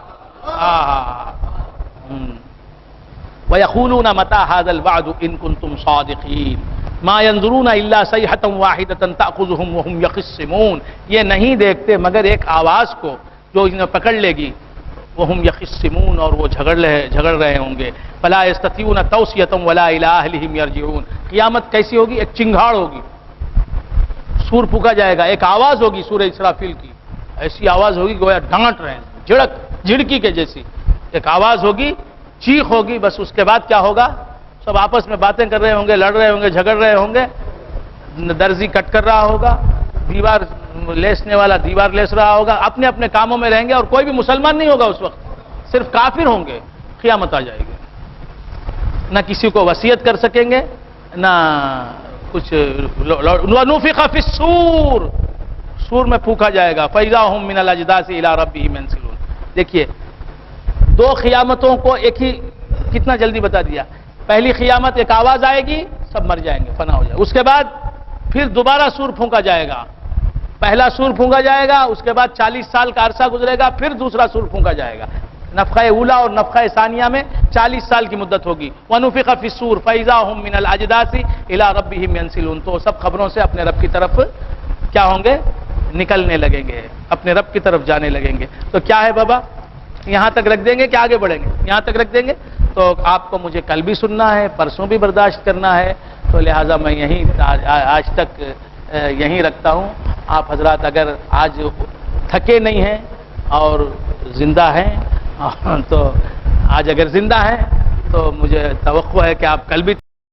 وَيَقُولُونَ مَتَىٰ هَٰذَا الْوَعْدُ إِن كُنتُمْ صَادِقِينَ مَا يَنظُرُونَ إِلَّا صَيْحَةً وَاحِدَةً تَأْخُذُهُمْ وَهُمْ يَخِصِّمُونَ. یہ نہیں دیکھتے مگر ایک آواز کو جو انہیں پکڑ لے گی. وَهُمْ يَخِصِّمُونَ اور وہ جھگڑ رہے ہوں گے. فَلَا يَسْتَطِيعُونَ تَوْصِيَةً وَلَا إِلَىٰ أَهْلِهِمْ يَرْجِعُونَ. قیامت کیسی ہوگی؟ ایک چنگھاڑ ہوگی، سور پھونکا جائے گا. ایک آواز ہوگی سورہ اسرافیل کی، ایسی آواز ہوگی گویا ڈانٹ رہے ہیں، جھڑکی کے جیسی ایک آواز ہوگی، چیخ ہوگی. بس اس کے بعد کیا ہوگا؟ سب آپس میں باتیں کر رہے ہوں گے، لڑ رہے ہوں گے، جھگڑ رہے ہوں گے. درزی کٹ کر رہا ہوگا، دیوار لیسنے والا دیوار لیس رہا ہوگا. اپنے اپنے کاموں میں رہیں گے اور کوئی بھی مسلمان نہیں ہوگا اس وقت، صرف کافر ہوں گے. قیامت آ جائے گی. نہ کسی کو وصیت کر سکیں گے، نہ کچھ. وَنُفِخَ فِي الصُّورِ سور میں پھونکا جائے گا. فَإِذَا هُم مِّنَ الْأَجْدَاثِ إِلَىٰ رَبِّهِمْ يَنسِلُونَ. دیکھیے دو قیامتوں کو ایک ہی کتنا جلدی بتا دیا. پہلی قیامت ایک آواز آئے گی، سب مر جائیں گے، فنا ہو جائے گا. اس کے بعد پھر دوبارہ سور پھونکا جائے گا. پہلا سور پھونکا جائے گا، اس کے بعد 40 سال کا عرصہ گزرے گا، پھر دوسرا سور پھونکا جائے گا. نفخہ اولا اور نفخہ ثانیہ میں 40 سال کی مدت ہوگی. وَنُفِخَ فِي الصُّورِ فَإِذَا هُم مِّنَ الْأَجْدَاثِ إِلَىٰ رَبِّهِمْ يَنسِلُونَ. تو سب خبروں سے اپنے رب کی طرف کیا ہوں گے؟ نکلنے لگیں گے، اپنے رب کی طرف جانے لگیں گے. تو کیا ہے بابا، یہاں تک رکھ دیں گے کہ آگے بڑھیں گے؟ یہاں تک رکھ دیں گے. تو آپ کو مجھے کل بھی سننا ہے، پرسوں بھی برداشت کرنا ہے، تو لہٰذا میں آج تک یہیں رکھتا ہوں. آپ حضرات اگر آج تھکے نہیں ہیں اور زندہ ہیں تو آج اگر زندہ ہیں تو مجھے توقع ہے کہ آپ کل بھی